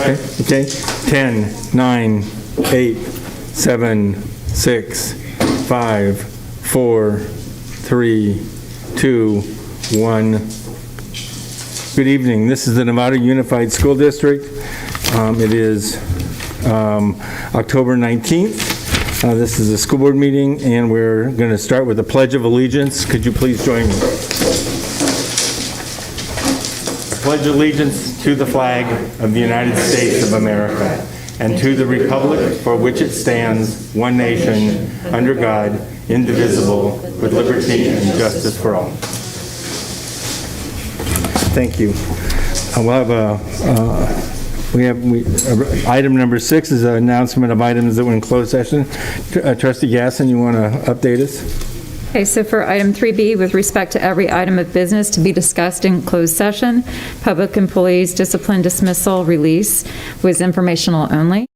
Okay. 10, 9, 8, 7, 6, 5, 4, 3, 2, 1. Good evening. This is the Nevada Unified School District. It is October 19th. This is a school board meeting, and we're going to start with the Pledge of Allegiance. Could you please join me? Pledge allegiance to the flag of the United States of America and to the republic for which it stands, one nation, under God, indivisible, with liberty and justice for all. Thank you. We'll have item number 6 is an announcement of items that were in closed session. Trustee Gasson, you want to update us? Okay, so for item 3B, with respect to every item of business to be discussed in closed session, public employees discipline, dismissal, release was informational only.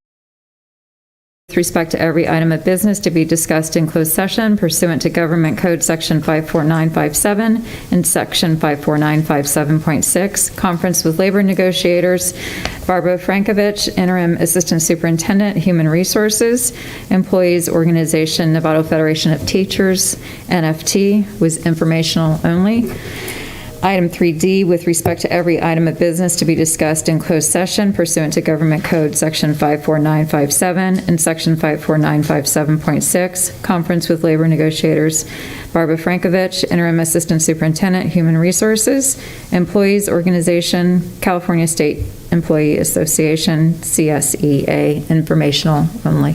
With respect to every item of business to be discussed in closed session pursuant to Government Code Section 54957 and Section 54957.6, conference with labor negotiators, Barbara Frankovich, Interim Assistant Superintendent, Human Resources, Employees Organization, Nevada Federation of Teachers, NFT, was informational only. Item 3D, with respect to every item of business to be discussed in closed session pursuant to Government Code Section 54957 and Section 54957.6, conference with labor negotiators, Barbara Frankovich, Interim Assistant Superintendent, Human Resources, Employees Organization, California State Employee Association, CSEA, informational only.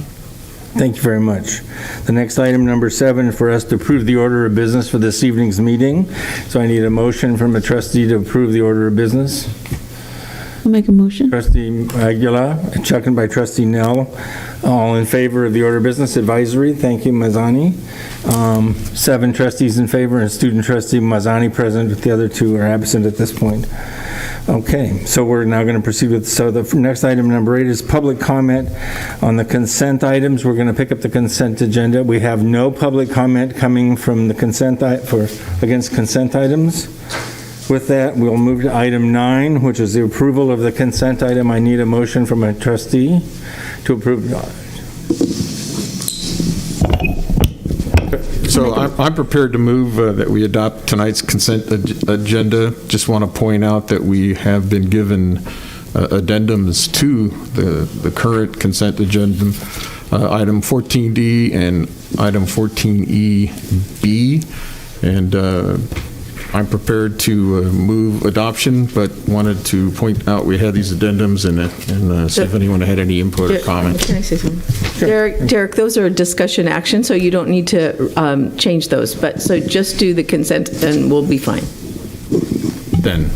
Thank you very much. The next item, number 7, for us to approve the order of business for this evening's meeting. So I need a motion from a trustee to approve the order of business. I'll make a motion. Trustee Aguilar, seconded by Trustee Nell. All in favor of the order of business advisory. Thank you, Mazzani. 7 trustees in favor and student trustee Mazzani present. The other 2 are absent at this point. Okay, so we're now going to proceed with, so the next item, number 8, is public comment on the consent items. We're going to pick up the consent agenda. We have no public comment coming from the consent against consent items. With that, we'll move to item 9, which is the approval of the consent item. I need a motion from a trustee to approve. So I'm prepared to move that we adopt tonight's consent agenda. Just want to point out that we have been given addendums to the current consent agenda, item 14D and item 14EB, and I'm prepared to move adoption, but wanted to point out we had these addendums and see if anyone had any input or comment. Can I say something? Sure. Derek, those are discussion action, so you don't need to change those. But so just do the consent and we'll be fine. Then,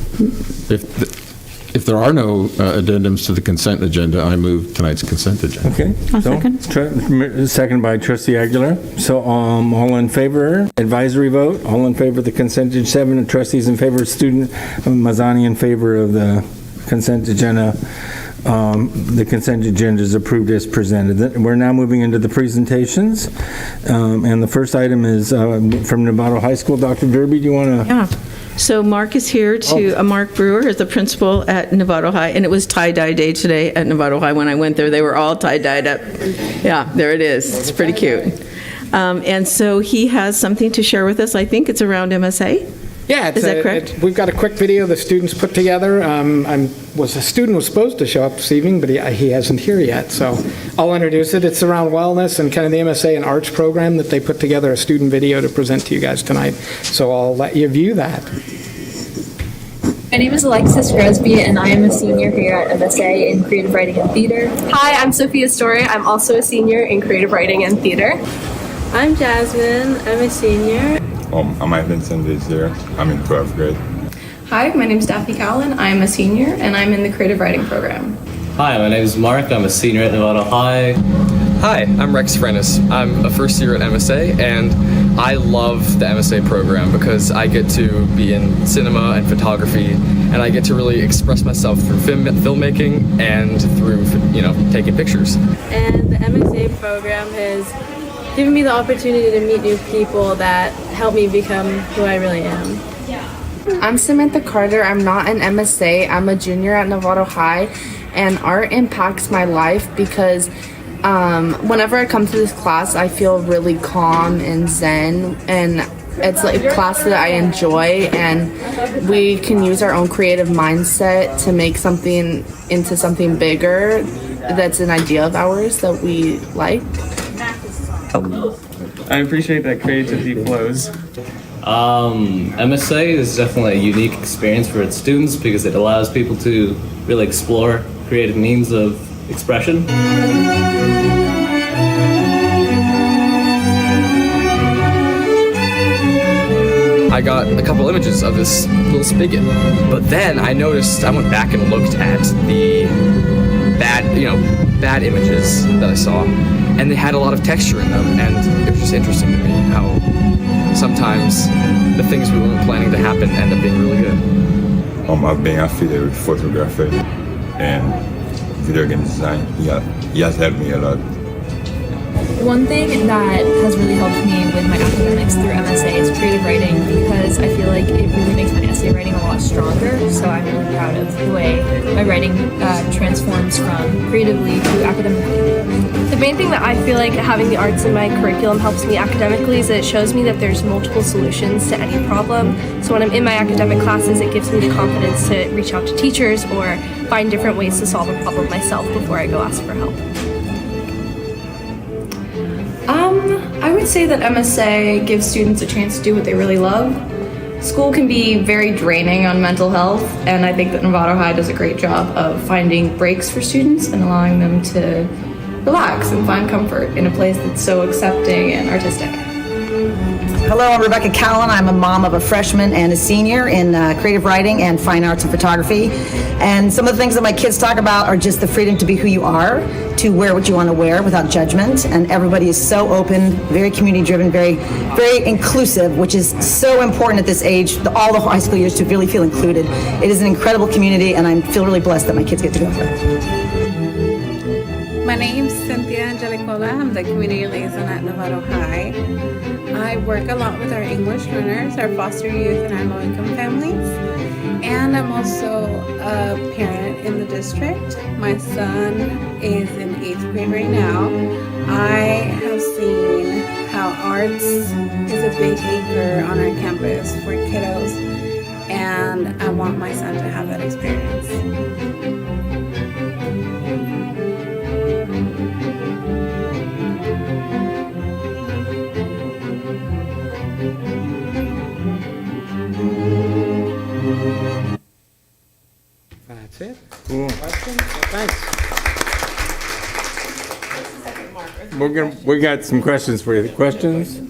if there are no addendums to the consent agenda, I move tonight's consent agenda. Okay. I'll second. Second by Trustee Aguilar. So all in favor, advisory vote, all in favor of the consent agenda, 7 trustees in favor, student Mazzani in favor of the consent agenda. The consent agenda is approved as presented. We're now moving into the presentations. And the first item is from Nevada High School. Dr. Derby, do you want to? Yeah. So Mark is here to, Mark Brewer is the principal at Nevada High, and it was tie-dye day today at Nevada High. When I went there, they were all tie-dyed up. Yeah, there it is. It's pretty cute. And so he has something to share with us. I think it's around MSA. Yeah, is that correct? We've got a quick video the students put together. A student was supposed to show up this evening, but he hasn't here yet. So I'll introduce it. It's around wellness and kind of the MSA and Arts program that they put together a student video to present to you guys tonight. So I'll let you view that. My name is Alexis Gresby, and I am a senior here at MSA in Creative Writing and Theater. Hi, I'm Sophia Story. I'm also a senior in Creative Writing and Theater. I'm Jasmine. I'm a senior. I'm Vincent this year. I'm in 12th grade. Hi, my name is Daphne Cowlin. I'm a senior, and I'm in the Creative Writing program. Hi, my name is Mark. I'm a senior at Nevada High. Hi, I'm Rex Frennis. I'm a first year at MSA, and I love the MSA program because I get to be in cinema and photography, and I get to really express myself through filmmaking and through, taking pictures. And the MSA program has given me the opportunity to meet new people that help me become who I really am. I'm Samantha Carter. I'm not an MSA. I'm a junior at Nevada High. and art impacts my life because whenever I come to this class, I feel really calm and zen, and it's like a class that I enjoy, and we can use our own creative mindset to make something into something bigger that's an idea of ours that we like. I appreciate that creativity flows. MSA is definitely a unique experience for its students because it allows people to really explore creative means of expression. I got a couple images of this little spigot, but then I noticed, I went back and looked at the bad images that I saw, and they had a lot of texture in them, and it was just interesting to me how sometimes the things we weren't planning to happen end up being really good. I've been affiliated with photography and video game design. He has helped me a lot. One thing that has really helped me with my academics through MSA is creative writing, because I feel like it really makes my essay writing a lot stronger. So I'm really proud of the way my writing transforms from creatively to academically. The main thing that I feel like having the arts in my curriculum helps me academically is that it shows me that there's multiple solutions to any problem. So when I'm in my academic classes, it gives me the confidence to reach out to teachers or find different ways to solve a problem myself before I go ask for help. I would say that MSA gives students a chance to do what they really love. School can be very draining on mental health, and I think that Novato High does a great job of finding breaks for students and allowing them to relax and find comfort in a place that's so accepting and artistic. Hello, I'm Rebecca Callan. I'm a mom of a freshman and a senior in creative writing and fine arts and photography. And some of the things that my kids talk about are just the freedom to be who you are, to wear what you want to wear without judgment. And everybody is so open, very community driven, very, very inclusive, which is so important at this age, all the high school years, to really feel included. It is an incredible community, and I feel really blessed that my kids get to go there. My name's Cynthia Angelicola. I'm the community liaison at Novato High. I work a lot with our English learners, our foster youth, and our low-income families. And I'm also a parent in the district. My son is in 8th grade right now. I have seen how arts is a big anchor on our campus for kiddos, and I want my son to have that experience. That's it. Cool. Questions? Thanks. We got some questions for you. Questions?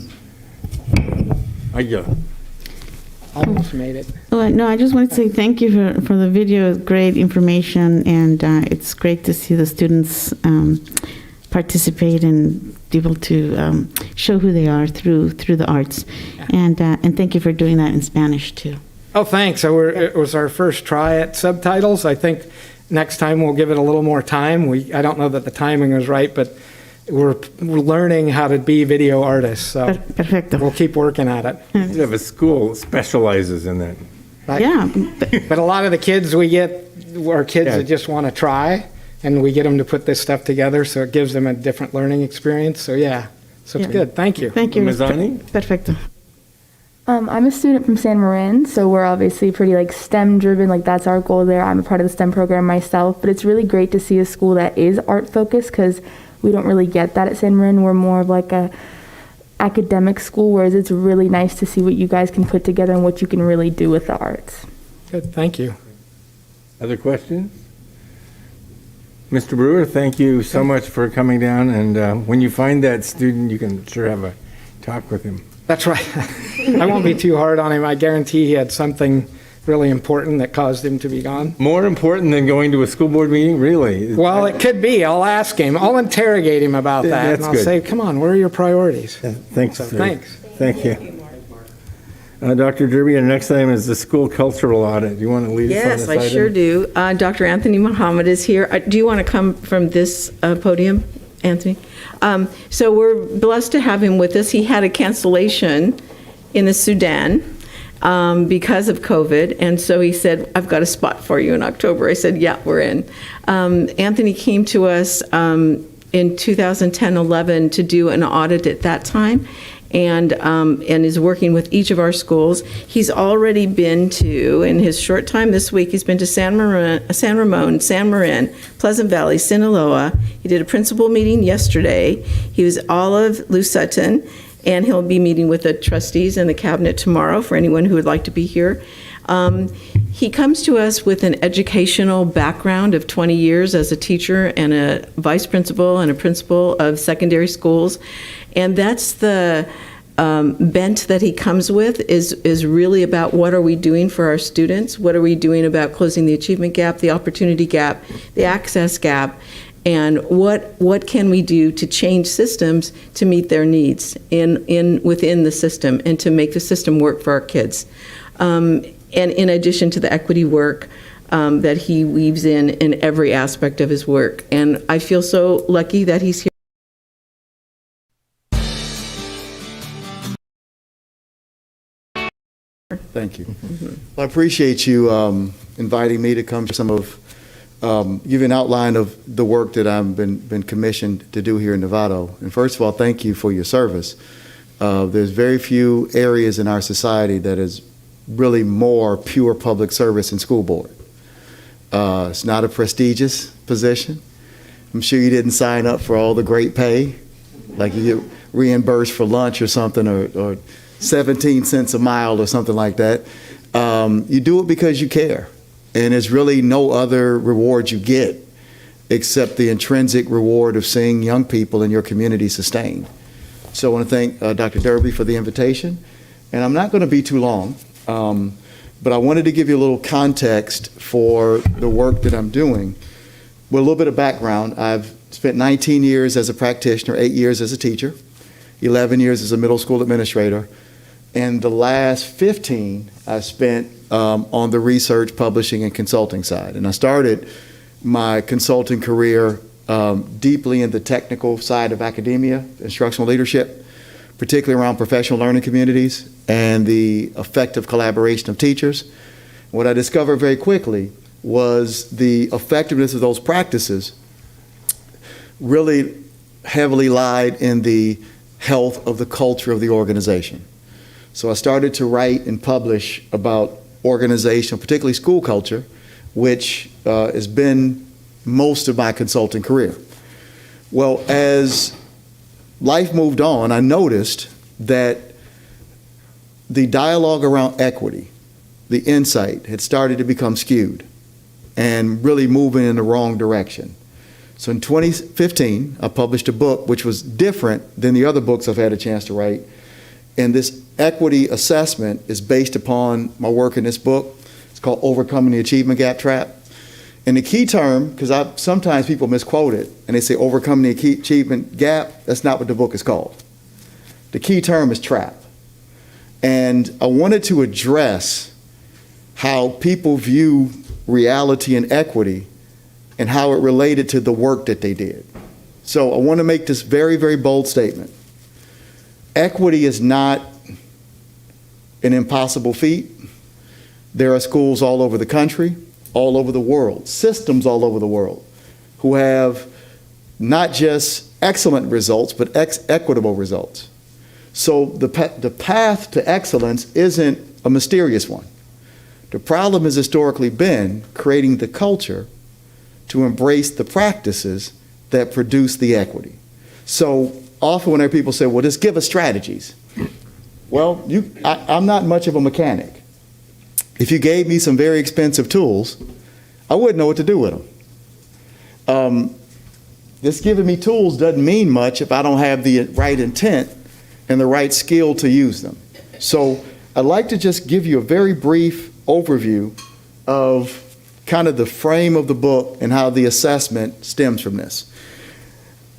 Almost made it. No, I just wanted to say thank you for the video. Great information, and it's great to see the students participate and be able to show who they are through the arts. And thank you for doing that in Spanish too. Oh, thanks. So it was our first try at subtitles. I think next time we'll give it a little more time. I don't know that the timing was right, but we're learning how to be video artists. So Perfecto. We'll keep working at it. You have a school that specializes in that. Yeah. But a lot of the kids we get are kids that just want to try, and we get them to put this stuff together, so it gives them a different learning experience. So so it's good. Thank you. Thank you. Mazzani? Perfecto. I'm a student from San Marin, so we're obviously pretty STEM driven, that's our goal there. I'm a part of the STEM program myself, but it's really great to see a school that is art focused, because we don't really get that at San Marin. We're more of a academic school, whereas it's really nice to see what you guys can put together and what you can really do with the arts. Good, thank you. Other questions? Mr. Brewer, thank you so much for coming down, and when you find that student, you can sure have a talk with him. That's right. I won't be too hard on him. I guarantee he had something really important that caused him to be gone. More important than going to a school board meeting? Really? Well, it could be. I'll ask him. I'll interrogate him about that. That's and I'll good. say, come on, where are your priorities? Thanks. So, sir. thanks. Thank you. Dr. Derby, our next item is the school cultural audit. Do you want to lead us on this Yes, item? I sure do. Dr. Anthony Muhammad is here. Do you want to come from this podium, Anthony? So we're blessed to have him with us. He had a cancellation in the Sudan, because of COVID. And so he said, I've got a spot for you in October. I said, yeah, we're in. Anthony came to us in 2010-11 to do an audit at that time, and is working with each of our schools. He's already been to, in his short time this week, he's been to San Ramon, San Marin, Pleasant Valley, Sinaloa. He did a principal meeting yesterday. He was Olive, Lou Sutton, and he'll be meeting with the trustees and the cabinet tomorrow for anyone who would like to be here. He comes to us with an educational background of 20 years as a teacher and a vice principal and a principal of secondary schools. And that's the bent that he comes with, is really about what are we doing for our students? What are we doing about closing the achievement gap, the opportunity gap, the access gap? And what can we do to change systems to meet their needs within the system and to make the system work for our kids? And in addition to the equity work that he weaves in every aspect of his work. And I feel so lucky that he's here. Thank you. Well, I appreciate you inviting me to come to some of, give an outline of the work that I've been commissioned to do here in Novato. And first of all, thank you for your service. There's very few areas in our society that is really more pure public service than school board. It's not a prestigious position. I'm sure you didn't sign up for all the great pay, like you get reimbursed for lunch or something, or 17 cents a mile or something like that. You do it because you care, and there's really no other reward you get except the intrinsic reward of seeing young people in your community sustained. So I want to thank Dr. Derby for the invitation, and I'm not going to be too long. But I wanted to give you a little context for the work that I'm doing. With a little bit of background, I've spent 19 years as a practitioner, 8 years as a teacher, 11 years as a middle school administrator, and the last 15 I spent on the research, publishing, and consulting side. And I started my consulting career deeply in the technical side of academia, instructional leadership, particularly around professional learning communities and the effective collaboration of teachers. What I discovered very quickly was the effectiveness of those practices really heavily lied in the health of the culture of the organization. So I started to write and publish about organizational, particularly school culture, which has been most of my consulting career. Well, as life moved on, I noticed that the dialogue around equity, the insight, had started to become skewed and really moving in the wrong direction. So in 2015, I published a book which was different than the other books I've had a chance to write. And this equity assessment is based upon my work in this book. It's called Overcoming the Achievement Gap Trap. And the key term, because sometimes people misquote it, and they say overcoming the achievement gap. That's not what the book is called. The key term is trap. And I wanted to address how people view reality and equity and how it related to the work that they did. So I want to make this very, very bold statement. Equity is not an impossible feat. There are schools all over the country, all over the world, systems all over the world, who have not just excellent results, but equitable results. So the path to excellence isn't a mysterious one. The problem has historically been creating the culture to embrace the practices that produce the equity. So often whenever people say, well, just give us strategies. Well, I'm not much of a mechanic. If you gave me some very expensive tools, I wouldn't know what to do with them. Just giving me tools doesn't mean much if I don't have the right intent and the right skill to use them. So I'd like to just give you a very brief overview of kind of the frame of the book and how the assessment stems from this.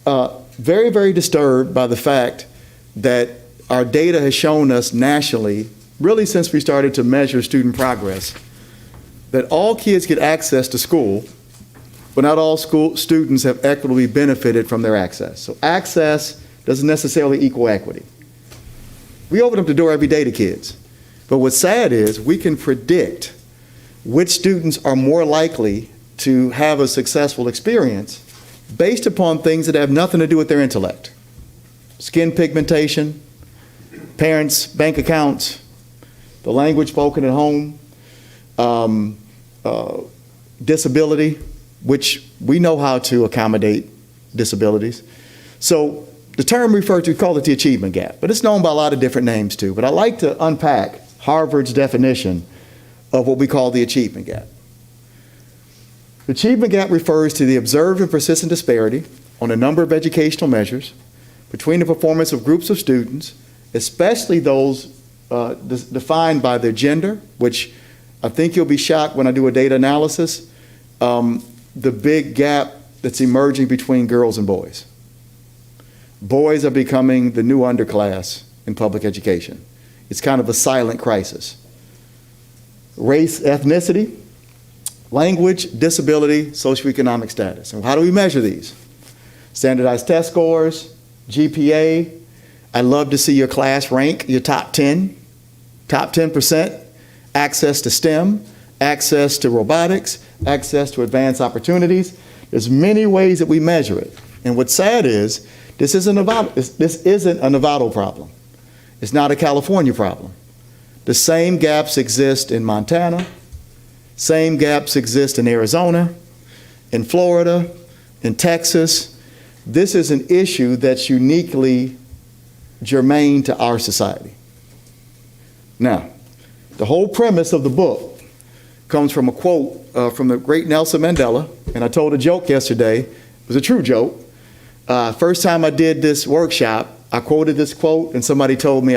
Very, very disturbed by the fact that our data has shown us nationally, really since we started to measure student progress, that all kids get access to school, but not all school students have equitably benefited from their access. So access doesn't necessarily equal equity. We open up the door every day to kids. But what's sad is we can predict which students are more likely to have a successful experience based upon things that have nothing to do with their intellect. Skin pigmentation, parents' bank accounts, the language spoken at home, disability, which we know how to accommodate disabilities. So the term referred to, we call it the achievement gap, but it's known by a lot of different names too. But I like to unpack Harvard's definition of what we call the achievement gap. The achievement gap refers to the observed and persistent disparity on a number of educational measures between the performance of groups of students, especially those defined by their gender, which I think you'll be shocked when I do a data analysis, the big gap that's emerging between girls and boys. Boys are becoming the new underclass in public education. It's kind of a silent crisis. Race, ethnicity, language, disability, socioeconomic status. And how do we measure these? Standardized test scores, GPA. I'd love to see your class rank your top 10%, access to STEM, access to robotics, access to advanced opportunities. There's many ways that we measure it. And what's sad is this isn't a Novato problem. It's not a California problem. The same gaps exist in Montana, same gaps exist in Arizona, in Florida, in Texas. This is an issue that's uniquely germane to our society. Now, the whole premise of the book comes from a quote from the great Nelson Mandela, and I told a joke yesterday. It was a true joke. First time I did this workshop, I quoted this quote, and somebody told me,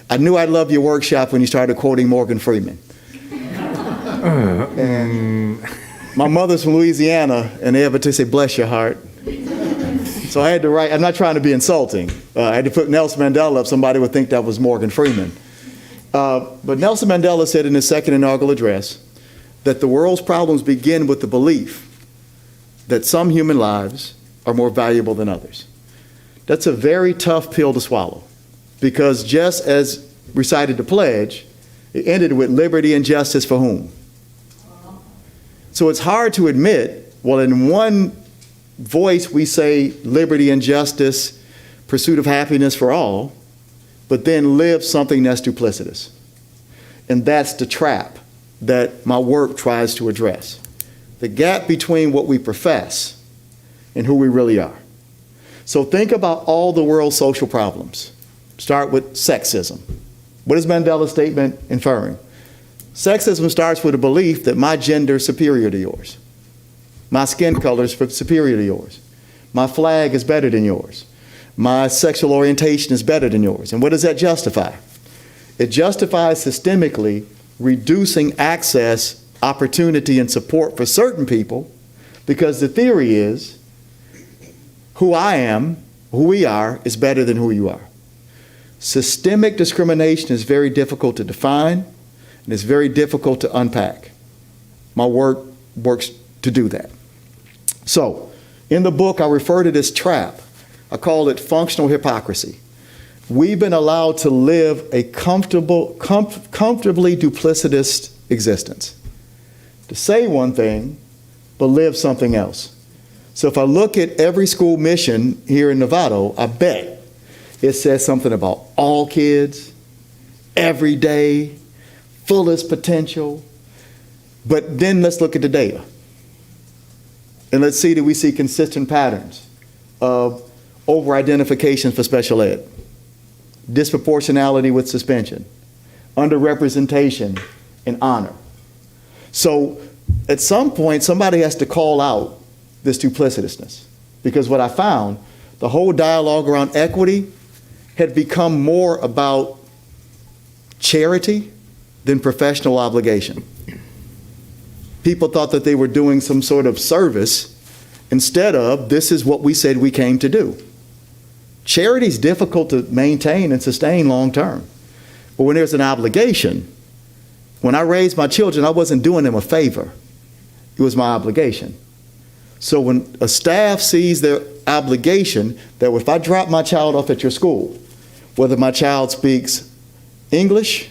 I knew I'd love your workshop when you started quoting Morgan Freeman. And my mother's from Louisiana, and they ever say, bless your heart. So I had to write, I'm not trying to be insulting. I had to put Nelson Mandela up, somebody would think that was Morgan Freeman. But Nelson Mandela said in his second inaugural address that the world's problems begin with the belief that some human lives are more valuable than others. That's a very tough pill to swallow, because just as recited the pledge, it ended with liberty and justice for whom? So it's hard to admit, well, in one voice we say liberty and justice, pursuit of happiness for all, but then live something that's duplicitous. And that's the trap that my work tries to address. The gap between what we profess and who we really are. So think about all the world's social problems. Start with sexism. What is Mandela's statement inferring? Sexism starts with a belief that my gender is superior to yours. My skin color is superior to yours. My flag is better than yours. My sexual orientation is better than yours. And what does that justify? It justifies systemically reducing access, opportunity, and support for certain people, because the theory is who I am, who we are, is better than who you are. Systemic discrimination is very difficult to define, and it's very difficult to unpack. My work works to do that. So, in the book, I refer to this trap. I call it functional hypocrisy. We've been allowed to live a comfortably duplicitous existence. To say one thing, but live something else. So if I look at every school mission here in Novato, I bet it says something about all kids, every day, fullest potential. But then let's look at the data. And let's see, do we see consistent patterns of over-identification for special ed, disproportionality with suspension, underrepresentation in honor. So at some point, somebody has to call out this duplicitousness, because what I found, the whole dialogue around equity had become more about charity than professional obligation. People thought that they were doing some sort of service instead of, this is what we said we came to do. Charity is difficult to maintain and sustain long term. But when there's an obligation, when I raised my children, I wasn't doing them a favor. It was my obligation. So when a staff sees their obligation, that if I drop my child off at your school, whether my child speaks English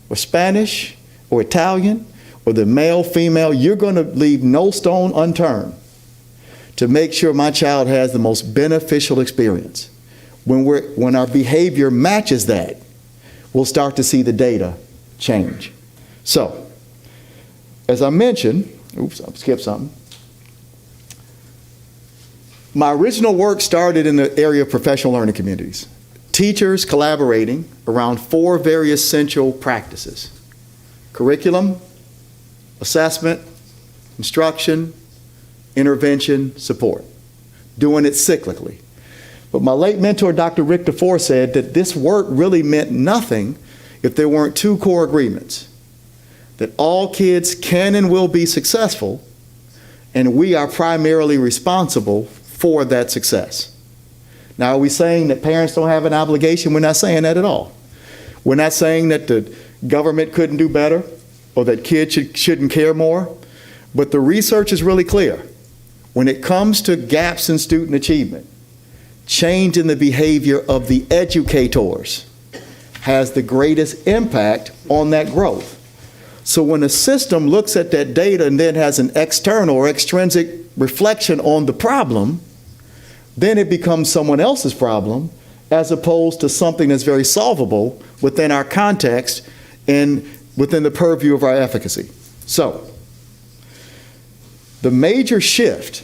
or Spanish or Italian or the male, female, you're going to leave no stone unturned to make sure my child has the most beneficial experience. When our behavior matches that, we'll start to see the data change. So, as I mentioned, oops, I skipped something. My original work started in the area of professional learning communities. Teachers collaborating around 4 very essential practices: curriculum, assessment, instruction, intervention, support. Doing it cyclically. But my late mentor, Dr. Rick DeFore, said that this work really meant nothing if there weren't 2 core agreements: that all kids can and will be successful, and we are primarily responsible for that success. Now, are we saying that parents don't have an obligation? We're not saying that at all. We're not saying that the government couldn't do better or that kids shouldn't care more, but the research is really clear. When it comes to gaps in student achievement, change in the behavior of the educators has the greatest impact on that growth. So when a system looks at that data and then has an external or extrinsic reflection on the problem, then it becomes someone else's problem as opposed to something that's very solvable within our context and within the purview of our efficacy. So, the major shift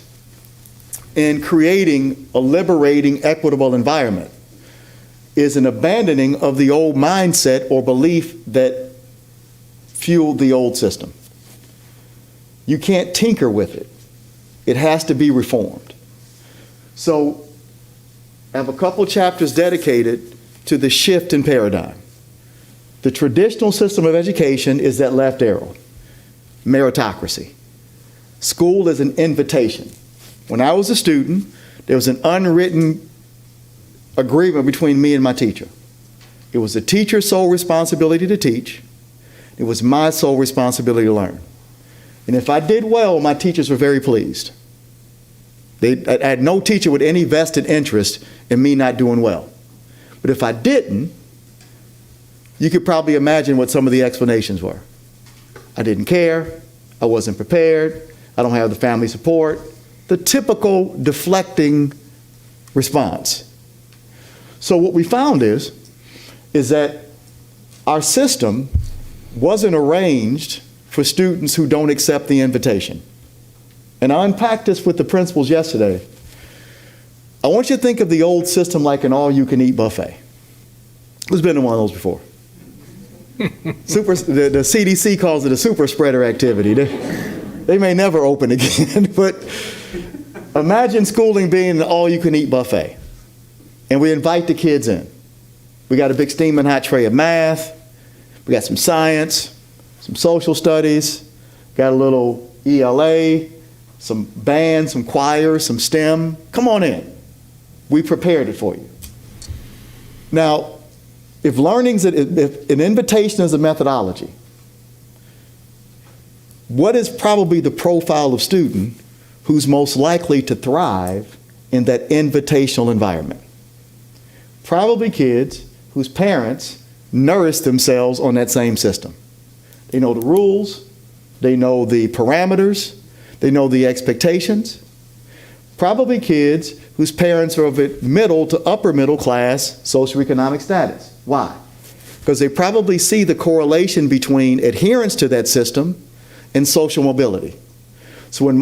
in creating a liberating, equitable environment is an abandoning of the old mindset or belief that fueled the old system. You can't tinker with it. It has to be reformed. So I have a couple chapters dedicated to the shift in paradigm. The traditional system of education is that left arrow, meritocracy. School is an invitation. When I was a student, there was an unwritten agreement between me and my teacher. It was the teacher's sole responsibility to teach. It was my sole responsibility to learn. And if I did well, my teachers were very pleased. I had no teacher with any vested interest in me not doing well. But if I didn't, you could probably imagine what some of the explanations were. I didn't care, I wasn't prepared, I don't have the family support, the typical deflecting response. So what we found is that our system wasn't arranged for students who don't accept the invitation. And I unpacked this with the principals yesterday. I want you to think of the old system like an all-you-can-eat buffet. Who's been in one of those before? The CDC calls it a super spreader activity. They may never open again, but imagine schooling being an all-you-can-eat buffet. And we invite the kids in. We got a big steaming hot tray of math. We got some science, some social studies, got a little ELA, some band, some choir, some STEM. Come on in. We prepared it for you. Now, if an invitation is a methodology, what is probably the profile of student who's most likely to thrive in that invitational environment? Probably kids whose parents nourish themselves on that same system. They know the rules, they know the parameters, they know the expectations. Probably kids whose parents are of a middle to upper middle class socioeconomic status. Why? Because they probably see the correlation between adherence to that system and social mobility. So when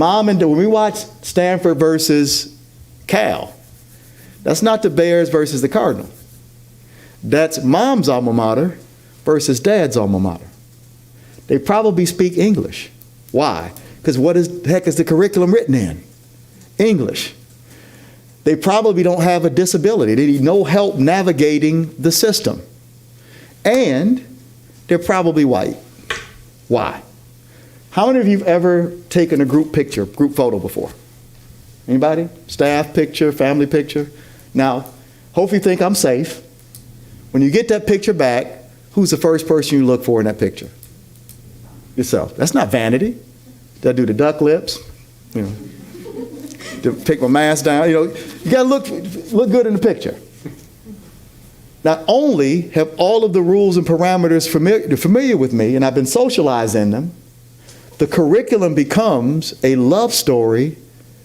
we watch Stanford versus Cal, that's not the Bears versus the Cardinal. That's mom's alma mater versus dad's alma mater. They probably speak English. Why? Because what the heck is the curriculum written in? English. They probably don't have a disability. They need no help navigating the system. And they're probably white. Why? How many of you have ever taken a group picture, group photo before? Anybody? Staff picture, family picture? Now, hopefully you think I'm safe. When you get that picture back, who's the first person you look for in that picture? Yourself. That's not vanity. Did I do the duck lips? You know, to pick my mask down. You know, you gotta look good in the picture. not only have all of the rules and parameters familiar with me, and I've been socialized in them, the curriculum becomes a love story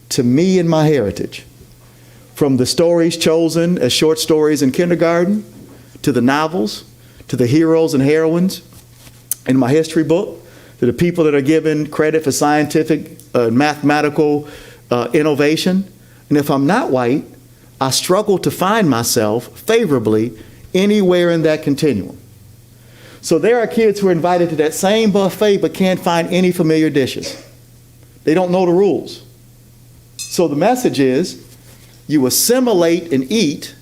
to me and my heritage. From the stories chosen as short stories in kindergarten, to the novels, to the heroes and heroines in my history book, to the people that are given credit for scientific, mathematical innovation. And if I'm not white, I struggle to find myself favorably anywhere in that continuum. So there are kids who are invited to that same buffet but can't find any familiar dishes. They don't know the rules. So the message is, you assimilate and eat,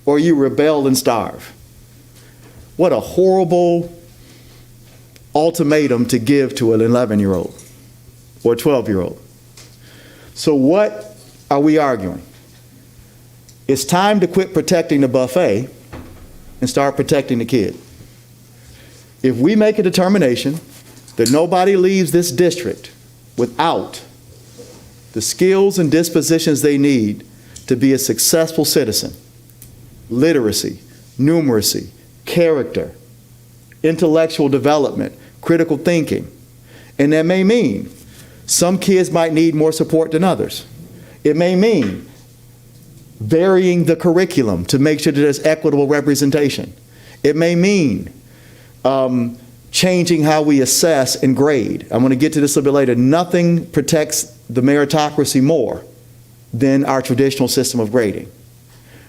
or you rebel and starve. What a horrible ultimatum to give to an 11-year-old or a 12-year-old. So what are we arguing? It's time to quit protecting the buffet and start protecting the kid. If we make a determination that nobody leaves this district without the skills and dispositions they need to be a successful citizen, literacy, numeracy, character, intellectual development, critical thinking, and that may mean some kids might need more support than others. It may mean varying the curriculum to make sure that there's equitable representation. It may mean changing how we assess and grade. I'm going to get to this a little bit later. Nothing protects the meritocracy more than our traditional system of grading.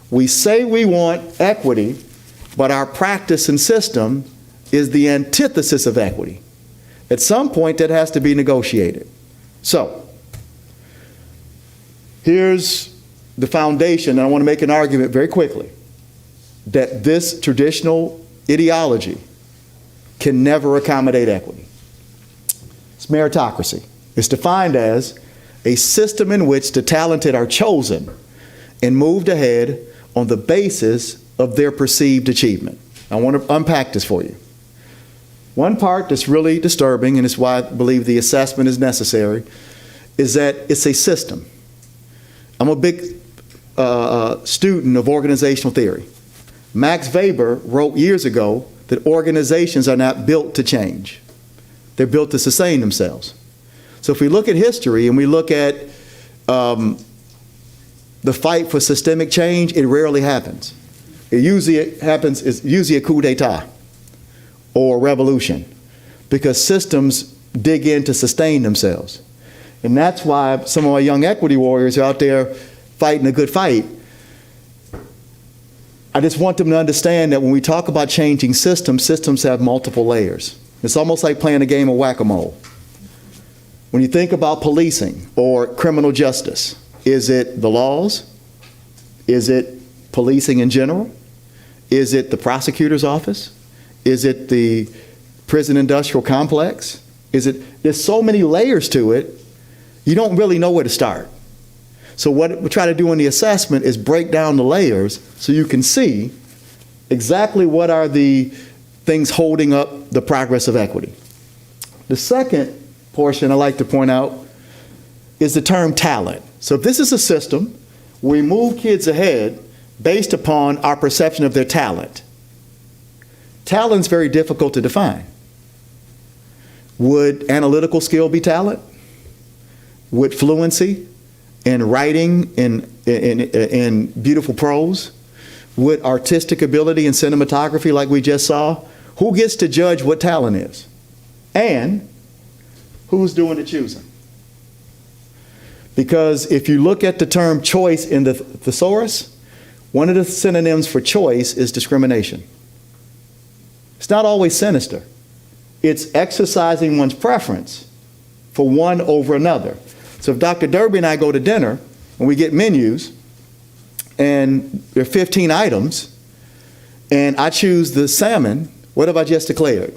We say we want equity, but our practice and system is the antithesis of equity. At some point, that has to be negotiated. So, here's the foundation, and I want to make an argument very quickly, that this traditional ideology can never accommodate equity. It's meritocracy. It's defined as a system in which the talented are chosen and moved ahead on the basis of their perceived achievement. I want to unpack this for you. One part that's really disturbing, and it's why I believe the assessment is necessary, is that it's a system. I'm a big student of organizational theory. Max Weber wrote years ago that organizations are not built to change. They're built to sustain themselves. So if we look at history and we look at the fight for systemic change, it rarely happens. It's usually a coup d'etat or a revolution, because systems dig in to sustain themselves. And that's why some of our young equity warriors are out there fighting a good fight. I just want them to understand that when we talk about changing systems, systems have multiple layers. It's almost like playing a game of whack-a-mole. When you think about policing or criminal justice, is it the laws? Is it policing in general? Is it the prosecutor's office? Is it the prison industrial complex? There's so many layers to it, you don't really know where to start. So what we try to do in the assessment is break down the layers so you can see exactly what are the things holding up the progress of equity. The second portion I like to point out is the term talent. So if this is a system, we move kids ahead based upon our perception of their talent. Talent's very difficult to define. Would analytical skill be talent? Would fluency in writing in beautiful prose? Would artistic ability in cinematography, like we just saw? Who gets to judge what talent is? And who's doing the choosing? Because if you look at the term choice in the thesaurus, one of the synonyms for choice is discrimination. It's not always sinister. It's exercising one's preference for one over another. So if Dr. Derby and I go to dinner and we get menus and there are 15 items and I choose the salmon, what have I just declared?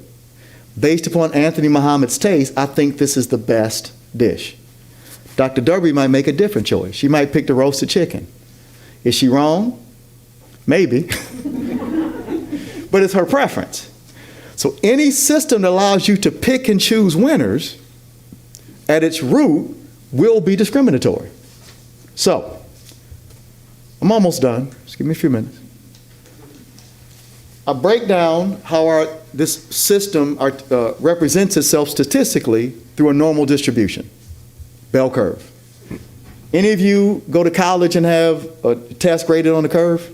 Based upon Anthony Muhammad's taste, I think this is the best dish. Dr. Derby might make a different choice. She might pick the roasted chicken. Is she wrong? Maybe. But it's her preference. So any system that allows you to pick and choose winners at its root will be discriminatory. So, I'm almost done. Just give me a few minutes. I break down how this system represents itself statistically through a normal distribution, bell curve. Any of you go to college and have a test graded on the curve?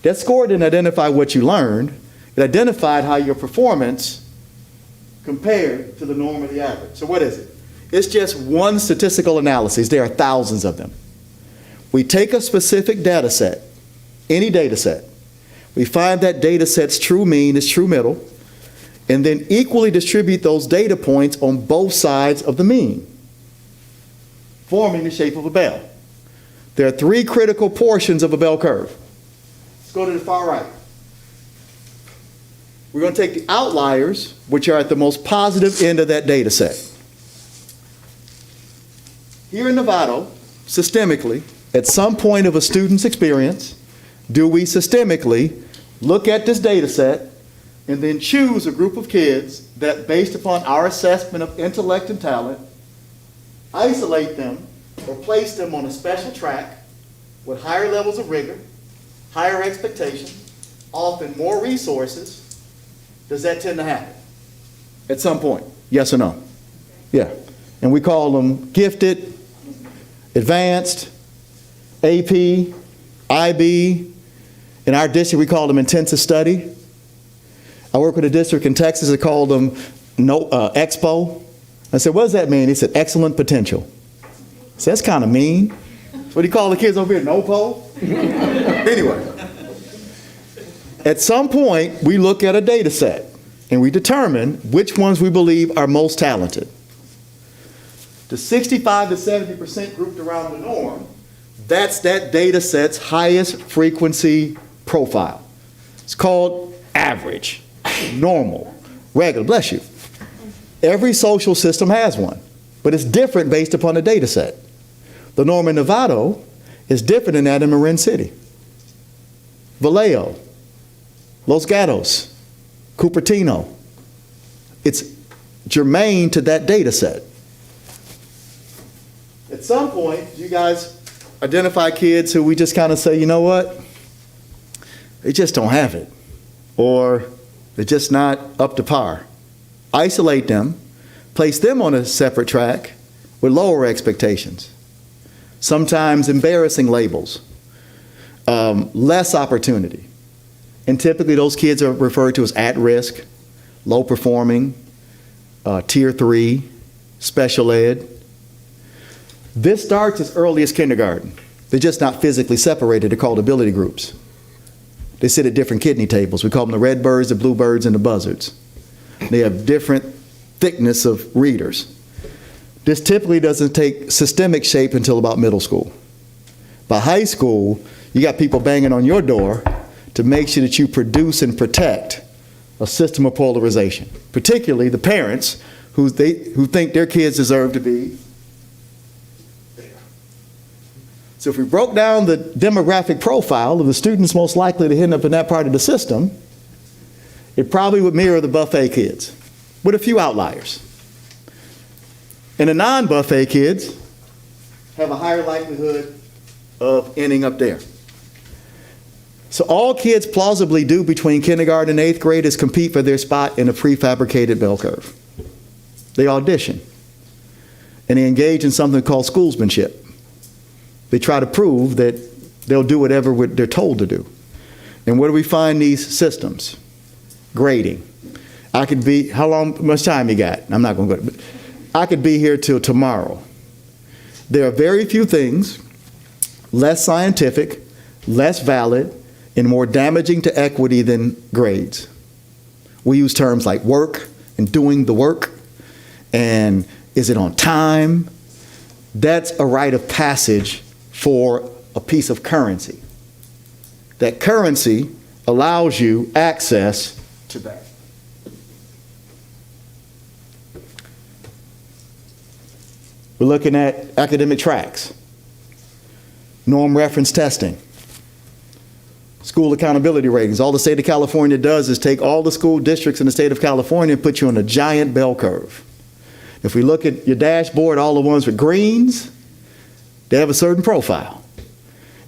That score didn't identify what you learned. It identified how your performance compared to the norm or the average. So what is it? It's just one statistical analysis. There are thousands of them. We take a specific data set, any data set. We find that data set's true mean, its true middle, and then equally distribute those data points on both sides of the mean, forming the shape of a bell. There are three critical portions of a bell curve. Let's go to the far right. We're going to take the outliers, which are at the most positive end of that data set. Here in Novato, systemically, at some point of a student's experience, do we systemically look at this data set and then choose a group of kids that, based upon our assessment of intellect and talent, isolate them or place them on a special track with higher levels of rigor, higher expectations, often more resources? Does that tend to happen at some point? Yes or no? Yeah. And we call them gifted, advanced, AP, IB. In our district, we call them intensive study. I work with a district in Texas that called them Expo. I said, what does that mean? He said, excellent potential. I said, that's kind of mean. What do you call the kids over here, NOPO? Anyway, at some point, we look at a data set and we determine which ones we believe are most talented. The 65 to 70% grouped around the norm, that's that data set's highest frequency profile. It's called average, normal, regular, bless you. Every social system has one, but it's different based upon the data set. The norm in Novato is different than that in Marin City, Vallejo, Los Gatos, Cupertino. It's germane to that data set. At some point, you guys identify kids who we just kind of say, you know what? They just don't have it. Or they're just not up to par. Isolate them, place them on a separate track with lower expectations. Sometimes embarrassing labels, less opportunity. And typically those kids are referred to as at risk, low performing, tier 3, special ed. This starts as early as kindergarten. They're just not physically separated. They're called ability groups. They sit at different kidney tables. We call them the red birds, the blue birds, and the buzzards. They have different thickness of readers. This typically doesn't take systemic shape until about middle school. By high school, you got people banging on your door to make sure that you produce and protect a system of polarization, particularly the parents who think their kids deserve to be. So if we broke down the demographic profile of the students most likely to end up in that part of the system, it probably would mirror the buffet kids, with a few outliers. And the non-buffet kids have a higher likelihood of ending up there. So all kids plausibly do between kindergarten and 8th grade is compete for their spot in a prefabricated bell curve. They audition, and they engage in something called schoolsmanship. They try to prove that they'll do whatever they're told to do. And where do we find these systems? Grading. I could be, much time you got? I'm not going to go, but I could be here till tomorrow. There are very few things less scientific, less valid, and more damaging to equity than grades. We use terms like work and doing the work, and is it on time? That's a rite of passage for a piece of currency. That currency allows you access to that. We're looking at academic tracks, norm reference testing, school accountability ratings. All the state of California does is take all the school districts in the state of California and put you on a giant bell curve. If we look at your dashboard, all the ones with greens, they have a certain profile.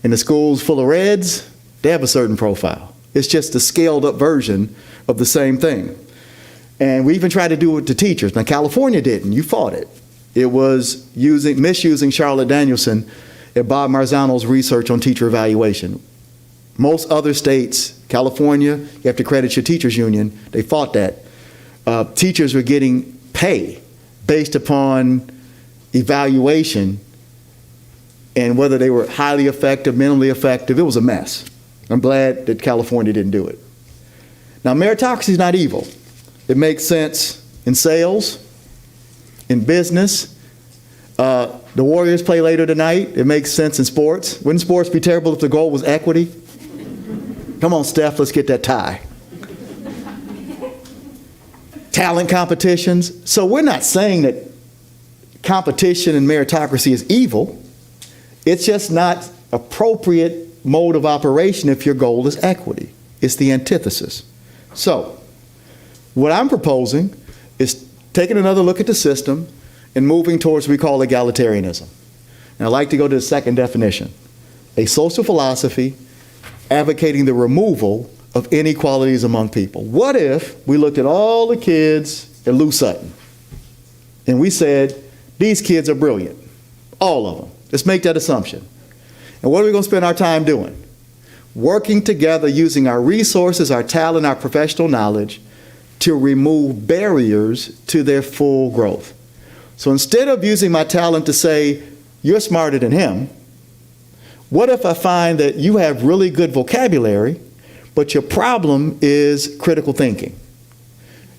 And the schools full of reds, they have a certain profile. It's just a scaled up version of the same thing. And we even tried to do it to teachers. Now, California didn't. You fought it. It was misusing Charlotte Danielson and Bob Marzano's research on teacher evaluation. Most other states, California, you have to credit your teachers union, they fought that. Teachers were getting pay based upon evaluation and whether they were highly effective, minimally effective. It was a mess. I'm glad that California didn't do it. Now, meritocracy is not evil. It makes sense in sales, in business. The Warriors play later tonight. It makes sense in sports. Wouldn't sports be terrible if the goal was equity? Come on, Steph, let's get that tie. Talent competitions. So we're not saying that competition and meritocracy is evil. It's just not appropriate mode of operation if your goal is equity. It's the antithesis. So what I'm proposing is taking another look at the system and moving towards what we call egalitarianism. And I'd like to go to the second definition. A social philosophy advocating the removal of inequalities among people. What if we looked at all the kids at Lou Sutton and we said, these kids are brilliant, all of them. Let's make that assumption. And what are we going to spend our time doing? Working together using our resources, our talent, our professional knowledge to remove barriers to their full growth. So instead of using my talent to say, you're smarter than him, what if I find that you have really good vocabulary, but your problem is critical thinking?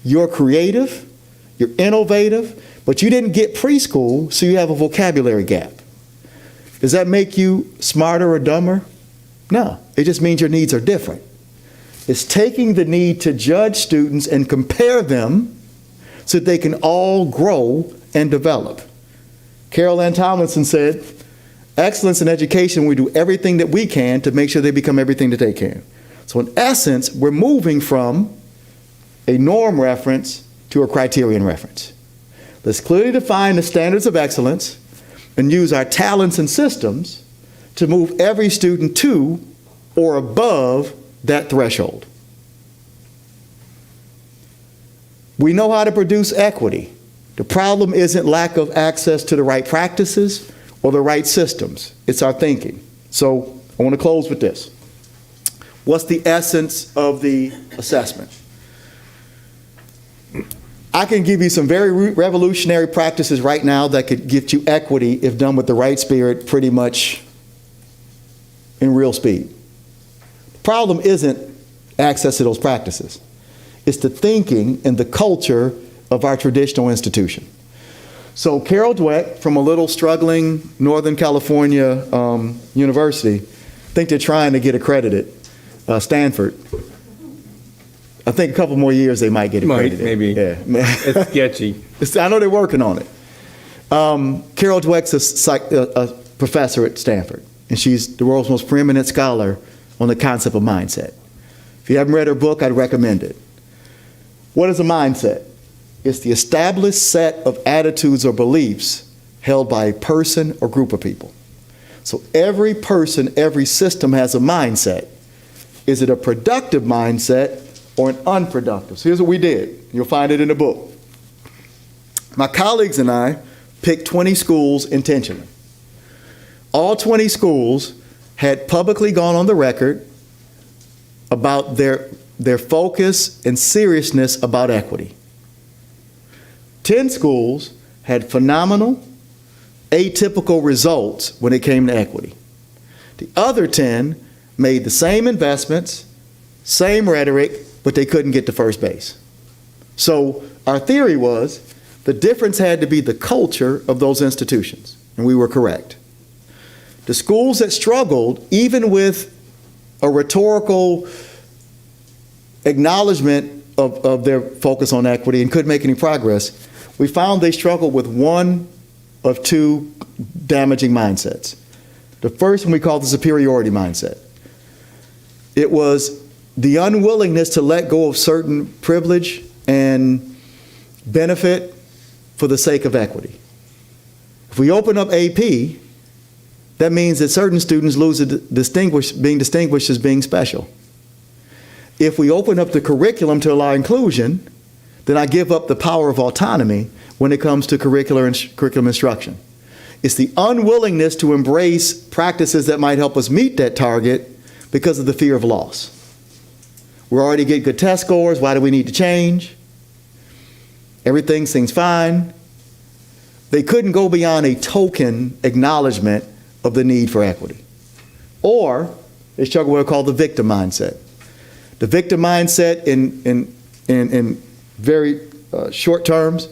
You're creative, you're innovative, but you didn't get preschool, so you have a vocabulary gap. Does that make you smarter or dumber? No, it just means your needs are different. It's taking the need to judge students and compare them so that they can all grow and develop. Carol Ann Tomlinson said, excellence in education, we do everything that we can to make sure they become everything that they can. So in essence, we're moving from a norm reference to a criterion reference. Let's clearly define the standards of excellence and use our talents and systems to move every student to or above that threshold. We know how to produce equity. The problem isn't lack of access to the right practices or the right systems. It's our thinking. So I want to close with this. What's the essence of the assessment? I can give you some very revolutionary practices right now that could get you equity if done with the right spirit pretty much in real speed. The problem isn't access to those practices. It's the thinking and the culture of our traditional institution. So Carol Dweck from a little struggling Northern California university, I think they're trying to get accredited, Stanford. I think a couple more years they might get accredited. Maybe. Yeah. It's sketchy. I know they're working on it. Carol Dweck's a professor at Stanford, and she's the world's most preeminent scholar on the concept of mindset. If you haven't read her book, I'd recommend it. What is a mindset? It's the established set of attitudes or beliefs held by a person or group of people. So every person, every system has a mindset. Is it a productive mindset or an unproductive? So here's what we did. You'll find it in the book. My colleagues and I picked 20 schools intentionally. All 20 schools had publicly gone on the record about their focus and seriousness about equity. 10 schools had phenomenal, atypical results when it came to equity. The other 10 made the same investments, same rhetoric, but they couldn't get to first base. So our theory was the difference had to be the culture of those institutions, and we were correct. The schools that struggled, even with a rhetorical acknowledgement of their focus on equity and couldn't make any progress, we found they struggled with one of two damaging mindsets. The first one we called the superiority mindset. It was the unwillingness to let go of certain privilege and benefit for the sake of equity. If we open up AP, that means that certain students lose being distinguished as being special. If we open up the curriculum to allow inclusion, then I give up the power of autonomy when it comes to curriculum instruction. It's the unwillingness to embrace practices that might help us meet that target because of the fear of loss. We already get good test scores. Why do we need to change? Everything seems fine. They couldn't go beyond a token acknowledgement of the need for equity. Or they struggle with what we call the victim mindset. The victim mindset in very short terms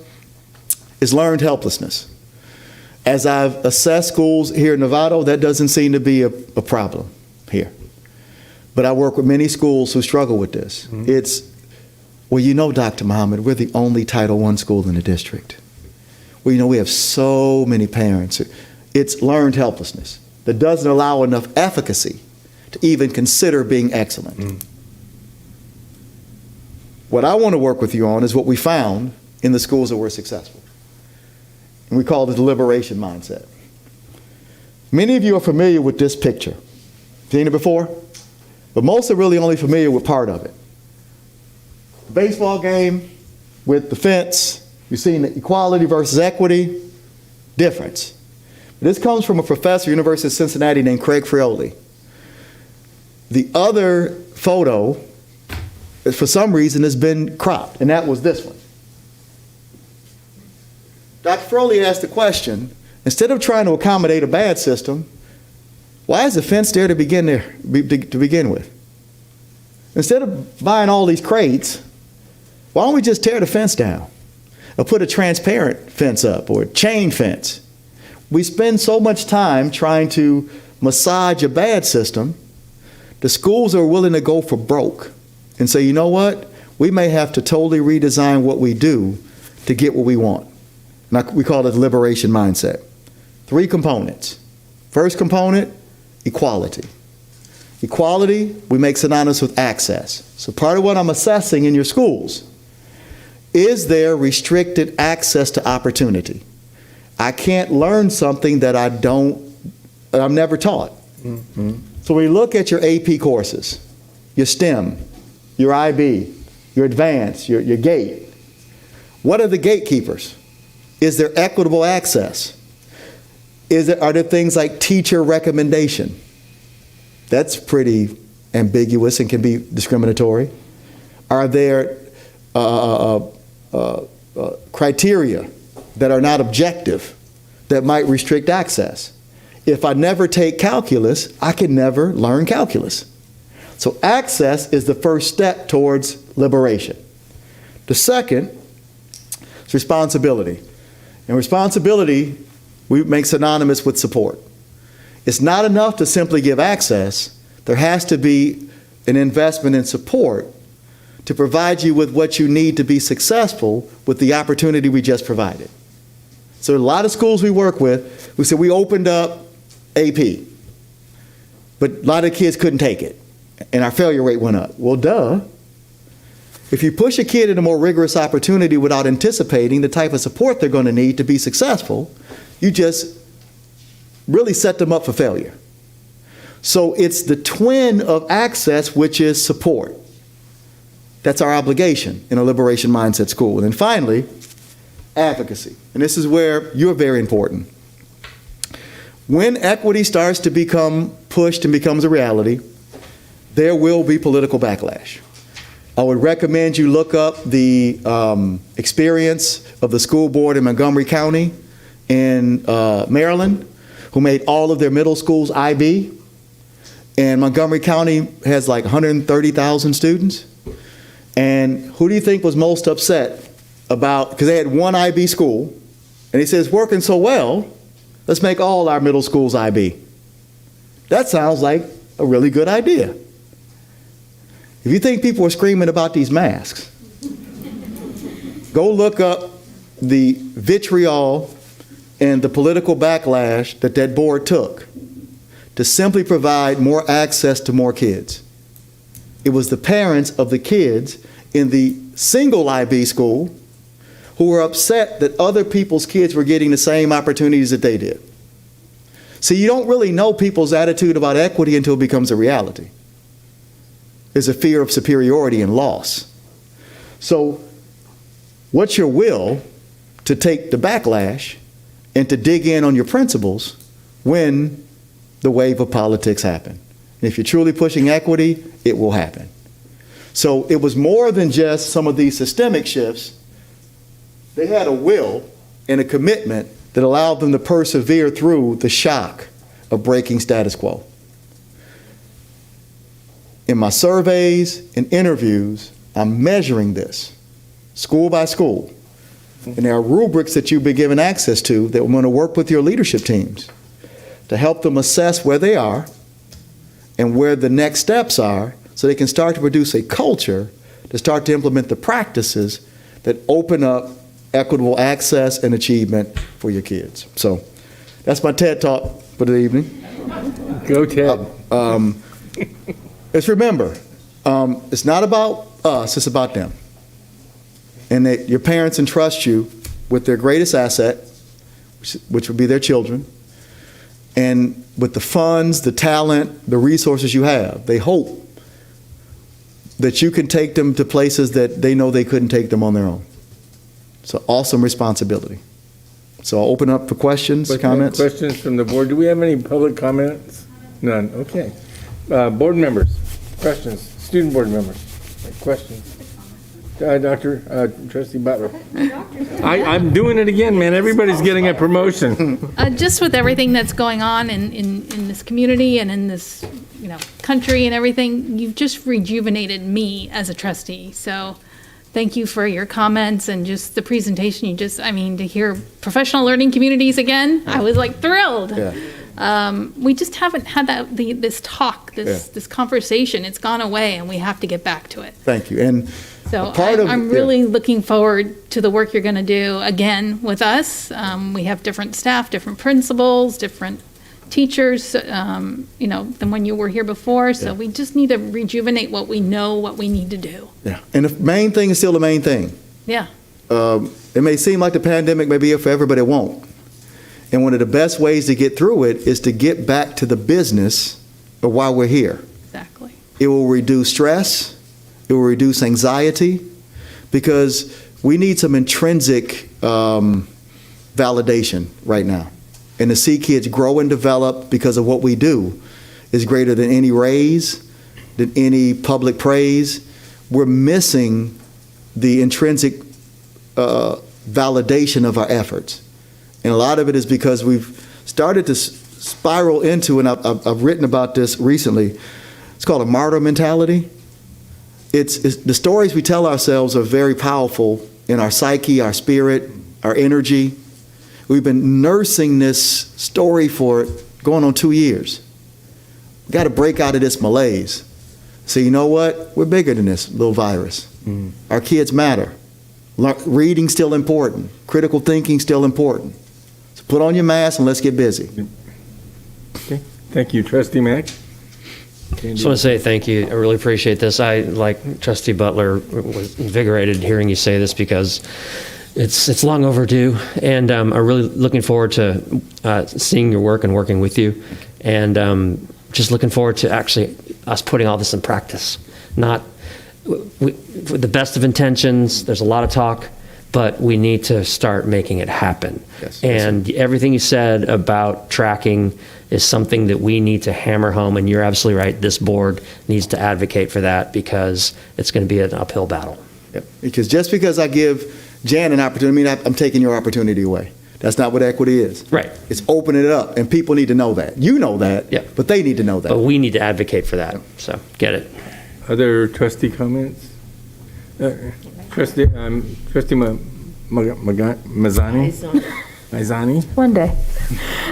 is learned helplessness. As I've assessed schools here in Novato, that doesn't seem to be a problem here. But I work with many schools who struggle with this. Mm-hmm. It's, well, you know, Dr. Muhammad, we're the only Title I school in the district. Well, you know, we have so many parents. It's learned helplessness that doesn't allow enough efficacy to even consider being excellent. Mm. What I want to work with you on is what we found in the schools that were successful. And we call it the liberation mindset. Many of you are familiar with this picture. Seen it before? But most are really only familiar with part of it. The baseball game with the fence, you've seen the equality versus equity difference. This comes from a professor at University of Cincinnati named Craig Frioli. The other photo, for some reason, has been cropped, and that was this one. Dr. Frioli asked the question, instead of trying to accommodate a bad system, why is the fence there to begin with? Instead of buying all these crates, why don't we just tear the fence down or put a transparent fence up or a chain fence? We spend so much time trying to massage a bad system. The schools are willing to go for broke and say, you know what? We may have to totally redesign what we do to get what we want. And we call it the liberation mindset. 3 components. First component, equality. Equality, we make synonymous with access. So part of what I'm assessing in your schools, is there restricted access to opportunity? I can't learn something that I'm never taught. Mm-hmm. So when you look at your AP courses, your STEM, your IB, your advanced, your GATE, what are the gatekeepers? Is there equitable access? Are there things like teacher recommendation? That's pretty ambiguous and can be discriminatory. Are there criteria that are not objective that might restrict access? If I never take calculus, I can never learn calculus. So access is the first step towards liberation. The second is responsibility. And responsibility, we make synonymous with support. It's not enough to simply give access. There has to be an investment in support to provide you with what you need to be successful with the opportunity we just provided. So a lot of schools we work with, we said we opened up AP, but a lot of kids couldn't take it, and our failure rate went up. Well, duh. If you push a kid into a more rigorous opportunity without anticipating the type of support they're going to need to be successful, you just really set them up for failure. So it's the twin of access, which is support. That's our obligation in a liberation mindset school. And then finally, advocacy. And this is where you're very important. When equity starts to become pushed and becomes a reality, there will be political backlash. I would recommend you look up the experience of the school board in Montgomery County in Maryland, who made all of their middle schools IB. And Montgomery County has like 130,000 students. And who do you think was most upset about, because they had one IB school, and he says, it's working so well, let's make all our middle schools IB. That sounds like a really good idea. If you think people are screaming about these masks, go look up the vitriol and the political backlash that board took to simply provide more access to more kids. It was the parents of the kids in the single IB school who were upset that other people's kids were getting the same opportunities that they did. See, you don't really know people's attitude about equity until it becomes a reality. is a fear of superiority and loss. So what's your will to take the backlash and to dig in on your principles when the wave of politics happen? And if you're truly pushing equity, it will happen. So it was more than just some of these systemic shifts. They had a will and a commitment that allowed them to persevere through the shock of breaking status quo. In my surveys and interviews, I'm measuring this, school by school. And there are rubrics that you've been given access to that we're going to work with your leadership teams to help them assess where they are and where the next steps are so they can start to produce a culture to start to implement the practices that open up equitable access and achievement for your kids. So that's my TED Talk for the evening. Go TED. Let's remember, it's not about us, it's about them. And that your parents entrust you with their greatest asset, which would be their children, and with the funds, the talent, the resources you have. They hope that you can take them to places that they know they couldn't take them on their own. It's an awesome responsibility. So I'll open up for questions, comments. Questions from the board. Do we have any public comments? None. Okay. Board members, questions. Student board members, questions. Trustee Butler. I'm doing it again, man. Everybody's getting a promotion. Just with everything that's going on in this community and in this, country and everything, you've just rejuvenated me as a trustee. So thank you for your comments and just the presentation. To hear professional learning communities again, I was like thrilled. Yeah. We just haven't had this talk, this conversation. It's gone away and we have to get back to it. Thank you. And so I'm really looking forward to the work you're going to do again with us. We have different staff, different principals, different teachers, than when you were here before. So we just need to rejuvenate what we know, what we need to do. Yeah. And the main thing is still the main thing. Yeah. It may seem like the pandemic may be here forever, but it won't. And one of the best ways to get through it is to get back to the business of why we're here. Exactly. It will reduce stress. It will reduce anxiety because we need some intrinsic validation right now. And to see kids grow and develop because of what we do is greater than any raise, than any public praise. We're missing the intrinsic validation of our efforts. And a lot of it is because we've started to spiral into, and I've written about this recently, it's called a martyr mentality. It's the stories we tell ourselves are very powerful in our psyche, our spirit, our energy. We've been nursing this story for going on 2 years. We've got to break out of this malaise. So you know what? We're bigger than this little virus. Our kids matter. Reading's still important. Critical thinking's still important. So put on your mask and let's get busy. Okay. Thank you. Trustee Mack? Just want to say thank you. I really appreciate this. I, like Trustee Butler, was invigorated hearing you say this because it's long overdue, and I'm really looking forward to seeing your work and working with you, and just looking forward to actually us putting all this in practice. Not with the best of intentions. There's a lot of talk, but we need to start making it happen. Yes. And everything you said about tracking is something that we need to hammer home, and you're absolutely right. This board needs to advocate for that because it's going to be an uphill battle. Yep. Because just because I give Jan an opportunity, I'm taking your opportunity away. That's not what equity is. Right. It's opening it up, and people need to know that. You know that, yeah, but they need to know that. But we need to advocate for that, so get it. Other trustee comments? Trustee Mazzani? One day.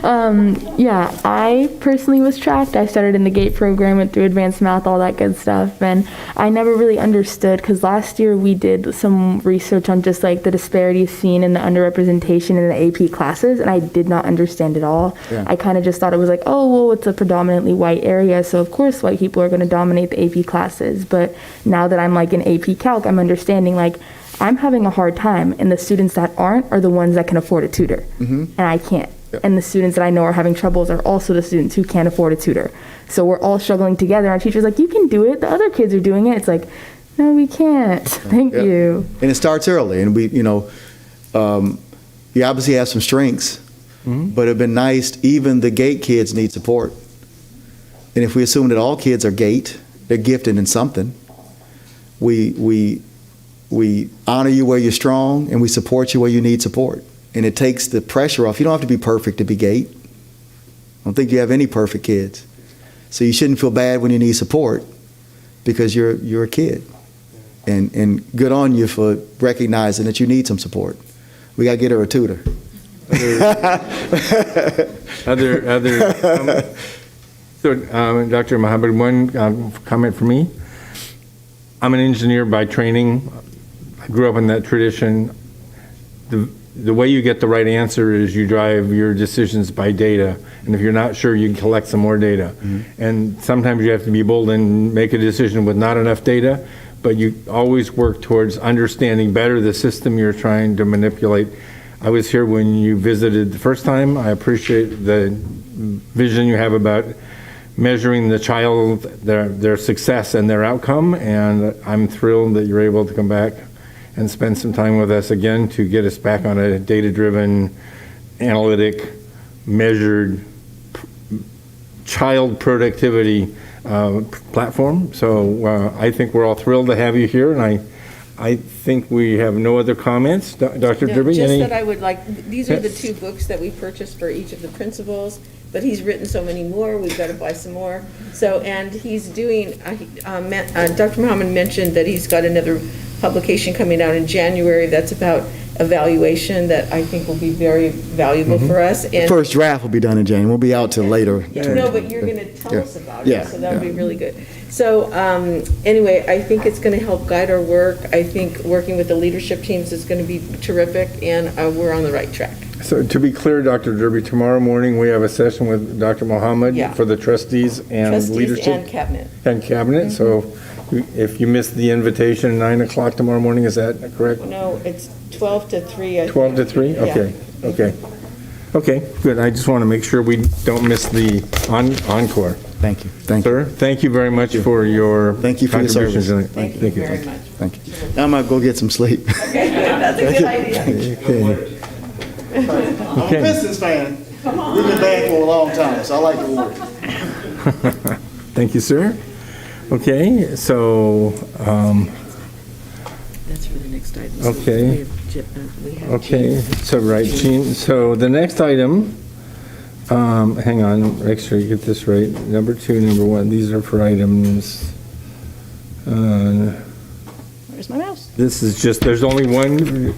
I personally was tracked. I started in the GATE program, went through advanced math, all that good stuff, and I never really understood, because last year we did some research on just like the disparities seen in the underrepresentation in the AP classes, and I did not understand it all. Yeah. I kind of just thought it was like, oh, well, it's a predominantly white area, so of course white people are going to dominate the AP classes. But now that I'm like in AP Calc, I'm understanding like I'm having a hard time, and the students that aren't are the ones that can afford a tutor, and I can't. And the students that I know are having troubles are also the students who can't afford a tutor. So we're all struggling together. Our teacher's like, you can do it. The other kids are doing it. It's like, no, we can't. Thank you. And it starts early, and we, you obviously have some strengths, but it'd been nice, even the GATE kids need support. And if we assume that all kids are GATE, they're gifted in something, we honor you where you're strong, and we support you where you need support. And it takes the pressure off. You don't have to be perfect to be GATE. I don't think you have any perfect kids. So you shouldn't feel bad when you need support, because you're a kid. And good on you for recognizing that you need some support. We got to get her a tutor. So, Dr. Mohammed, one comment for me. I'm an engineer by training. I grew up in that tradition. The way you get the right answer is you drive your decisions by data. And if you're not sure, you can collect some more data. And sometimes you have to be bold and make a decision with not enough data, but you always work towards understanding better the system you're trying to manipulate. I was here when you visited the first time. I appreciate the vision you have about measuring the child, their success and their outcome, and I'm thrilled that you're able to come back and spend some time with us again to get us back on a data-driven, analytic, measured child productivity platform. So I think we're all thrilled to have you here, and I think we have no other comments. Dr. Derby, Just any? that I would like, these are the 2 books that we purchased for each of the principals, but he's written so many more, we've got to buy some more. So, and he's doing, Dr. Muhammad mentioned that he's got another publication coming out in January that's about evaluation that I think will be very valuable for us. The And first draft will be done in January. We'll be out till later. no, but you're going to tell us about Yeah. it, so that would be really good. So anyway, I think it's going to help guide our work. I think working with the leadership teams is going to be terrific, and we're on the right track. So to be clear, Dr. Derby, tomorrow morning we have a session with Dr. Mohammed for the trustees and leadership. Trustees and cabinet. And cabinet. So if you missed the invitation, 9 o'clock tomorrow morning, is that correct? No, it's 12 to 3. I 12 to 3? Yeah. Okay, okay. Okay, good. I just want to make sure we don't miss the encore. Thank you. Sir, thank you very much for your contribution tonight. Thank you very much. Thank you. Now I'm going to go get some sleep. Okay, that's a good idea. Okay. I'm a Pistons fan. We've been bad for a long time, so I like the Warriors. Thank you, sir. Okay, so, That's for the next item. okay. Okay, so, right, Jean, so the next item, hang on, make sure you get this right. Number 2, number 1, these are for items. Where's my mouse? This is just, there's only one,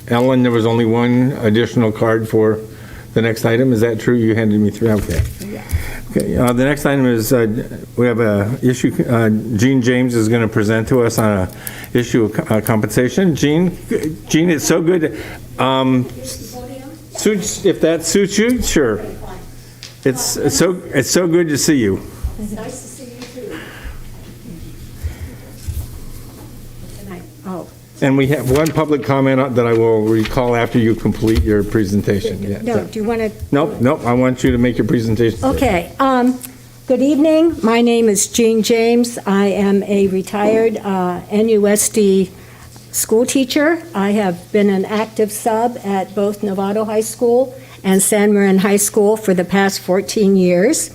Ellen, there was only one additional card for the next item. Is that true? You handed me 3, okay. Okay, the next item is, we have a issue, Gene James is going to present to us on a issue of compensation. Gene, it's so good. Suits, if that suits you, sure. It's so good to see you. It's nice to see you too. Oh. And we have one public comment that I will recall after you complete your presentation. Yeah. No, do you want to? Nope, I want you to make your presentation. Okay. Good evening. My name is Jean James. I am a retired NUSD school teacher. I have been an active sub at both Novato High School and San Marin High School for the past 14 years.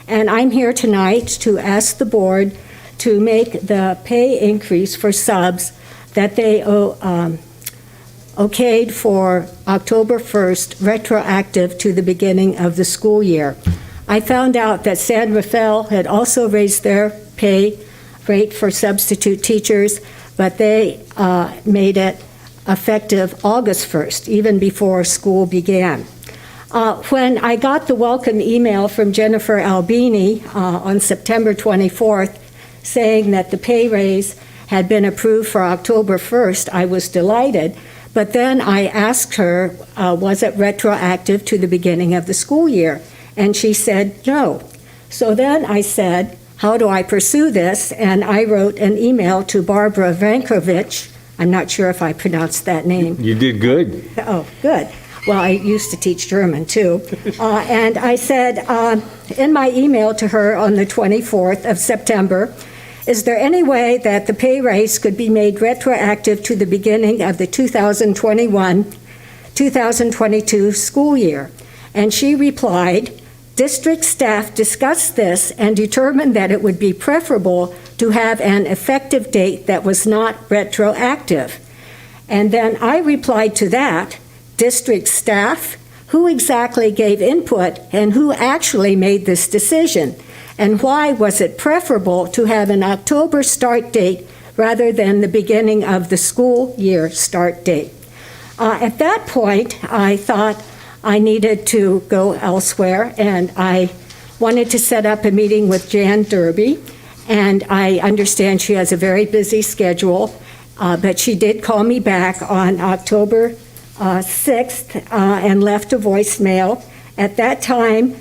And I'm here tonight to ask the board to make the pay increase for subs that they okayed for October 1st, retroactive to the beginning of the school year. I found out that San Rafael had also raised their pay rate for substitute teachers, but they made it effective August 1st, even before school began. When I got the welcome email from Jennifer Albini on September 24th saying that the pay raise had been approved for October 1st, I was delighted. But then I asked her, was it retroactive to the beginning of the school year? And she said no. So then I said, how do I pursue this? And I wrote an email to Barbara Vankovich, I'm not sure if I pronounced that name. You did good. Oh, good. Well, I used to teach German, too. And I said in my email to her on the 24th of September, is there any way that the pay raise could be made retroactive to the beginning of the 2021-2022 school year? And she replied, district staff discussed this and determined that it would be preferable to have an effective date that was not retroactive. And then I replied to that, district staff, who exactly gave input and who actually made this decision? And why was it preferable to have an October start date rather than the beginning of the school year start date? At that point, I thought I needed to go elsewhere, and I wanted to set up a meeting with Jan Derby, and I understand she has a very busy schedule, but she did call me back on October 6th and left a voicemail. At that time,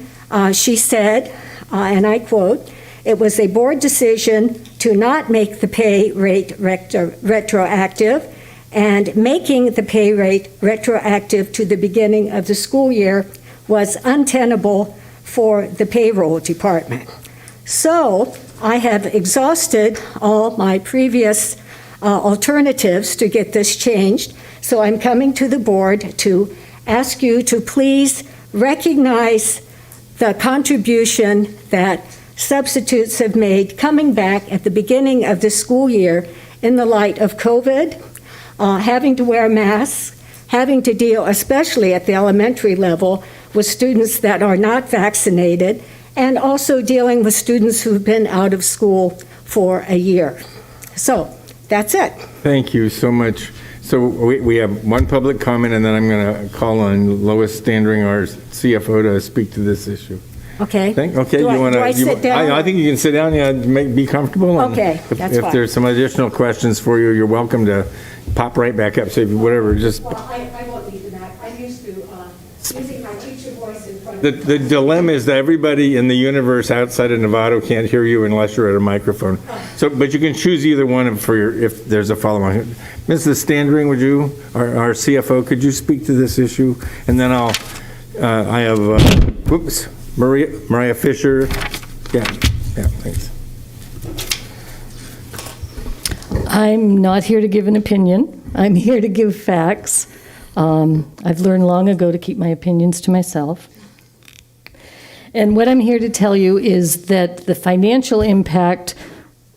she said, and I quote, it was a board decision to not make the pay rate retroactive, and making the pay rate retroactive to the beginning of the school year was untenable for the payroll department. So I have exhausted all my previous alternatives to get this changed. So I'm coming to the board to ask you to please recognize the contribution that substitutes have made coming back at the beginning of the school year in the light of COVID, having to wear masks, having to deal, especially at the elementary level, with students that are not vaccinated, and also dealing with students who've been out of school for a year. So that's it. Thank you so much. So we have one public comment, and then I'm going to call on Lois Standring, our CFO, to speak to this issue. Okay. Okay. Do I sit down? I think you can sit down. Yeah, be comfortable. And Okay, that's if fine. there's some additional questions for you, you're welcome to pop right back up. Say whatever. Just Well, I won't need that. I'm used to using my teacher voice in front of the dilemma is that everybody in the universe outside of Novato can't hear you unless you're at a microphone. So, but you can choose either one for your if there's a follow-on. Mrs. Standring, would you, our CFO, could you speak to this issue? And then I have, Mariah Fisher. Yeah, thanks. I'm not here to give an opinion. I'm here to give facts. I've learned long ago to keep my opinions to myself. And what I'm here to tell you is that the financial impact,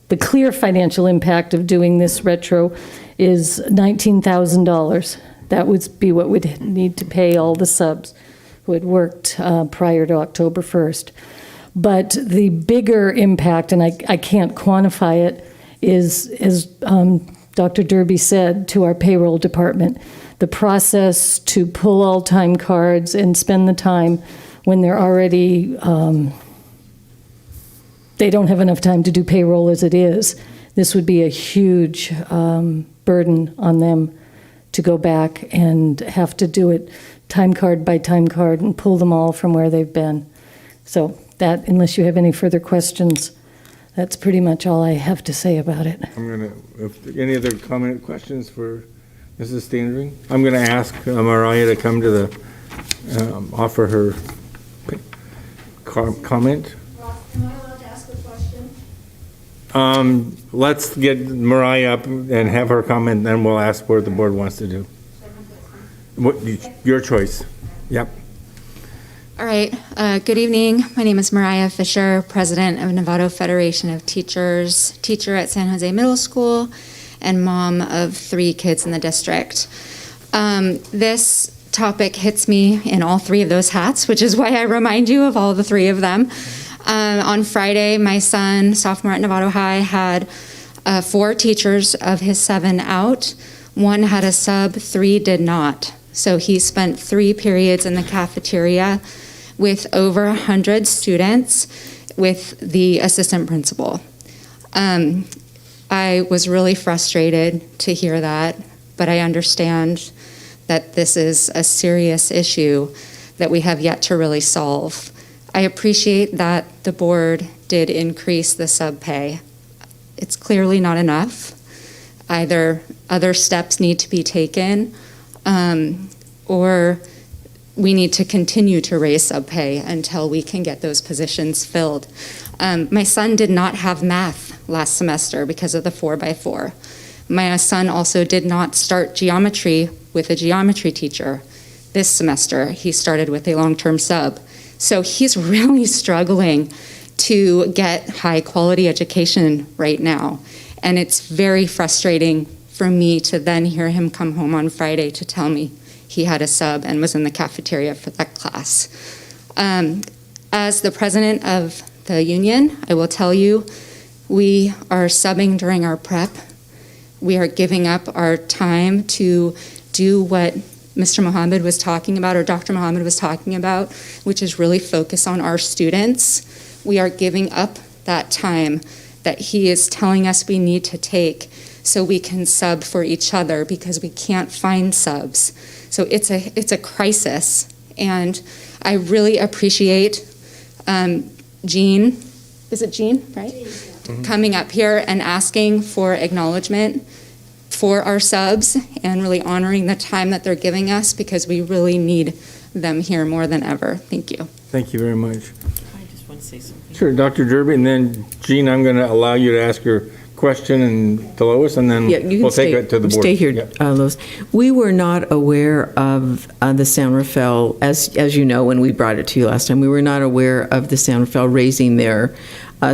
the clear financial impact of doing this retro is $19,000. That would be what we'd need to pay all the subs who had worked prior to October 1st. But the bigger impact, and I can't quantify it, is, as Dr. Derby said, to our payroll department. The process to pull all time cards and spend the time when they're already, they don't have enough time to do payroll as it is. This would be a huge burden on them to go back and have to do it time card by time card and pull them all from where they've been. So that, unless you have any further questions, that's pretty much all I have to say about it. If any other questions for Mrs. Standring? I'm going to ask Mariah to come to the, offer her comment. Am I allowed to ask a question? Let's get Mariah up and have her comment, then we'll ask what the board wants to do. Your choice. Yep. All right. Good evening. My name is Mariah Fisher, president of Novato Federation of Teachers, teacher at San Jose Middle School, and mom of 3 kids in the district. This topic hits me in all 3 of those hats, which is why I remind you of all the 3 of them. On Friday, my son, sophomore at Novato High, had 4 teachers of his 7 out. 1 had a sub, 3 did not. So he spent 3 periods in the cafeteria with over 100 students with the assistant principal. I was really frustrated to hear that, but I understand that this is a serious issue that we have yet to really solve. I appreciate that the board did increase the sub pay. It's clearly not enough. either other steps need to be taken, or we need to continue to raise sub-pay until we can get those positions filled. My son did not have math last semester because of the 4x4. My son also did not start geometry with a geometry teacher this semester. He started with a long-term sub. So he's really struggling to get high quality education right now. And it's very frustrating for me to then hear him come home on Friday to tell me he had a sub and was in the cafeteria for that class. As the president of the union, I will tell you, we are subbing during our prep. We are giving up our time to do what Mr. Mohammed was talking about, or Dr. Mohammed was talking about, which is really focus on our students. We are giving up that time that he is telling us we need to take so we can sub for each other, because we can't find subs. So it's a crisis, and I really appreciate Jean, is it Jean, right? Mm-hmm. Coming up here and asking for acknowledgement for our subs and really honoring the time that they're giving us, because we really need them here more than ever. Thank you. Thank you very much. I just want to say something. Sure, Dr. Derby, and then Jean, I'm going to allow you to ask your question and to Lois, and then we'll take it to the board. Stay here, Yep. Lois. We were not aware of the San Rafael, as you know, when we brought it to you last time, we were not aware of the San Rafael raising their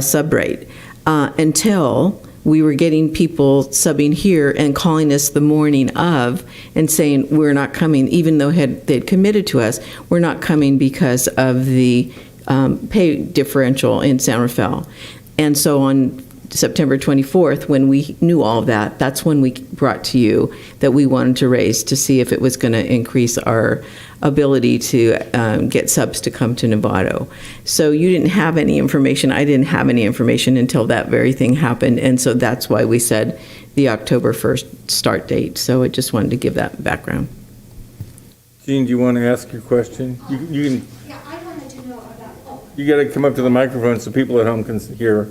sub rate until we were getting people subbing here and calling us the morning of and saying, we're not coming, even though they'd committed to us, we're not coming because of the pay differential in San Rafael. And so on September 24th, when we knew all of that, that's when we brought to you that we wanted to raise to see if it was going to increase our ability to get subs to come to Novato. So you didn't have any information. I didn't have any information until that very thing happened. And so that's why we said the October 1st start date. So I just wanted to give that background. Jean, do you want to ask your question? You can. Yeah, I wanted to know about. You got to come up to the microphone so people at home can hear.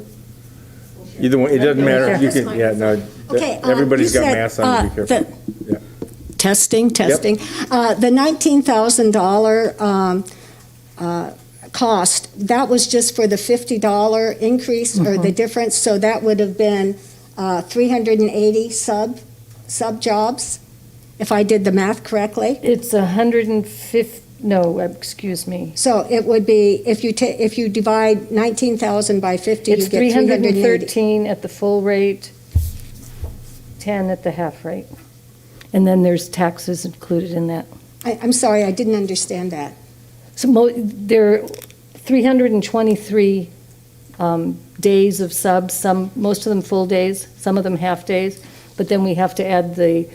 Either one, it doesn't matter. You can. Yeah, no. Okay, everybody's you got said, masks on. Be careful. Yeah. Testing. The $19,000 cost, that was just for the $50 increase or the difference, so that would have been 380 sub jobs, if I did the math correctly. It's 150, no, excuse me. So it would be, if you divide 19,000 by 50, It's you get 380. 313 at the full rate, 10 at the half rate. And then there's taxes included in that. I'm sorry, I didn't understand that. So there are 323 days of subs, most of them full days, some of them half days, but then we have to add the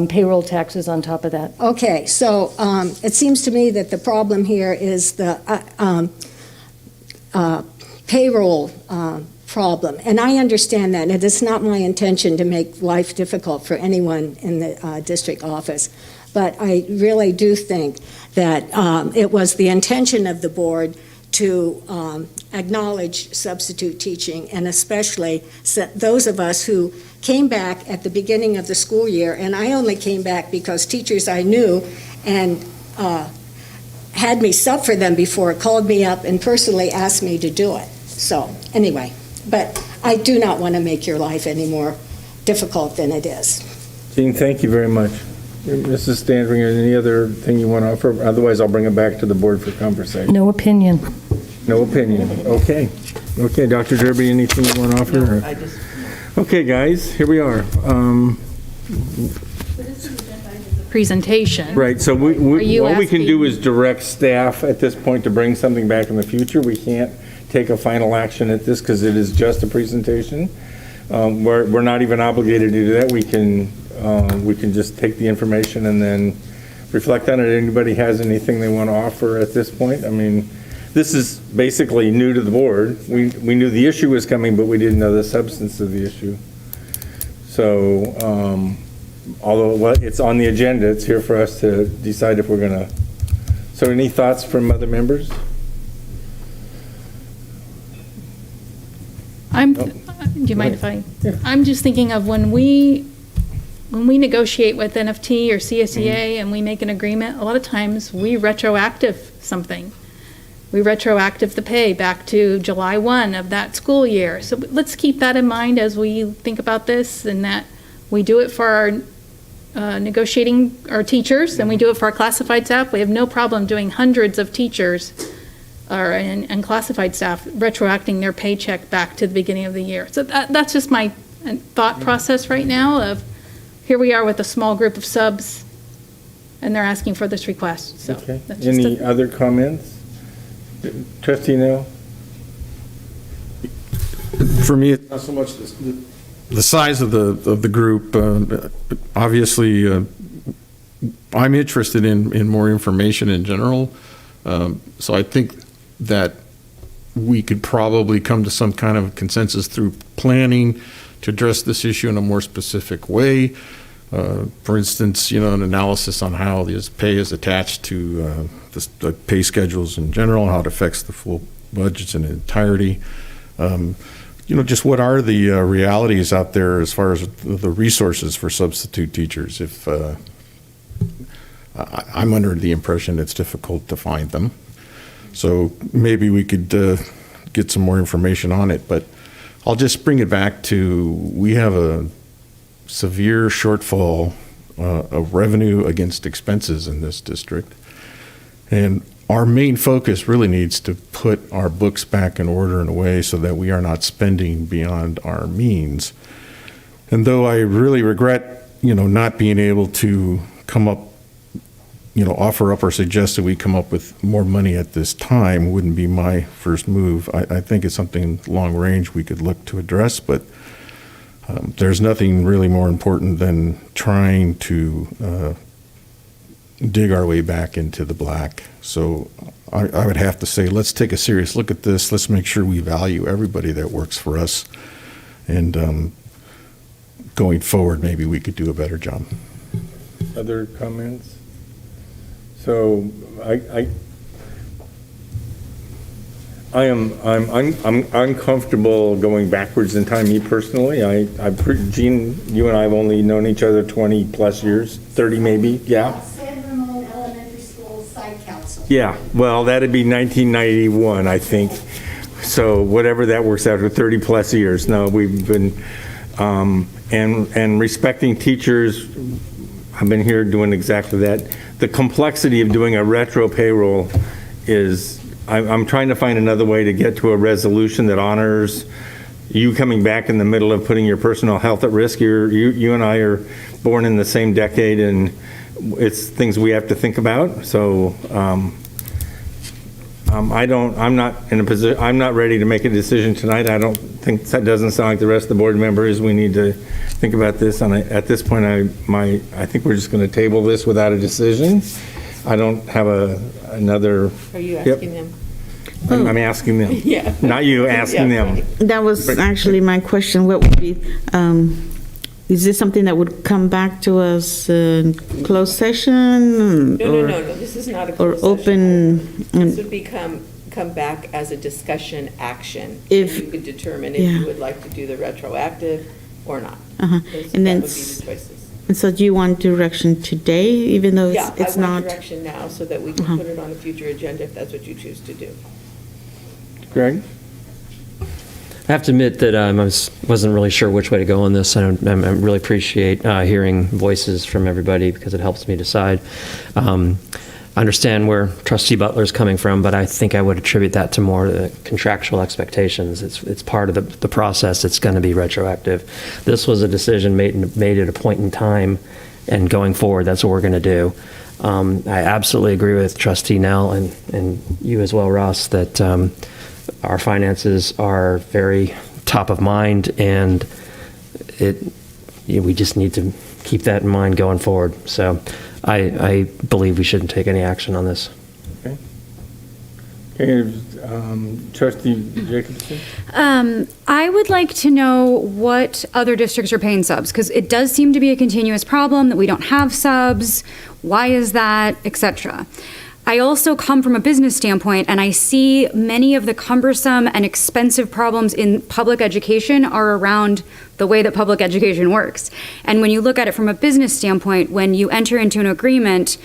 payroll taxes on top of that. Okay, so it seems to me that the problem here is the payroll problem, and I understand that, and it's not my intention to make life difficult for anyone in the district office, but I really do think that it was the intention of the board to acknowledge substitute teaching, and especially those of us who came back at the beginning of the school year, and I only came back because teachers I knew and had me sub for them before called me up and personally asked me to do it. So anyway, but I do not want to make your life any more difficult than it is. Jean, thank you very much. Mrs. Standringer, any other thing you want to offer? Otherwise, I'll bring it back to the board for conversation. No opinion. No opinion. Okay. Okay, Dr. Derby, anything you want to offer? No, I just... Okay, guys, here we are. Presentation. Right, so what we can do asking- is direct staff at this point to bring something back in the future. We can't take a final action at this because it is just a presentation. We're not even obligated to do that. We can just take the information and then reflect on it. Anybody has anything they want to offer at this point? I mean, this is basically new to the board. We knew the issue was coming, but we didn't know the substance of the issue. So, although it's on the agenda, it's here for us to decide if we're going to. So any thoughts from other members? Do you mind if I? Yeah. I'm just thinking of when we when we negotiate with NFT or CSEA and we make an agreement, a lot of times we retroactive something. We retroactive the pay back to July 1 of that school year. So let's keep that in mind as we think about this, and that we do it for our negotiating our teachers, and we do it for our classified staff. We have no problem doing hundreds of teachers and classified staff retroacting their paycheck back to the beginning of the year. So that's just my thought process right now of here we are with a small group of subs, and they're asking for this request. So Okay. that's just Any other comments? Trustee Nell? For me, it's not so much the size of the group. Obviously, I'm interested in more information in general. So I think that we could probably come to some kind of consensus through planning to address this issue in a more specific way. For instance, an analysis on how this pay is attached to the pay schedules in general, how it affects the full budgets in entirety. Just what are the realities out there as far as the resources for substitute teachers? If I'm under the impression it's difficult to find them. So maybe we could get some more information on it, but I'll just bring it back to, we have a severe shortfall of revenue against expenses in this district. And our main focus really needs to put our books back in order in a way so that we are not spending beyond our means. And though I really regret, not being able to come up, offer up or suggest that we come up with more money at this time wouldn't be my first move. I think it's something long range we could look to address, but there's nothing really more important than trying to dig our way back into the black. So I would have to say, let's take a serious look at this. Let's make sure we value everybody that works for us. And going forward, maybe we could do a better job. Other comments? So I'm uncomfortable going backwards in time, me personally. Gene, you and I have only known each other 20 plus years, 30 maybe, yeah? San Ramon Elementary School Site Council. Yeah, well, that'd be 1991, I think. So whatever that works out to, 30 plus years. No, we've been, and respecting teachers, I've been here doing exactly that. The complexity of doing a retro payroll is, I'm trying to find another way to get to a resolution that honors you coming back in the middle of putting your personal health at risk. You and I are born in the same decade, and it's things we have to think about. So I'm not in a position, I'm not ready to make a decision tonight. I don't think, that doesn't sound like the rest of the board members. We need to think about this. And at this point, I think we're just going to table this without a decision. I don't have another. Are you asking them? I'm asking them. Yeah. Not you, asking them. That was actually my question. What would be, is this something that would come back to us in closed session? No. This is not a closed or open. session. This would come back as a discussion action. If you could determine if you would like to do the retroactive or not. And then, that would be the choices. And so do you want direction today, even though it's I not? want direction now so that we can put it on a future agenda if that's what you choose to do. Greg? I have to admit that I wasn't really sure which way to go on this. I really appreciate hearing voices from everybody because it helps me decide. I understand where Trustee Butler's coming from, but I think I would attribute that to more the contractual expectations. It's part of the process. It's going to be retroactive. This was a decision made at a point in time, and going forward, that's what we're going to do. I absolutely agree with Trustee Nell and you as well, Ross, that our finances are very top of mind, and we just need to keep that in mind going forward. So I believe we shouldn't take any action on this. Okay, Trustee Jacobson? I would like to know what other districts are paying subs, because it does seem to be a continuous problem that we don't have subs. Why is that, etc. I also come from a business standpoint, and I see many of the cumbersome and expensive problems in public education are around the way that public education works. And when you look at it from a business standpoint, when you enter into an agreement,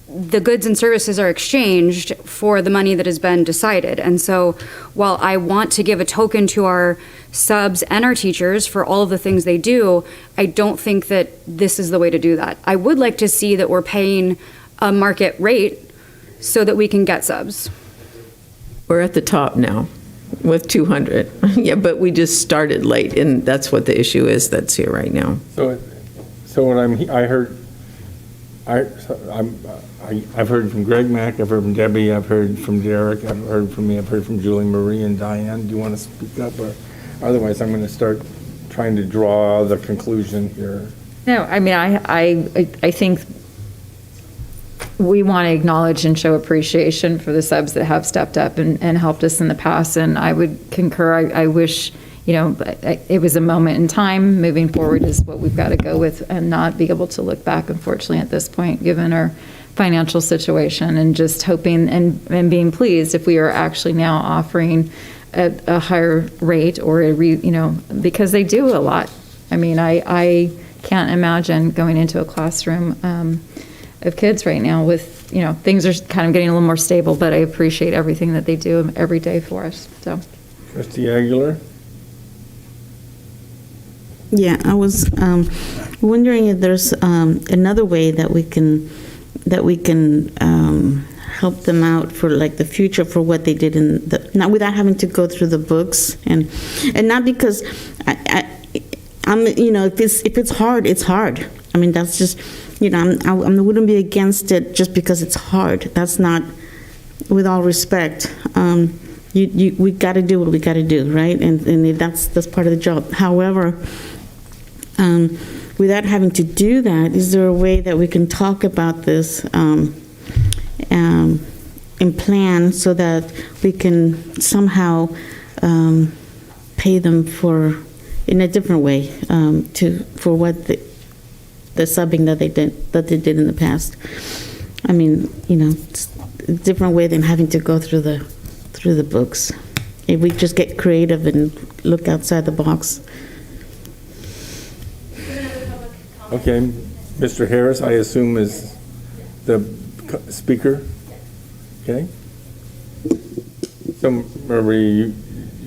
the goods and services are exchanged for the money that has been decided. And so while I want to give a token to our subs and our teachers for all of the things they do, I don't think that this is the way to do that. I would like to see that we're paying a market rate so that we can get subs. We're at the top now with 200. Yeah, but we just started late, and that's what the issue is that's here right now. So what I've heard from Greg Mack, I've heard from Debbie, I've heard from Derek, I've heard from me, I've heard from Julie Marie and Diane. Do you want to speak up? Or otherwise, I'm going to start trying to draw the conclusion here. No, I mean, I think we want to acknowledge and show appreciation for the subs that have stepped up and helped us in the past, and I would concur. I wish, it was a moment in time. Moving forward is what we've got to go with and not be able to look back, unfortunately, at this point, given our financial situation, and just hoping and being pleased if we are actually now offering a higher rate or because they do a lot. I mean, I can't imagine going into a classroom of kids right now with, things are kind of getting a little more stable, but I appreciate everything that they do every day for us, so. Trustee Aguilar? Yeah, I was wondering if there's another way that we can help them out for like the future for what they did not without having to go through the books and not because I'm if it's hard, it's hard. I mean, that's just I wouldn't be against it just because it's hard. That's not, with all respect. We got to do what we got to do, right? And that's part of the job. However, without having to do that, is there a way that we can talk about this and plan so that we can somehow pay them in a different way for what the subbing that they did in the past? I mean, it's a different way than having to go through the books. If we just get creative and look outside the box. Okay, Mr. Harris, I assume is the speaker. Okay. So, Marie,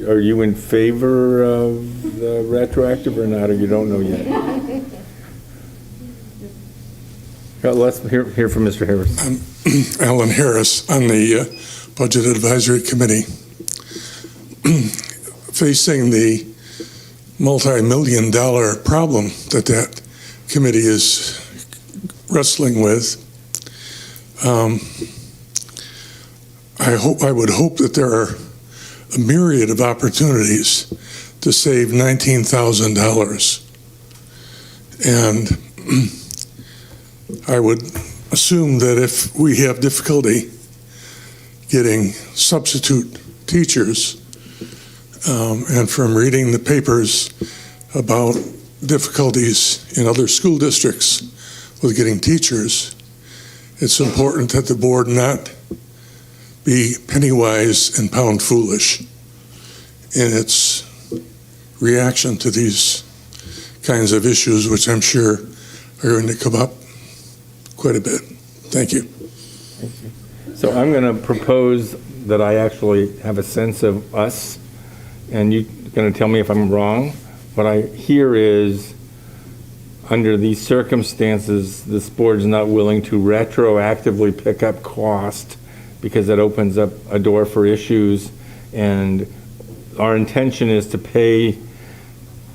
are you in favor of the retroactive or not, or you don't know yet? Let's hear from Mr. Harris. I'm Alan Harris on the Budget Advisory Committee. Facing the multi-million-dollar problem that committee is wrestling with, I would hope that there are a myriad of opportunities to save $19,000. And I would assume that if we have difficulty getting substitute teachers, and from reading the papers about difficulties in other school districts with getting teachers, it's important that the board not be penny wise and pound foolish in its reaction to these kinds of issues, which I'm sure are going to come up quite a bit. Thank you. Thank you. So I'm going to propose that I actually have a sense of us, and you're going to tell me if I'm wrong. What I hear is, under these circumstances, this board is not willing to retroactively pick up cost because it opens up a door for issues, and our intention is to pay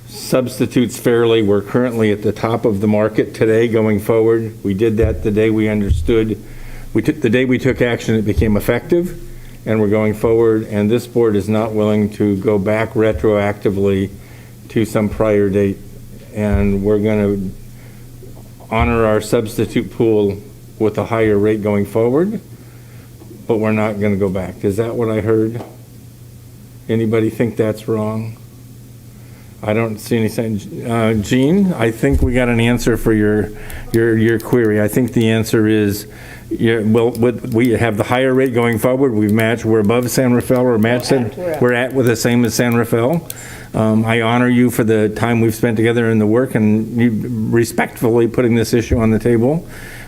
substitutes fairly. We're currently at the top of the market today going forward. We did that the day we understood. The day we took action, it became effective, and we're going forward, and this board is not willing to go back retroactively to some prior date, and we're going to honor our substitute pool with a higher rate going forward, but we're not going to go back. Is that what I heard? Anybody think that's wrong? I don't see anything. Jean, I think we got an answer for your query. I think the answer is we have the higher rate going forward. We've matched, we're above San Rafael, or matched it. We're at with the same as San Rafael. I honor you for the time we've spent together in the work and you respectfully putting this issue on the table.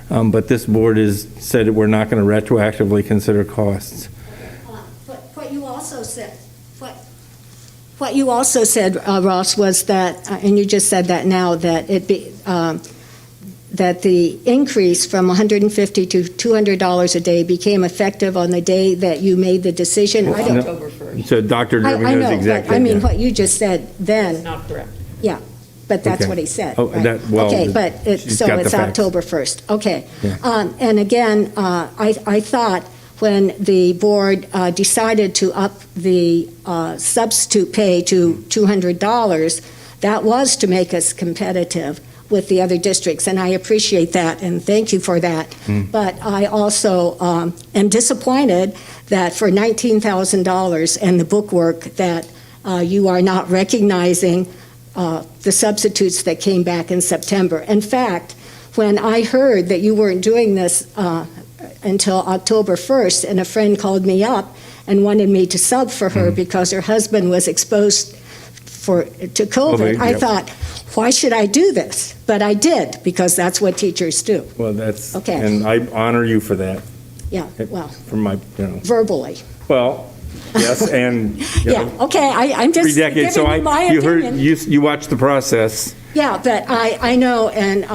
But this board has said that we're not going to retroactively consider costs. What you also said, what you also said, Ross, was that, and you just said that now, that that the increase from $150 to $200 a day became effective on the day that you made the decision. I don't. October 1st. So Dr. Derby I knows know, exactly. but I mean, yeah. what you just said then. That's not correct. Yeah, but that's Okay. what he said. Oh, right? well, okay, but she's so got the it's facts. October 1st. Okay. Yeah. And again, I thought when the board decided to up the substitute pay to $200, that was to make us competitive with the other districts, and I appreciate that, and thank you for that. But I also am disappointed that for $19,000 and the bookwork that you are not recognizing the substitutes that came back in September. In fact, when I heard that you weren't doing this until October 1st, and a friend called me up and wanted me to sub for her because her husband was exposed to COVID, I yep. thought, why should I do this? But I did, because that's what teachers do. Well, that's, Okay. and I honor you for that. Yeah, well, From my, verbally. well, yes, and, Yeah, okay, I'm just 3 decades, so giving you my you opinion. heard, you watched the process. Yeah, but I know, and,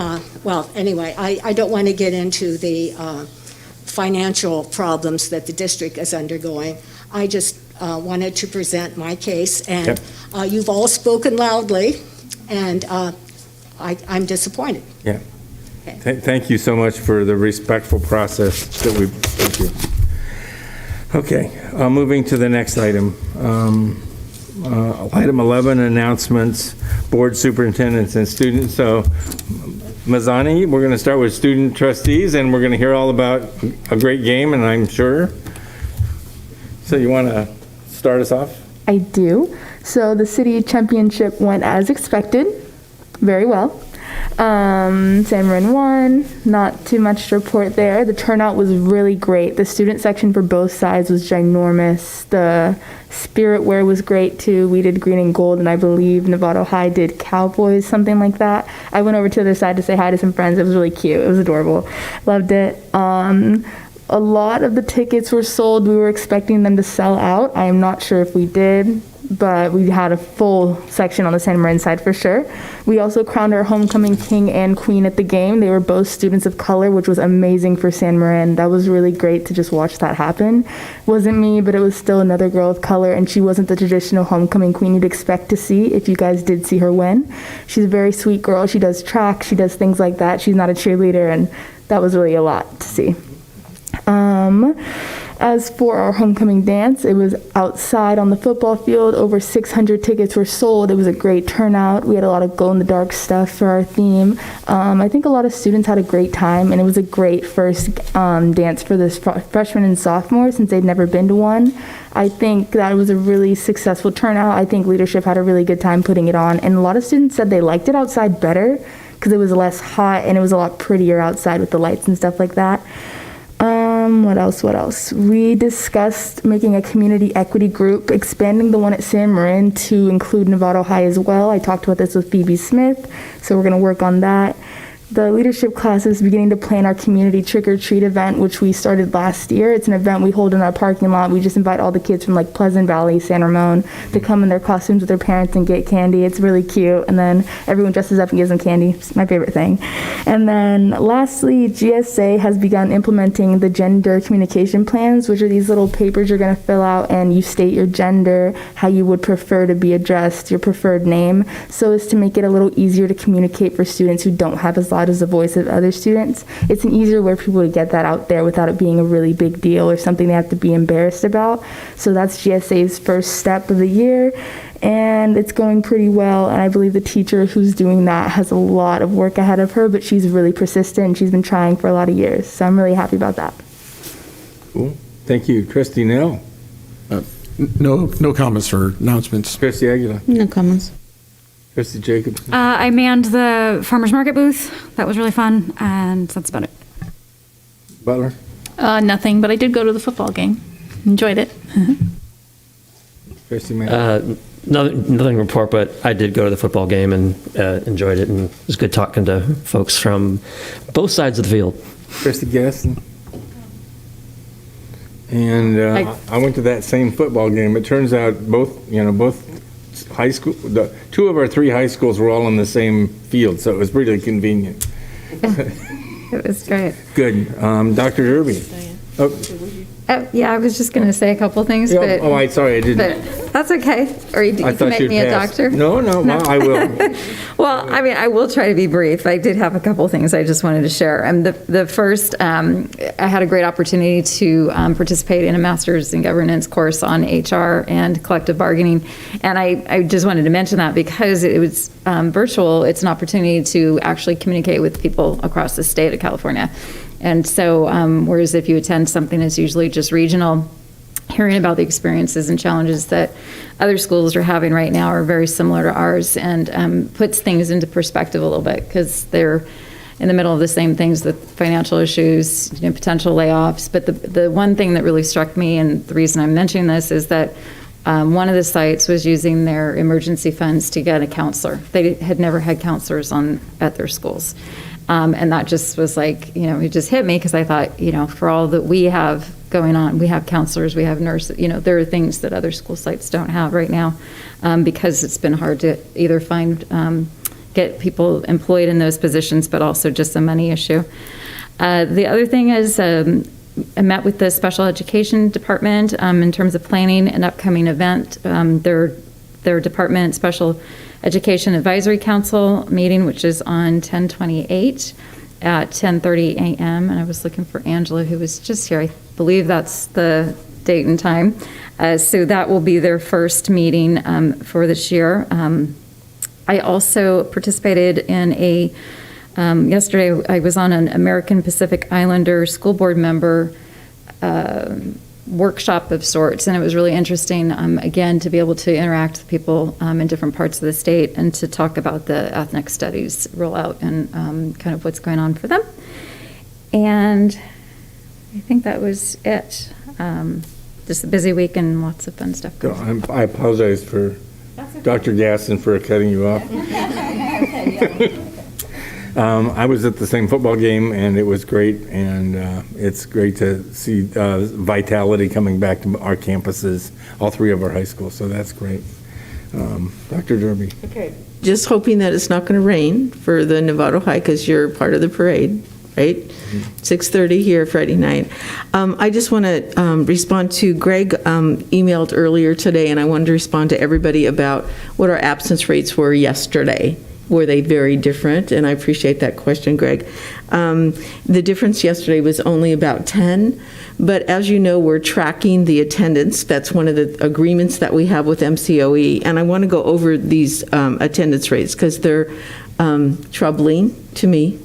well, anyway, I don't want to get into the financial problems that the district is undergoing. I just wanted to present my case, and you've all spoken loudly, and I'm disappointed. Yeah. Thank you so much for the respectful process that we, thank you. Okay, moving to the next item. Item 11, announcements, board superintendents and students. So, Mazzani, we're going to start with student trustees, and we're going to hear all about a great game, and I'm sure. So you want to start us off? I do. So the city championship went as expected, very well. San Marin won, not too much to report there. The turnout was really great. The student section for both sides was ginormous. The spirit wear was great too. We did green and gold, and I believe Novato High did Cowboys, something like that. I went over to the other side to say hi to some friends. It was really cute. It was adorable. Loved it. A lot of the tickets were sold. We were expecting them to sell out. I am not sure if we did, but we had a full section on the San Marin side for sure. We also crowned our homecoming king and queen at the game. They were both students of color, which was amazing for San Marin. That was really great to just watch that happen. Wasn't me, but it was still another girl of color, and she wasn't the traditional homecoming queen you'd expect to see if you guys did see her win. She's a very sweet girl. She does track. She does things like that. She's not a cheerleader, and that was really a lot to see. As for our homecoming dance, it was outside on the football field. Over 600 tickets were sold. It was a great turnout. We had a lot of glow-in-the-dark stuff for our theme. I think a lot of students had a great time, and it was a great first dance for this freshmen and sophomores since they'd never been to one. I think that was a really successful turnout. I think leadership had a really good time putting it on, and a lot of students said they liked it outside better because it was less hot and it was a lot prettier outside with the lights and stuff like that. What else? We discussed making a community equity group, expanding the one at San Marin to include Novato High as well. I talked about this with Phoebe Smith, so we're going to work on that. The leadership class is beginning to plan our community trick-or-treat event, which we started last year. It's an event we hold in our parking lot. We just invite all the kids from like Pleasant Valley, San Ramon, to come in their costumes with their parents and get candy. It's really cute. And then everyone dresses up and gives them candy. It's my favorite thing. And then lastly, GSA has begun implementing the gender communication plans, which are these little papers you're going to fill out, and you state your gender, how you would prefer to be addressed, your preferred name, so as to make it a little easier to communicate for students who don't have as loud as the voice of other students. It's an easier way for people to get that out there without it being a really big deal or something they have to be embarrassed about. So that's GSA's first step of the year, and it's going pretty well. And I believe the teacher who's doing that has a lot of work ahead of her, but she's really persistent and she's been trying for a lot of years. So I'm really happy about that. Cool. Thank you. Trustee Nell. No comments or announcements. Trustee Aguilar. No comments. Trustee Jacobs. I manned the farmer's market booth. That was really fun, and that's about it. Butler? Nothing, but I did go to the football game. Enjoyed it. Trustee Mayor? Nothing to report, but I did go to the football game and enjoyed it, and it was good talking to folks from both sides of the field. Trustee Gaston? And I went to that same football game. It turns out both high school, two of our three high schools were all in the same field, so it was really convenient. It was great. Good. Dr. Derby? Yeah, I was just going to say a couple things, but... Oh, sorry, I didn't. But that's okay. Or you can make me a doctor. No, well, I will. Well, I mean, I will try to be brief. I did have a couple things I just wanted to share. The first, I had a great opportunity to participate in a master's in governance course on HR and collective bargaining. And I just wanted to mention that because it was virtual, it's an opportunity to actually communicate with people across the state of California. And so, whereas if you attend something that's usually just regional, hearing about the experiences and challenges that other schools are having right now are very similar to ours, and puts things into perspective a little bit because they're in the middle of the same things, the financial issues, potential layoffs. But the one thing that really struck me, and the reason I'm mentioning this, is that one of the sites was using their emergency funds to get a counselor. They had never had counselors at their schools. And that just was like, it just hit me because I thought, for all that we have going on, we have counselors, we have nurses, there are things that other school sites don't have right now because it's been hard to either get people employed in those positions, but also just a money issue. The other thing is I met with the special education department in terms of planning an upcoming event. Their department special Education Advisory Council meeting, which is on 10/28 at 10:30 a.m. And I was looking for Angela, who was just here. I believe that's the date and time. So that will be their first meeting for this year. I also participated in yesterday I was on an American Pacific Islander school board member workshop of sorts, and it was really interesting, again, to be able to interact with people in different parts of the state and to talk about the ethnic studies rollout and kind of what's going on for them. And I think that was it. Just a busy week and lots of fun stuff going on. I apologize for Dr. Gaston for cutting you off. I was at the same football game, and it was great, and it's great to see vitality coming back to our campuses, all three of our high schools, so that's great. Dr. Derby. Okay. Just hoping that it's not going to rain for the Novato High, because you're part of the parade, right? 6:30 here Friday night. I just want to respond to Greg emailed earlier today, and I wanted to respond to everybody about what our absence rates were yesterday. Were they very different? And I appreciate that question, Greg. The difference yesterday was only about 10, but as you know, we're tracking the attendance. That's one of the agreements that we have with MCOE, and I want to go over these attendance rates because they're troubling to me.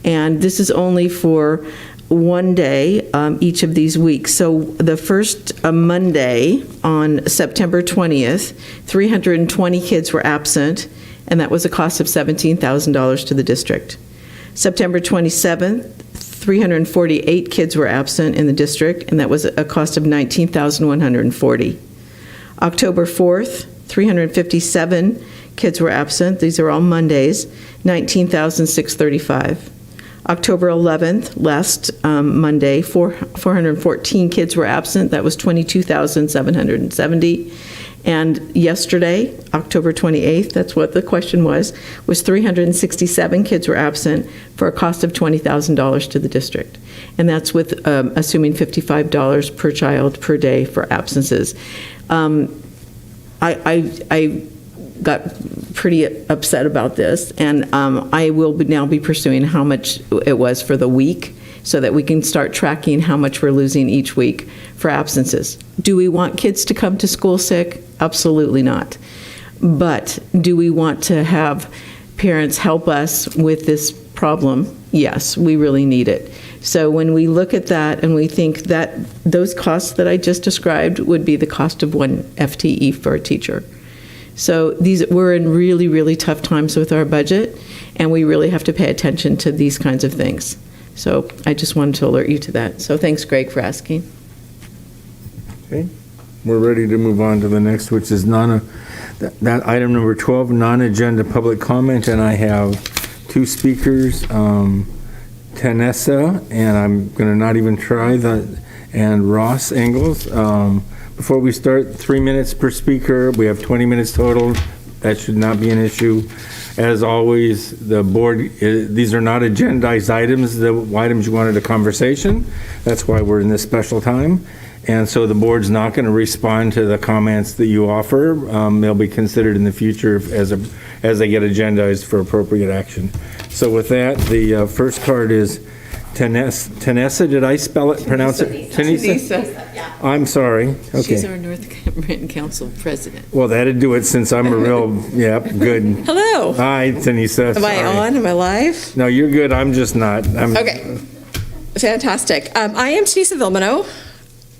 And this is only for one day each of these weeks. So the first Monday on September 20th, 320 kids were absent, and that was a cost of $17,000 to the district. September 27th, 348 kids were absent in the district, and that was a cost of $19,140. October 4th, 357 kids were absent. These are all Mondays, $19,635. October 11th, last Monday, 414 kids were absent. That was $22,770. And yesterday, October 28th, that's what the question was 367 kids were absent for a cost of $20,000 to the district. And that's with assuming $55 per child per day for absences. I got pretty upset about this, and I will now be pursuing how much it was for the week so that we can start tracking how much we're losing each week for absences. Do we want kids to come to school sick? Absolutely not. But do we want to have parents help us with this problem? Yes, we really need it. So when we look at that and we think that those costs that I just described would be the cost of one FTE for a teacher. So we're in really, really tough times with our budget, and we really have to pay attention to these kinds of things. So I just wanted to alert you to that. So thanks, Greg, for asking. Okay, we're ready to move on to the next, which is that item number 12, non-agenda public comment, and I have two speakers, Tanessa, and I'm going to not even try and Ross Engels. Before we start, 3 minutes per speaker. We have 20 minutes total. That should not be an issue. As always, the board, these are not agendized items, the items you wanted a conversation. That's why we're in this special time. And so the board's not going to respond to the comments that you offer. They'll be considered in the future as they get agendized for appropriate action. So with that, the first card is Tanessa. Did I pronounce it? Tanessa. I'm sorry. Okay. She's our North Britain Council president. Well, that'd do it since I'm a real, good. Hello. Hi, Tanessa. Am I on? Am I live? No, you're good. I'm just not. Okay. Fantastic. I am Tanessa Vilmano,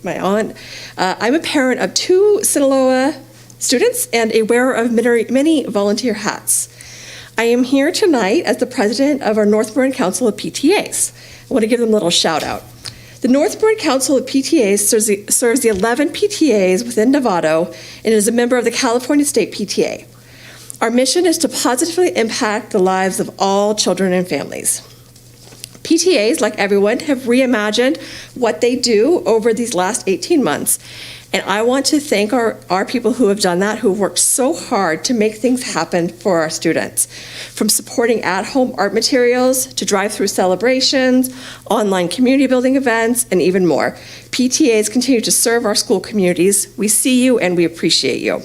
my aunt. I'm a parent of 2 Sinaloa students and a wearer of many volunteer hats. I am here tonight as the president of our North Britain Council of PTAs. I want to give them a little shout out. The North Britain Council of PTAs serves the 11 PTAs within Novato and is a member of the California State PTA. Our mission is to positively impact the lives of all children and families. PTAs, like everyone, have reimagined what they do over these last 18 months. And I want to thank our people who have done that, who have worked so hard to make things happen for our students. From supporting at-home art materials to drive-through celebrations, online community building events, and even more. PTAs continue to serve our school communities. We see you and we appreciate you.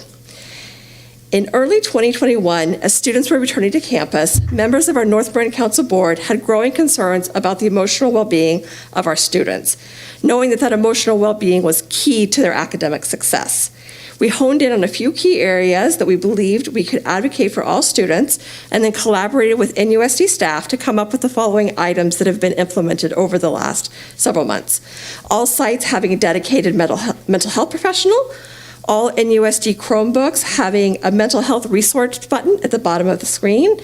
In early 2021, as students were returning to campus, members of our North Britain Council Board had growing concerns about the emotional well-being of our students, knowing that emotional well-being was key to their academic success. We honed in on a few key areas that we believed we could advocate for all students, and then collaborated with NUSD staff to come up with the following items that have been implemented over the last several months. All sites having a dedicated mental health professional, all NUSD Chromebooks having a mental health resource button at the bottom of the screen,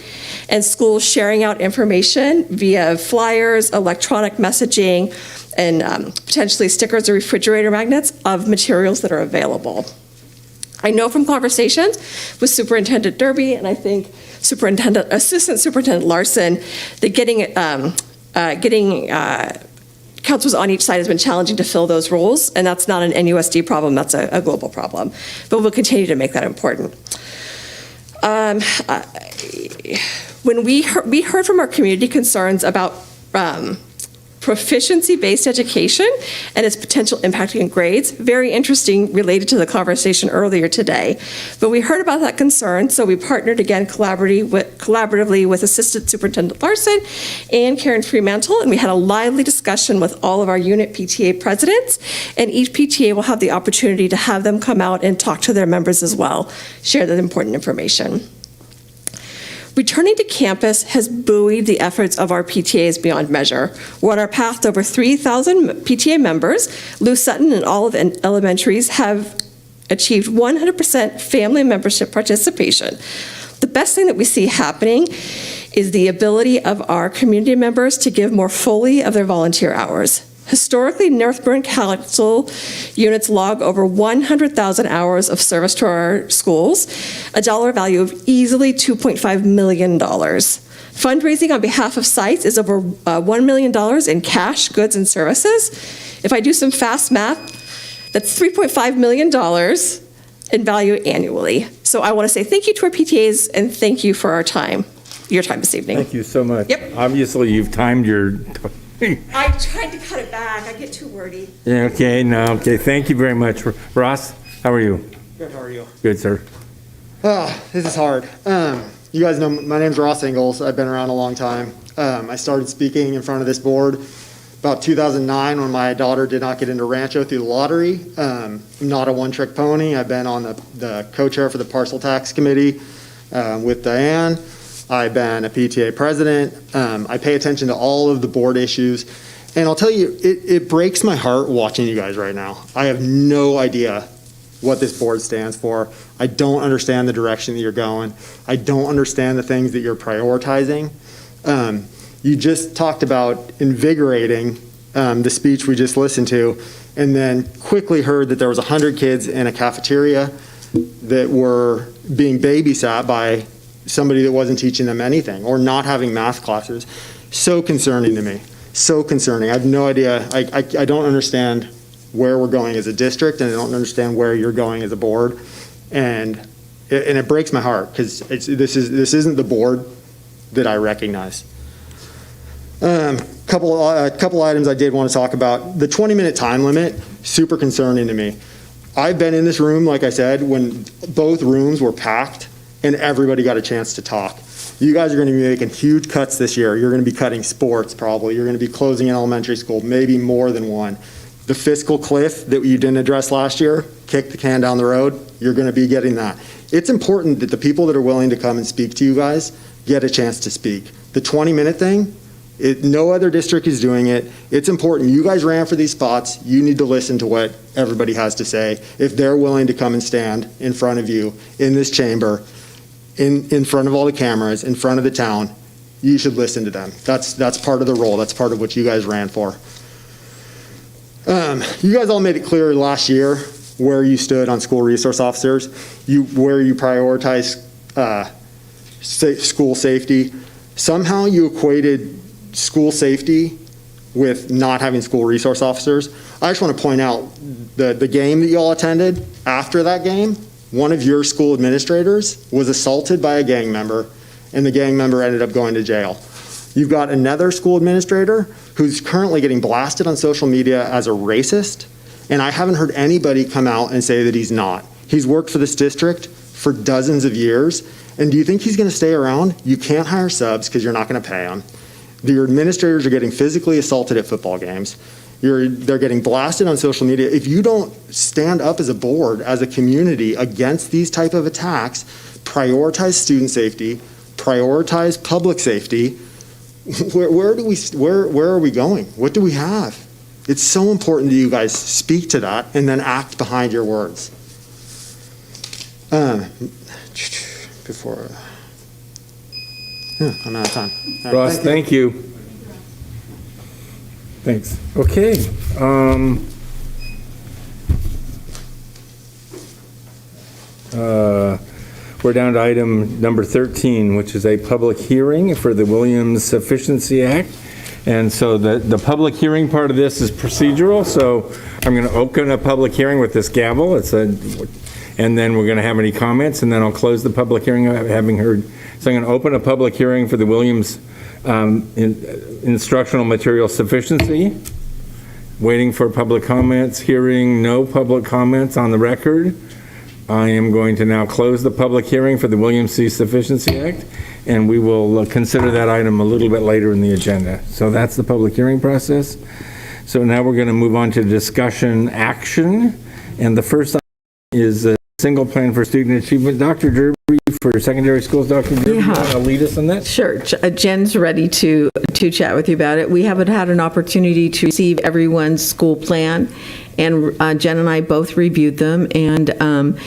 and schools sharing out information via flyers, electronic messaging, and potentially stickers or refrigerator magnets of materials that are available. I know from conversations with Superintendent Derby and I think Assistant Superintendent Larson that getting councils on each side has been challenging to fill those roles, and that's not an NUSD problem, that's a global problem. But we'll continue to make that important. When we heard from our community concerns about proficiency-based education and its potential impact on grades, very interesting related to the conversation earlier today. But we heard about that concern, so we partnered again collaboratively with Assistant Superintendent Larson and Karen Fremantle, and we had a lively discussion with all of our unit PTA presidents, and each PTA will have the opportunity to have them come out and talk to their members as well, share that important information. Returning to campus has buoyed the efforts of our PTAs beyond measure. We're on our path to over 3,000 PTA members. Lou Sutton and all of elementaries have achieved 100% family membership participation. The best thing that we see happening is the ability of our community members to give more fully of their volunteer hours. Historically, North Britain Council units log over 100,000 hours of service to our schools, a dollar value of easily $2.5 million. Fundraising on behalf of sites is over $1 million in cash, goods, and services. If I do some fast math, that's $3.5 million in value annually. So I want to say thank you to our PTAs and thank you for your time this evening. Thank you so much. Yep. Obviously, you've timed your... I tried to cut it back. I get too wordy. Yeah, okay, no, okay. Thank you very much. Ross, how are you? Good, how are you? Good, sir. This is hard. You guys know my name's Ross Engels. I've been around a long time. I started speaking in front of this board about 2009 when my daughter did not get into Rancho through the lottery. I'm not a one-trick pony. I've been on the co-chair for the Parcel Tax Committee with Diane. I've been a PTA president. I pay attention to all of the board issues. And I'll tell you, it breaks my heart watching you guys right now. I have no idea what this board stands for. I don't understand the direction that you're going. I don't understand the things that you're prioritizing. You just talked about invigorating the speech we just listened to, and then quickly heard that there was 100 kids in a cafeteria that were being babysat by somebody that wasn't teaching them anything or not having math classes. So concerning to me. So concerning. I have no idea. I don't understand where we're going as a district, and I don't understand where you're going as a board. And it breaks my heart because this isn't the board that I recognize. Couple items I did want to talk about. The 20-minute time limit, super concerning to me. I've been in this room, like I said, when both rooms were packed and everybody got a chance to talk. You guys are going to be making huge cuts this year. You're going to be cutting sports probably. You're going to be closing an elementary school, maybe more than one. The fiscal cliff that you didn't address last year, kick the can down the road, you're going to be getting that. It's important that the people that are willing to come and speak to you guys get a chance to speak. The 20-minute thing, no other district is doing it. It's important. You guys ran for these spots. You need to listen to what everybody has to say. If they're willing to come and stand in front of you in this chamber, in front of all the cameras, in front of the town, you should listen to them. That's part of the role. That's part of what you guys ran for. You guys all made it clear last year where you stood on school resource officers, where you prioritize school safety. Somehow you equated school safety with not having school resource officers. I just want to point out the game that you all attended. After that game, one of your school administrators was assaulted by a gang member, and the gang member ended up going to jail. You've got another school administrator who's currently getting blasted on social media as a racist, and I haven't heard anybody come out and say that he's not. He's worked for this district for dozens of years, and do you think he's going to stay around? You can't hire subs because you're not going to pay them. Your administrators are getting physically assaulted at football games. They're getting blasted on social media. If you don't stand up as a board, as a community against these type of attacks, prioritize student safety, prioritize public safety, where are we going? What do we have? It's so important that you guys speak to that and then act behind your words. I'm out of time. Ross, thank you. Thanks. Okay. We're down to item number 13, which is a public hearing for the Williams Sufficiency Act. And so the public hearing part of this is procedural. So I'm going to open a public hearing with this gavel. And then we're going to have any comments, and then I'll close the public hearing having heard. So I'm going to open a public hearing for the Williams instructional material sufficiency. Waiting for public comments. Hearing no public comments on the record. I am going to now close the public hearing for the Williams C. Sufficiency Act, and we will consider that item a little bit later in the agenda. So that's the public hearing process. So now we're going to move on to discussion action, and the first item is a single plan for student achievement. Dr. Derby for secondary schools. Dr. Derby, you want to lead us on that? Sure. Jen's ready to chat with you about it. We haven't had an opportunity to receive everyone's school plan, and Jen and I both reviewed them, and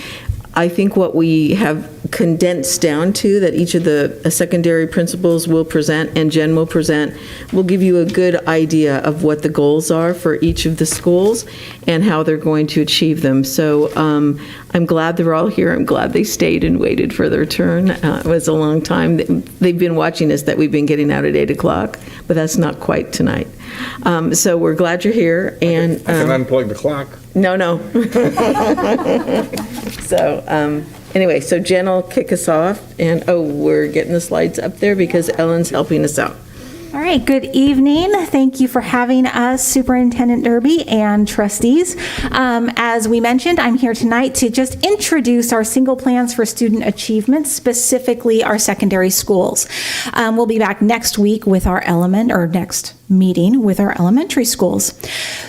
I think what we have condensed down to that each of the secondary principals will present and Jen will present will give you a good idea of what the goals are for each of the schools and how they're going to achieve them. So I'm glad they're all here. I'm glad they stayed and waited for their turn. It was a long time. They've been watching us that we've been getting out at 8 o'clock, but that's not quite tonight. So we're glad you're here. And I can unplug the clock. No. So anyway, so Jen will kick us off, and we're getting the slides up there because Ellen's helping us out. All right, good evening. Thank you for having us, Superintendent Derby and trustees. As we mentioned, I'm here tonight to just introduce our single plans for student achievement, specifically our secondary schools. We'll be back next week with our next meeting with our elementary schools.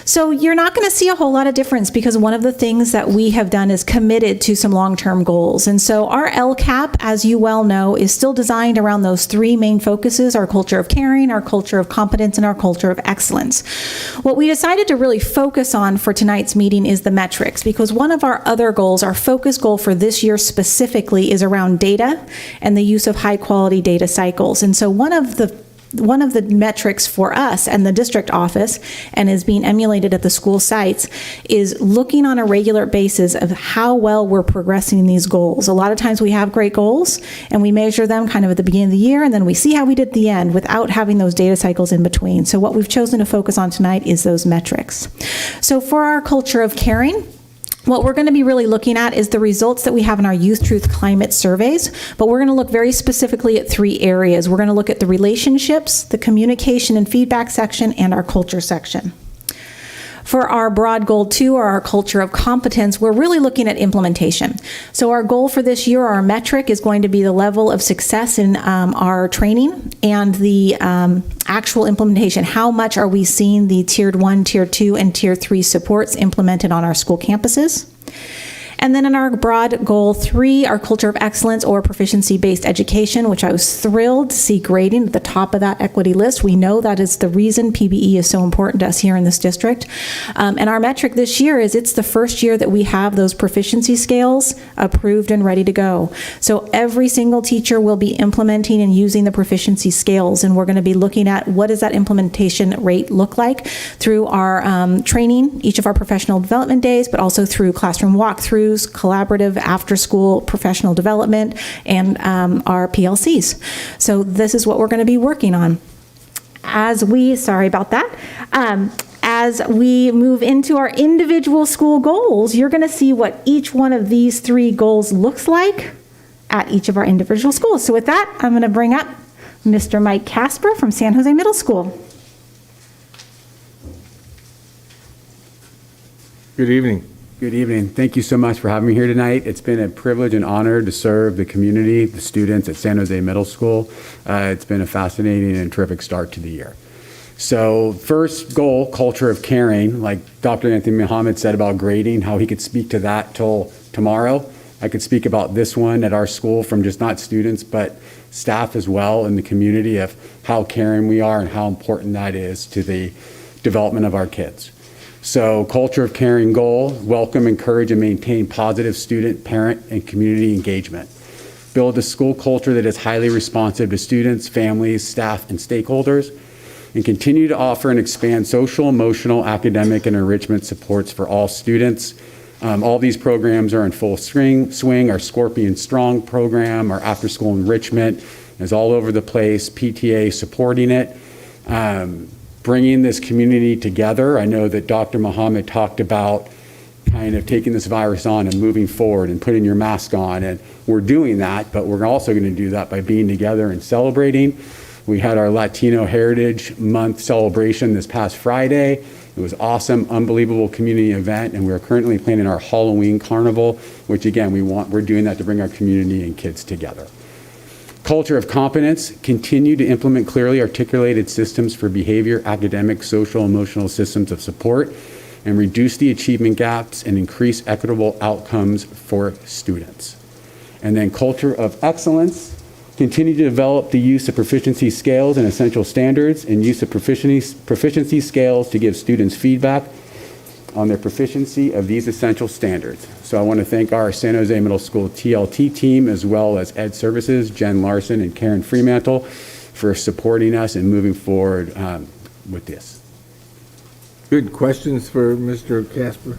So you're not going to see a whole lot of difference because one of the things that we have done is committed to some long-term goals. And so our LCAP, as you well know, is still designed around those three main focuses: our culture of caring, our culture of competence, and our culture of excellence. What we decided to really focus on for tonight's meeting is the metrics, because one of our other goals, our focus goal for this year specifically, is around data and the use of high-quality data cycles. And so one of the one of the metrics for us and the district office, and is being emulated at the school sites, is looking on a regular basis of how well we're progressing these goals. A lot of times we have great goals and we measure them kind of at the beginning of the year, and then we see how we did at the end without having those data cycles in between. So what we've chosen to focus on tonight is those metrics. So for our culture of caring, what we're going to be really looking at is the results that we have in our Youth Truth Climate surveys, but we're going to look very specifically at 3 areas. We're going to look at the relationships, the communication and feedback section, and our culture section. For our broad goal 2, or our culture of competence, we're really looking at implementation. So our goal for this year, our metric, is going to be the level of success in our training and the actual implementation. How much are we seeing the Tier 1, Tier 2, and Tier 3 supports implemented on our school campuses? And then in our broad goal 3, our culture of excellence or proficiency-based education, which I was thrilled to see grading at the top of that equity list. We know that is the reason PBE is so important to us here in this district. And our metric this year is it's the first year that we have those proficiency scales approved and ready to go. So every single teacher will be implementing and using the proficiency scales, and we're going to be looking at what does that implementation rate look like through our training, each of our professional development days, but also through classroom walkthroughs, collaborative after-school professional development, and our PLCs. So this is what we're going to be working on. As we move into our individual school goals, you're going to see what each one of these 3 goals looks like at each of our individual schools. So with that, I'm going to bring up Mr. Mike Casper from San Jose Middle School. Good evening. Good evening. Thank you so much for having me here tonight. It's been a privilege and honor to serve the community, the students at San Jose Middle School. It's been a fascinating and terrific start to the year. So first goal, culture of caring, like Dr. Anthony Muhammad said about grading, how he could speak to that till tomorrow. I could speak about this one at our school from just not students, but staff as well in the community of how caring we are and how important that is to the development of our kids. So culture of caring goal, welcome, encourage, and maintain positive student, parent, and community engagement. Build a school culture that is highly responsive to students, families, staff, and stakeholders, and continue to offer and expand social, emotional, academic, and enrichment supports for all students. All these programs are in full swing. Our Scorpion Strong program, our after-school enrichment is all over the place, PTA supporting it. Bringing this community together. I know that Dr. Muhammad talked about kind of taking this virus on and moving forward and putting your mask on, and we're doing that, but we're also going to do that by being together and celebrating. We had our Latino Heritage Month celebration this past Friday. It was awesome, unbelievable community event, and we're currently planning our Halloween carnival, which again, we're doing that to bring our community and kids together. Culture of competence, continue to implement clearly articulated systems for behavior, academic, social, emotional systems of support, and reduce the achievement gaps and increase equitable outcomes for students. And then culture of excellence, continue to develop the use of proficiency scales and essential standards, and use of proficiency scales to give students feedback on their proficiency of these essential standards. So I want to thank our San Jose Middle School TLT team, as well as Ed Services, Jen Larson and Karen Fremantle, for supporting us and moving forward with this. Good. Questions for Mr. Casper?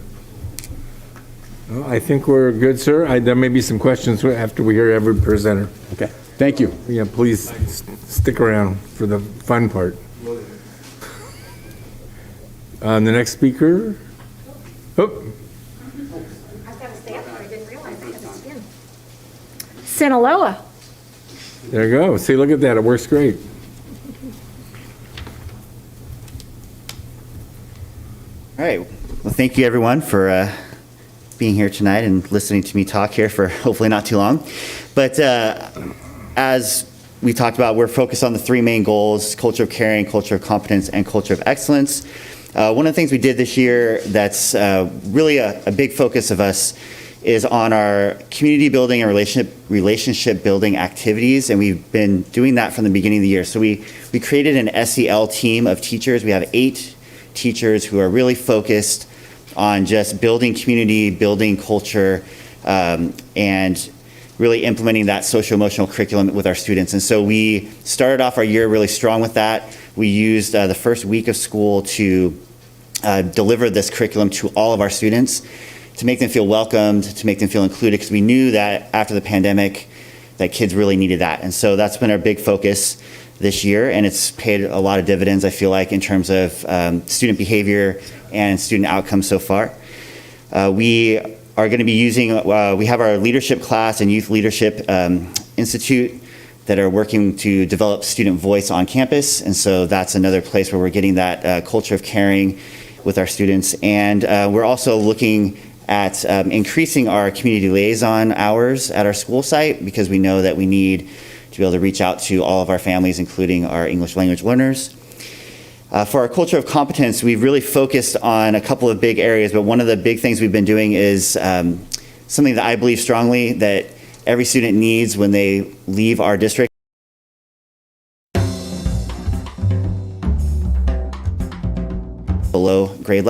Well, I think we're good, sir. There may be some questions after we hear every presenter. Okay. Thank you. Yeah, please stick around for the fun part. The next speaker. Oh. Sinaloa. There you go. See, look at that. It works great. All right. Well, thank you, everyone, for being here tonight and listening to me talk here for hopefully not too long. But as we talked about, we're focused on the 3 main goals: culture of caring, culture of competence, and culture of excellence. One of the things we did this year that's really a big focus of us is on our community building and relationship building activities, and we've been doing that from the beginning of the year. So we created an SEL team of teachers. We have 8 teachers who are really focused on just building community, building culture, and really implementing that social-emotional curriculum with our students. And so we started off our year really strong with that. We used the first week of school to deliver this curriculum to all of our students, to make them feel welcomed, to make them feel included, because we knew that after the pandemic, that kids really needed that. And so that's been our big focus this year, and it's paid a lot of dividends, I feel like, in terms of student behavior and student outcomes so far. We are going to be using, we have our leadership class and youth leadership institute that are working to develop student voice on campus, and so that's another place where we're getting that culture of caring with our students. And we're also looking at increasing our community liaison hours at our school site, because we know that we need to be able to reach out to all of our families, including our English language learners. For our culture of competence, we've really focused on a couple of big areas, but one of the big things we've been doing is something that I believe strongly that every student needs when they leave our district. Below grade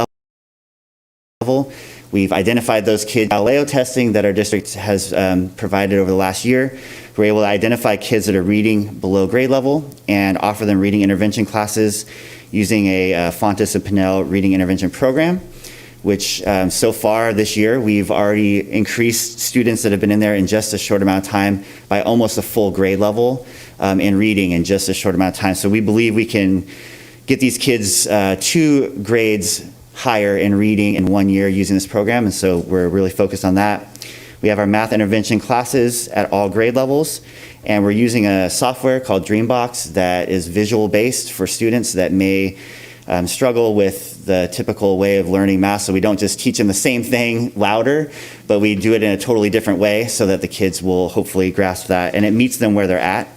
level. We've identified those kids. Galileo testing that our district has provided over the last year. We're able to identify kids that are reading below grade level and offer them reading intervention classes using a Fontes and Pinnell reading intervention program, which so far this year, we've already increased students that have been in there in just a short amount of time by almost a full grade level in reading in just a short amount of time. So we believe we can get these kids 2 grades higher in reading in 1 year using this program, and so we're really focused on that. We have our math intervention classes at all grade levels, and we're using a software called Dreambox that is visual based for students that may struggle with the typical way of learning math. So we don't just teach them the same thing louder, but we do it in a totally different way so that the kids will hopefully grasp that, and it meets them where they're at.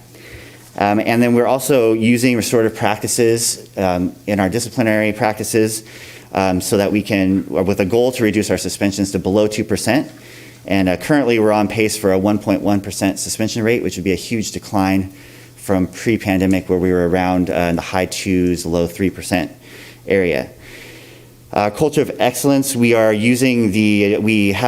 And then we're also using restorative practices in our disciplinary practices so that we can, with a goal to reduce our suspensions to below 2%. And currently we're on pace for a 1.1% suspension rate, which would be a huge decline from pre-pandemic where we were around in the high 2s, low 3% area. Culture of excellence, we have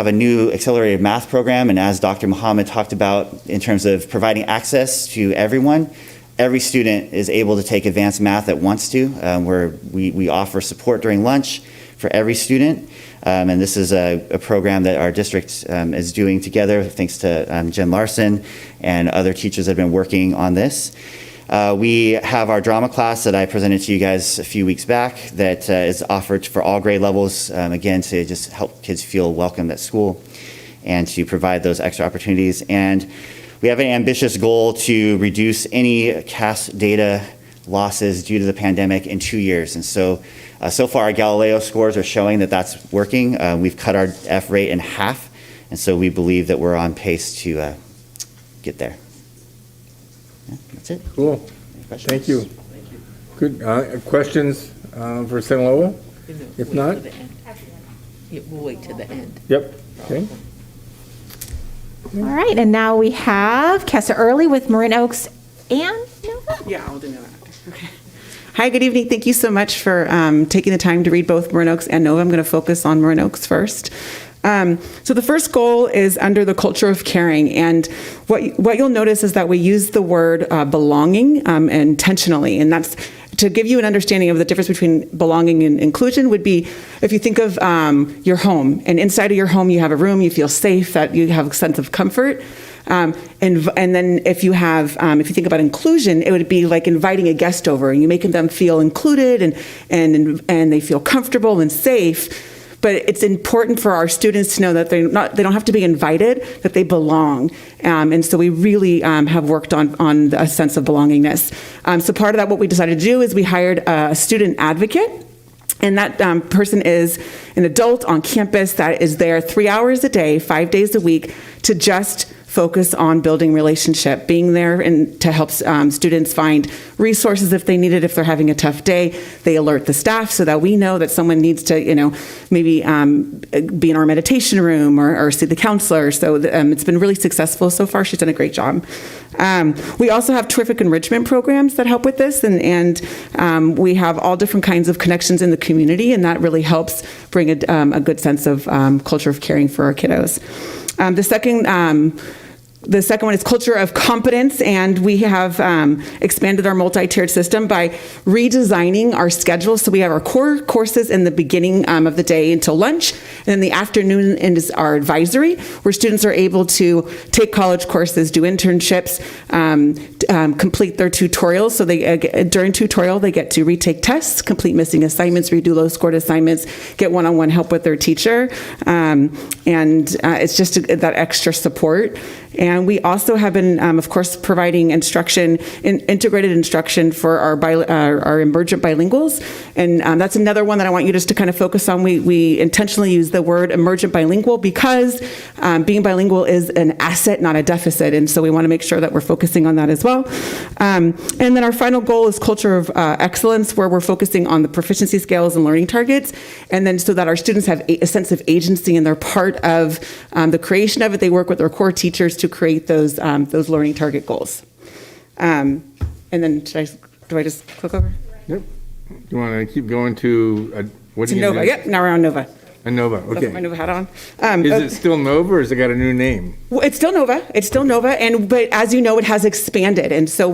a new accelerated math program, and as Dr. Muhammad talked about in terms of providing access to everyone, every student is able to take advanced math that wants to, where we offer support during lunch for every student. And this is a program that our district is doing together, thanks to Jen Larson and other teachers that have been working on this. We have our drama class that I presented to you guys a few weeks back that is offered for all grade levels, again, to just help kids feel welcomed at school and to provide those extra opportunities. And we have an ambitious goal to reduce any CAS data losses due to the pandemic in 2 years. And so far our Galileo scores are showing that that's working. We've cut our F rate in half, and so we believe that we're on pace to get there. Yeah, that's it. Cool. Thank you. Good. Questions for Sinaloa? If not? We'll wait to the end. Yep. Okay. All right, and now we have Kessa Early with Marin Oaks and Nova. Yeah, I'll do Nova. Okay. Hi, good evening. Thank you so much for taking the time to read both Marin Oaks and Nova. I'm going to focus on Marin Oaks first. So the first goal is under the culture of caring, and what you'll notice is that we use the word belonging intentionally, and that's to give you an understanding of the difference between belonging and inclusion would be if you think of your home, and inside of your home you have a room, you feel safe, that you have a sense of comfort. And then if you think about inclusion, it would be like inviting a guest over and you making them feel included and they feel comfortable and safe. But it's important for our students to know that they don't have to be invited, that they belong. And so we really have worked on a sense of belongingness. So part of that, what we decided to do is we hired a student advocate. And that person is an adult on campus that is there 3 hours a day, 5 days a week, to just focus on building relationship, being there and to help students find resources if they need it, if they're having a tough day. They alert the staff so that we know that someone needs to, maybe be in our meditation room or see the counselor. So it's been really successful so far. She's done a great job. We also have terrific enrichment programs that help with this, and we have all different kinds of connections in the community, and that really helps bring a good sense of culture of caring for our kiddos. The second The second one is culture of competence, and we have expanded our multi-tiered system by redesigning our schedule. So we have our core courses in the beginning of the day until lunch, and then the afternoon is our advisory, where students are able to take college courses, do internships, complete their tutorials. So they during tutorial they get to retake tests, complete missing assignments, redo low-scored assignments, get one-on-one help with their teacher, and it's just that extra support. And we also have been, of course, providing integrated instruction for our emergent bilinguals. And that's another one that I want you just to kind of focus on. We intentionally use the word emergent bilingual because being bilingual is an asset, not a deficit. And so we want to make sure that we're focusing on that as well. And then our final goal is culture of excellence, where we're focusing on the proficiency scales and learning targets. And then so that our students have a sense of agency and they're part of the creation of it. They work with their core teachers to create those learning target goals. And then do I just click over? Yep. You want to keep going to what? To Nova. Yep. Now we're on Nova. A Nova. I'll Okay. put my Nova hat on. Is it still Nova, or has it got a new name? Well, it's still Nova. It's still Nova, but as you know, it has expanded. And so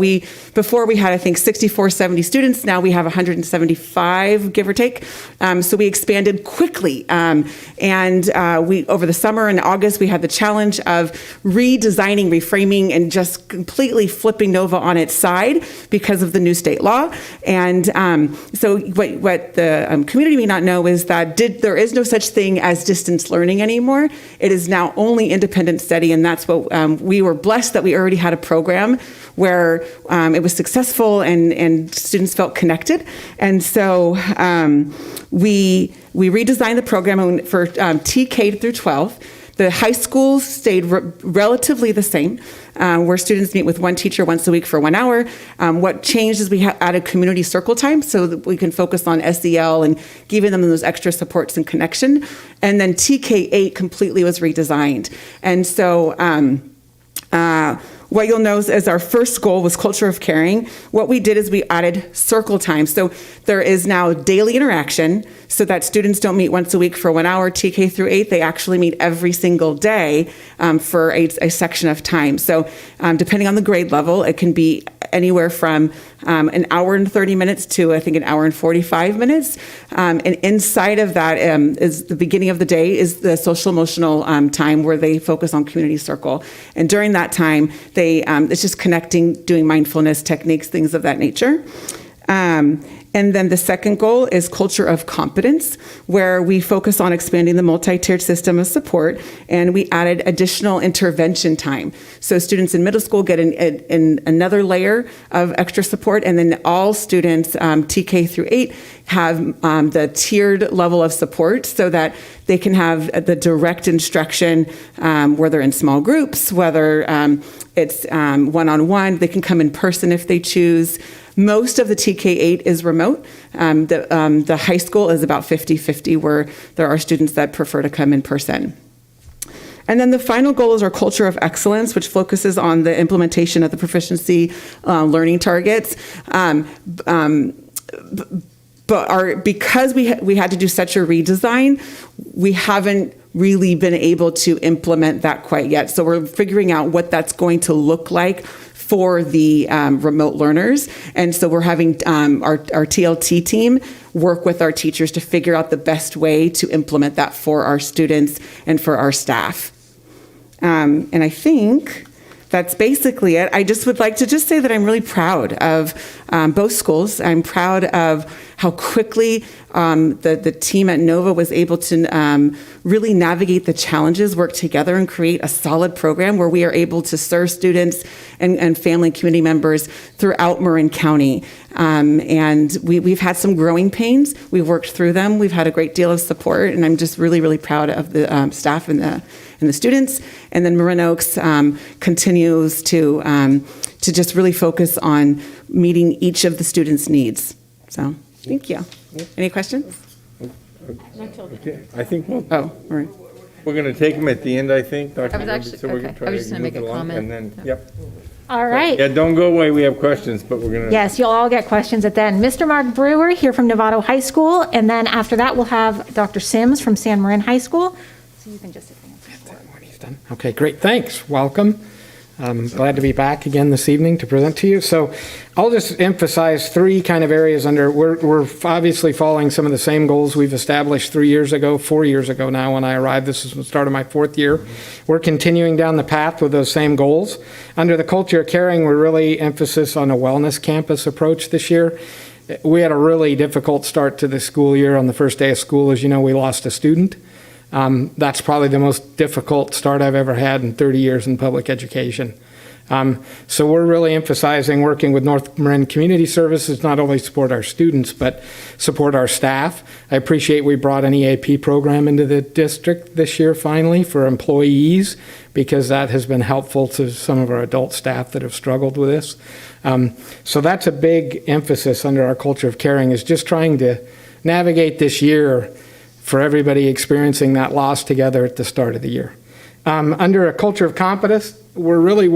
before we had, I think, 64, 70 students. Now we have 175, give or take. So we expanded quickly. And we over the summer in August, we had the challenge of redesigning, reframing, and just completely flipping Nova on its side because of the new state law. And so what the community may not know is that there is no such thing as distance learning anymore. It is now only independent study, and that's what we were blessed that we already had a program where it was successful and students felt connected. And so we redesigned the program for TK through 12. The high school stayed relatively the same, where students meet with one teacher once a week for 1 hour. What changed is we added community circle time so that we can focus on SEL and giving them those extra supports and connection. And then TK8 completely was redesigned. And so what you'll notice is our first goal was culture of caring. What we did is we added circle time. So there is now daily interaction so that students don't meet once a week for 1 hour, TK through 8. They actually meet every single day for a section of time. So depending on the grade level, it can be anywhere from an hour and 30 minutes to, I think, an hour and 45 minutes. And inside of that is the beginning of the day is the social emotional time where they focus on community circle. And during that time, it's just connecting, doing mindfulness techniques, things of that nature. And then the second goal is culture of competence, where we focus on expanding the multi-tiered system of support, and we added additional intervention time. So students in middle school get another layer of extra support, and then all students, TK through 8, have the tiered level of support so that they can have the direct instruction, whether in small groups, whether it's one-on-one. They can come in person if they choose. Most of the TK8 is remote. The high school is about 50-50, where there are students that prefer to come in person. And then the final goal is our culture of excellence, which focuses on the implementation of the proficiency learning targets. Because we had to do such a redesign, we haven't really been able to implement that quite yet. So we're figuring out what that's going to look like for the remote learners. And so we're having our TLT team work with our teachers to figure out the best way to implement that for our students and for our staff. And I think that's basically it. I just would like to just say that I'm really proud of both schools. I'm proud of how quickly the team at Nova was able to really navigate the challenges, work together, and create a solid program where we are able to serve students and family and community members throughout Marin County. And we've had some growing pains. We've worked through them. We've had a great deal of support, and I'm just really, really proud of the staff and the students. And then Marin Oaks continues to just really focus on meeting each of the students' needs. So, thank you. Any questions? Okay, I think we'll. Oh, all right. We're going to take them at the end, I think, Dr. I was actually, So we're okay. gonna try I was just going to make move a along, comment. And then, yep. All right. Yeah, don't go away. We have questions, but we're going to. Yes, you'll all get questions at the end. Mr. Mark Brewer here from Novato High School, and then after that, we'll have Dr. Sims from San Marin High School. So you can just advance. Okay, great, thanks, welcome. I'm glad to be back again this evening to present to you. So I'll just emphasize three kind of areas we're obviously following some of the same goals we've established 4 years ago now when I arrived. This is the start of my 4th year. We're continuing down the path with those same goals. Under the culture of caring, we're really emphasis on a wellness campus approach this year. We had a really difficult start to the school year. On the first day of school, as you know, we lost a student. That's probably the most difficult start I've ever had in 30 years in public education. So we're really emphasizing working with North Marin Community Services, not only support our students, but support our staff. I appreciate we brought an EAP program into the district this year finally for employees, because that has been helpful to some of our adult staff that have struggled with this. So that's a big emphasis under our culture of caring, is just trying to navigate this year for everybody experiencing that loss together at the start of the year. Under a culture of competence, we're really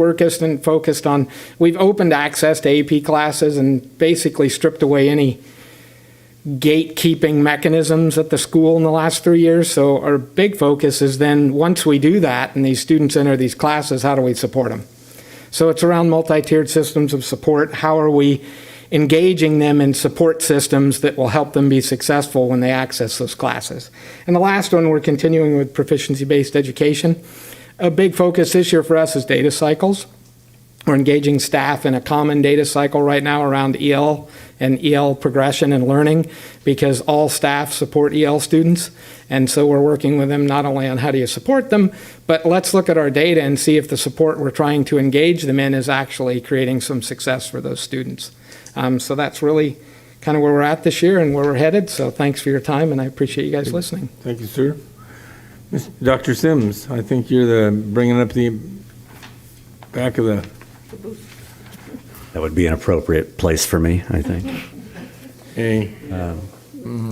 focused on, we've opened access to AP classes and basically stripped away any gatekeeping mechanisms at the school in the last 3 years. So our big focus is then, once we do that and these students enter these classes, how do we support them? So it's around multi-tiered systems of support. How are we engaging them in support systems that will help them be successful when they access those classes? And the last one, we're continuing with proficiency-based education. A big focus this year for us is data cycles. We're engaging staff in a common data cycle right now around EL and EL progression and learning, because all staff support EL students. And so we're working with them not only on how do you support them, but let's look at our data and see if the support we're trying to engage them in is actually creating some success for those students. So that's really kind of where we're at this year and where we're headed. So thanks for your time, and I appreciate you guys listening. Thank you, sir. Dr. Sims, I think you're bringing up the back of the... That would be an appropriate place for me, I think. Hey.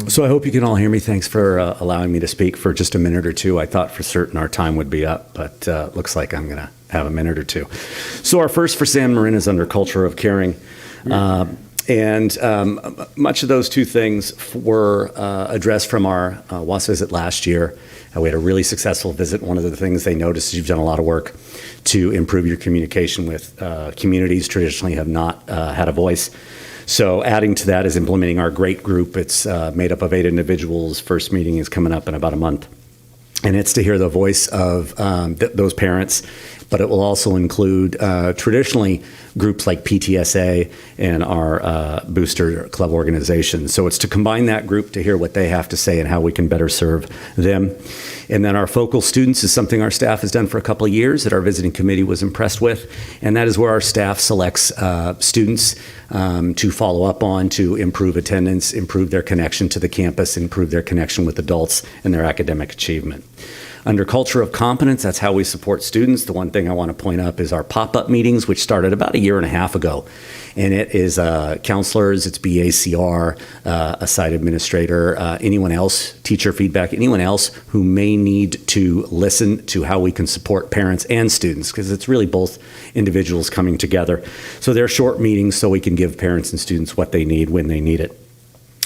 So I hope you can all hear me. Thanks for allowing me to speak for just a minute or two. I thought for certain our time would be up, but looks like I'm going to have a minute or two. So our first for San Marin is under culture of caring. And much of those two things were addressed from our WAS visit last year. We had a really successful visit. One of the things they noticed is you've done a lot of work to improve your communication with communities traditionally have not had a voice. So adding to that is implementing our great group. It's made up of 8 individuals. First meeting is coming up in about a month. And it's to hear the voice of those parents, but it will also include traditionally groups like PTSA and our booster club organizations. So it's to combine that group to hear what they have to say and how we can better serve them. And then our focal students is something our staff has done for a couple of years that our visiting committee was impressed with. And that is where our staff selects students to follow up on, to improve attendance, improve their connection to the campus, improve their connection with adults and their academic achievement. Under culture of competence, that's how we support students. The one thing I want to point up is our pop-up meetings, which started about a year and a half ago. And it is counselors, it's BACR, a site administrator, anyone else, teacher feedback, anyone else who may need to listen to how we can support parents and students, because it's really both individuals coming together. So they're short meetings so we can give parents and students what they need when they need it.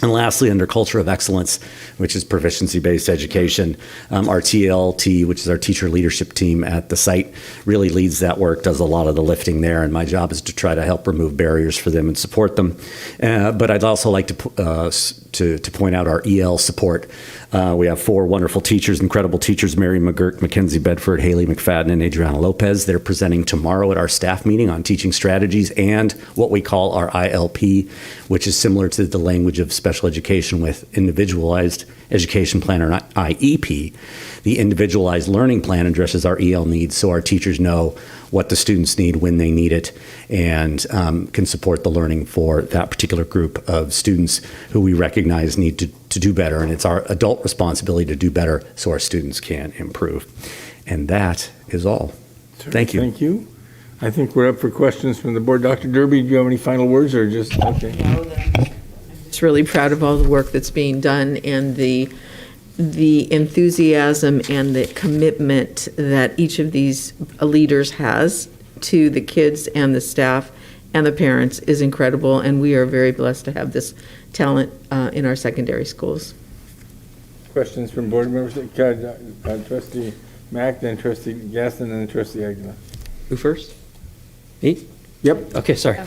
And lastly, under culture of excellence, which is proficiency-based education, our TLT, which is our teacher leadership team at the site, really leads that work, does a lot of the lifting there. And my job is to try to help remove barriers for them and support them. But I'd also like to point out our EL support. We have 4 wonderful teachers, incredible teachers, Mary McGurk, Mackenzie Bedford, Haley McFadden, and Adriana Lopez. They're presenting tomorrow at our staff meeting on teaching strategies and what we call our ILP, which is similar to the language of special education with individualized education plan, or IEP. The individualized learning plan addresses our EL needs so our teachers know what the students need when they need it, and can support the learning for that particular group of students who we recognize need to do better. And it's our adult responsibility to do better so our students can improve. And that is all. Thank you. Thank you. I think we're up for questions from the board. Dr. Derby, do you have any final words, or just, okay? Just really proud of all the work that's being done and the enthusiasm and the commitment that each of these leaders has to the kids and the staff and the parents is incredible, and we are very blessed to have this talent in our secondary schools. Questions from board members? Trustee Mack, then Trustee Gaston, and then Trustee Aguilar. Who first? Me? Yep. Okay, sorry.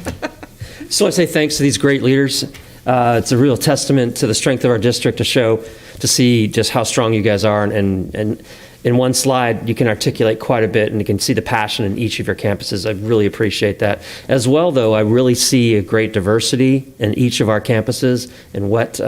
So I say thanks to these great leaders. It's a real testament to the strength of our district to see just how strong you guys are. And in one slide, you can articulate quite a bit, and you can see the passion in each of your campuses. I really appreciate that. As well, though, I really see a great diversity in each of our campuses and what,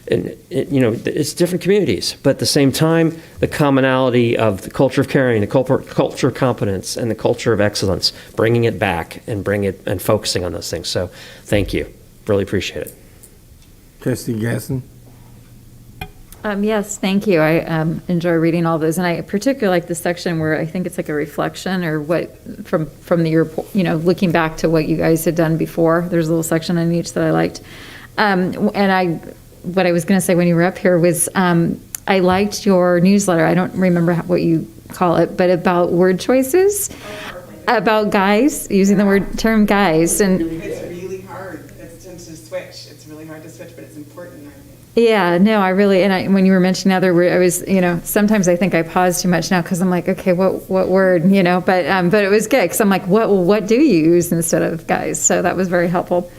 it's different communities, but at the same time, the commonality of the culture of caring, the culture of competence, and the culture of excellence, bringing it back and focusing on those things. So thank you. Really appreciate it. Trustee Gasson? Yes, thank you. I enjoy reading all those, and I particularly like the section where I think it's like a reflection or what from the report, looking back to what you guys had done before. There's a little section in each that I liked, what I was going to say when you were up here was I liked your newsletter. I don't remember what you call it, but about word choices, about guys, using the term guys, and It's really hard. It's to switch. It's really hard to switch, but it's important. yeah, no, I really, when you were mentioning other words, I was, sometimes I think I pause too much now because I'm like, okay, what word, but it was good because I'm like, what do you use instead of guys? So that was very helpful.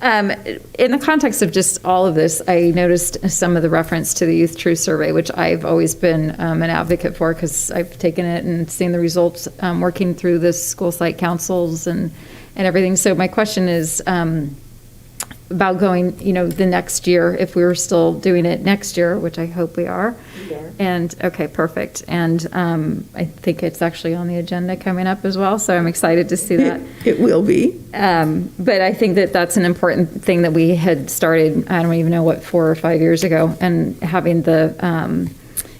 In the context of just all of this, I noticed some of the reference to the Youth Truth Survey, which I've always been an advocate for because I've taken it and seen the results working through the school site councils and everything. So my question is, about going, the next year, if we were still doing it next year, which I hope we are. We are. And, okay, perfect. And I think it's actually on the agenda coming up as well, so I'm excited to see that. It will be. But I think that that's an important thing that we had started, I don't even know 4 or 5 years ago, and having the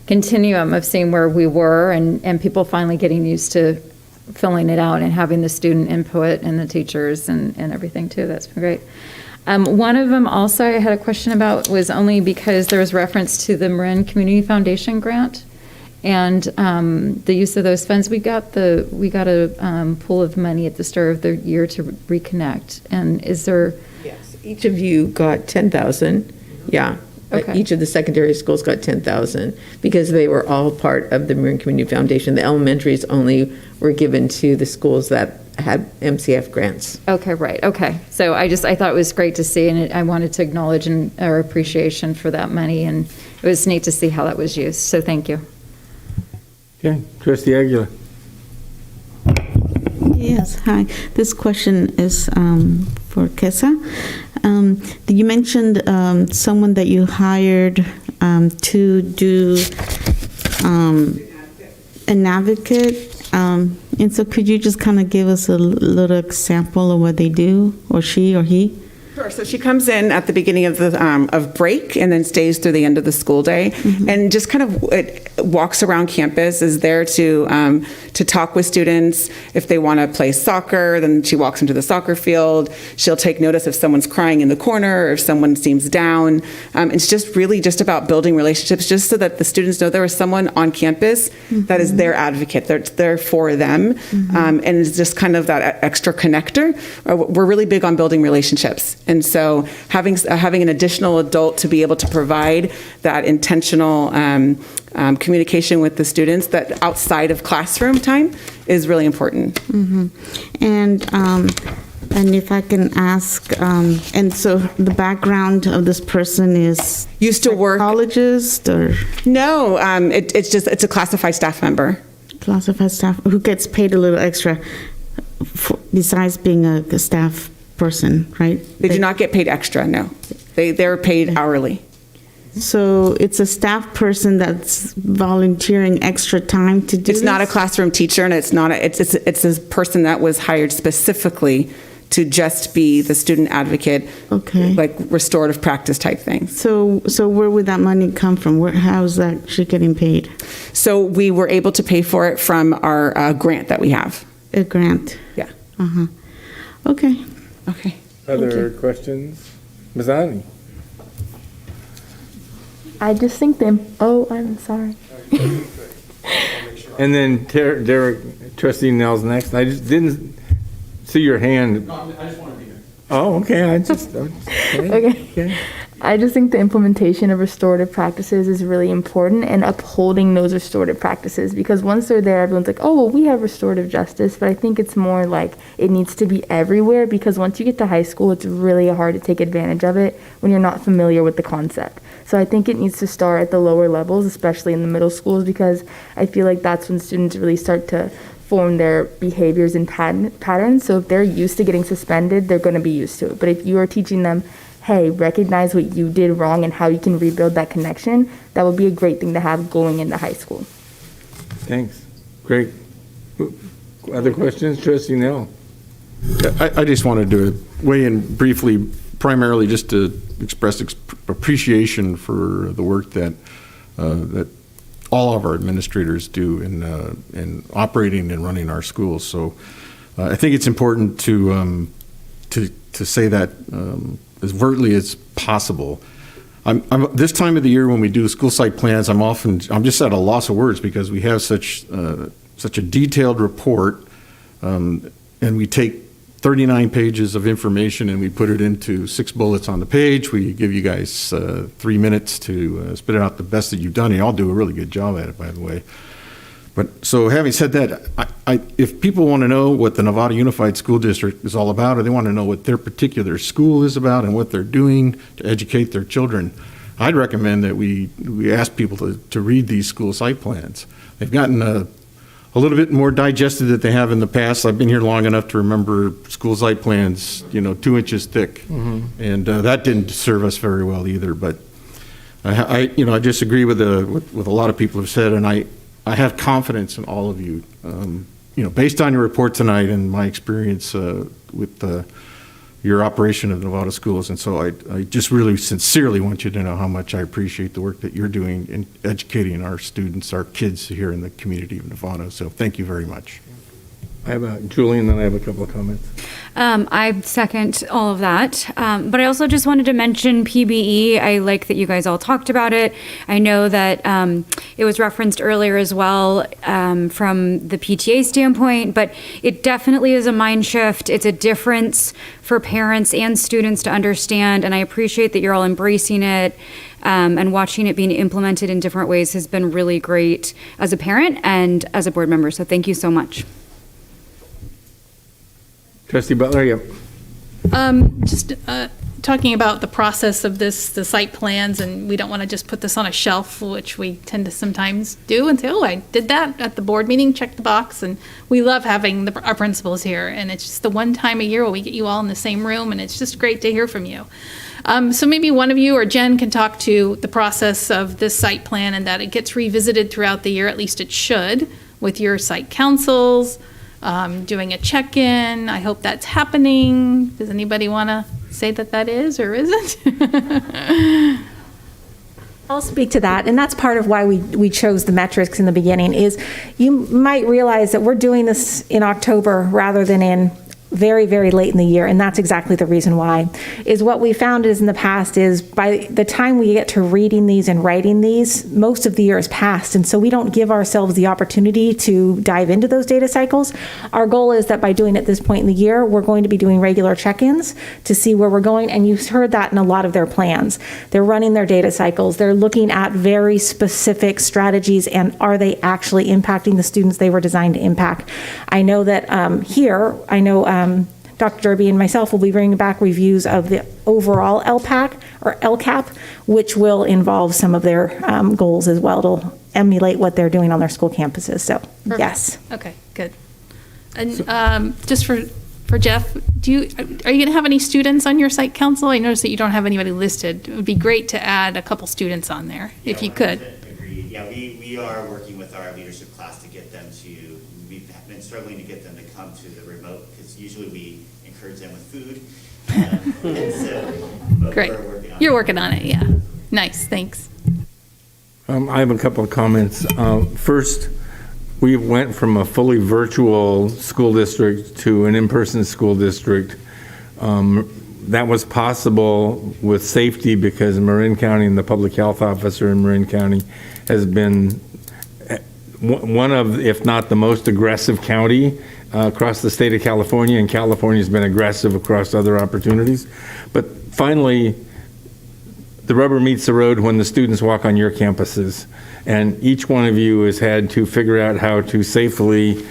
continuum of seeing where we were and people finally getting used to filling it out and having the student input and the teachers and everything too. That's been great. One of them also I had a question about was only because there was reference to the Marin Community Foundation grant and the use of those funds. We got a pool of money at the start of the year to reconnect. And is there? Yes, each of you got 10,000. Yeah. Okay. Each of the secondary schools got 10,000 because they were all part of the Marin Community Foundation. The elementaries only were given to the schools that had MCF grants. Okay, right. Okay. So I thought it was great to see, and I wanted to acknowledge our appreciation for that money, and it was neat to see how that was used. So thank you. Okay, Trustee Aguilar. Yes, hi. This question is for Kesa. You mentioned someone that you hired to do an advocate. And so could you just kind of give us a little example of what they do, or she or he? Sure. So she comes in at the beginning of the of break and then stays through the end of the school day, and just kind of walks around campus. Is there to talk with students if they want to play soccer. Then she walks into the soccer field. She'll take notice if someone's crying in the corner or if someone seems down. It's just really just about building relationships, just so that the students know there is someone on campus that is their advocate. They're there for them, and it's just kind of that extra connector. We're really big on building relationships. And so having an additional adult to be able to provide that intentional communication with the students that outside of classroom time is really important. And if I can ask, and so the background of this person is used to work psychologist or no, it's a classified staff member. Classified staff who gets paid a little extra besides being a staff person, right? They do not get paid extra, no. They're paid hourly. So it's a staff person that's volunteering extra time to do It's not a classroom teacher, and it's a person that was hired specifically to just be the student advocate, like restorative practice type things. So where would that money come from? How is that she getting paid? So we were able to pay for it from our grant that we have. A grant? Yeah. Okay. Okay. Other questions? Ms. Ani? I just think I'm sorry. And then Derek, Trustee Nell's next. I just didn't see your hand. No, I just want to be there. Oh, okay. Okay. I just think the implementation of restorative practices is really important, and upholding those restorative practices, because once they're there, everyone's like, oh, well, we have restorative justice, but I think it's more like it needs to be everywhere, because once you get to high school, it's really hard to take advantage of it when you're not familiar with the concept. So I think it needs to start at the lower levels, especially in the middle schools, because I feel like that's when students really start to form their behaviors and patterns. So if they're used to getting suspended, they're going to be used to it. But if you are teaching them, hey, recognize what you did wrong and how you can rebuild that connection, that would be a great thing to have going into high school. Thanks. Great. Other questions? Trustee Nell. I just wanted to weigh in briefly, primarily just to express appreciation for the work that that all of our administrators do in operating and running our schools. So I think it's important to say that as overtly as possible. This time of the year when we do school site plans, I'm just at a loss of words, because we have such a detailed report, and we take 39 pages of information and we put it into 6 bullets on the page. We give you guys 3 minutes to spit out the best that you've done. And y'all do a really good job at it, by the way. But so having said that, if people want to know what the Nevada Unified School District is all about, or they want to know what their particular school is about and what they're doing to educate their children, I'd recommend that we ask people to read these school site plans. They've gotten a little bit more digested than they have in the past. I've been here long enough to remember school site plans, 2 inches thick, and that didn't serve us very well either. But I just agree with a lot of people have said, and I have confidence in all of you. Based on your report tonight and my experience with your operation of Nevada schools, and so I just really sincerely want you to know how much I appreciate the work that you're doing in educating our students, our kids here in the community of Nevada. So thank you very much. I have Julie, and then I have a couple of comments. I second all of that. But I also just wanted to mention PBE. I like that you guys all talked about it. I know that it was referenced earlier as well from the PTA standpoint, but it definitely is a mind shift. It's a difference for parents and students to understand, and I appreciate that you're all embracing it. And watching it being implemented in different ways has been really great as a parent and as a board member. So thank you so much. Trustee Butler, yep. Just talking about the process of the site plans, and we don't want to just put this on a shelf, which we tend to sometimes do and say, oh, I did that at the board meeting, check the box. And we love having our principals here, and it's just the one time a year where we get you all in the same room, and it's just great to hear from you. So maybe one of you or Jen can talk to the process of this site plan, and that it gets revisited throughout the year, at least it should, with your site councils, doing a check-in. I hope that's happening. Does anybody want to say that is or isn't? I'll speak to that, and that's part of why we chose the metrics in the beginning. Is you might realize that we're doing this in October rather than in very, very late in the year, and that's exactly the reason why. Is what we found is in the past is by the time we get to reading these and writing these, most of the year has passed, and so we don't give ourselves the opportunity to dive into those data cycles. Our goal is that by doing it this point in the year, we're going to be doing regular check-ins to see where we're going, and you've heard that in a lot of their plans. They're running their data cycles. They're looking at very specific strategies, and are they actually impacting the students they were designed to impact? I know that Dr. Derby and myself will be bringing back reviews of the overall LPAC or LCAP, which will involve some of their goals as well. It'll emulate what they're doing on their school campuses. So, Perfect. Yes. Okay, good. And just for Jeff, are you going to have any students on your site council? I noticed that you don't have anybody listed. It would be great to add a couple students on there, if you could. Agreed. Yeah, we are working with our leadership class to get them we've been struggling to get them to come to the remote, because usually we encourage them with food. Great. You're working on it, yeah. Nice, thanks. I have a couple of comments. First, we went from a fully virtual school district to an in-person school district. That was possible with safety because Marin County and the public health officer in Marin County has been one of, if not the most aggressive county across the state of California, and California's been aggressive across other opportunities. But finally, the rubber meets the road when the students walk on your campuses. And each one of you has had to figure out how to safely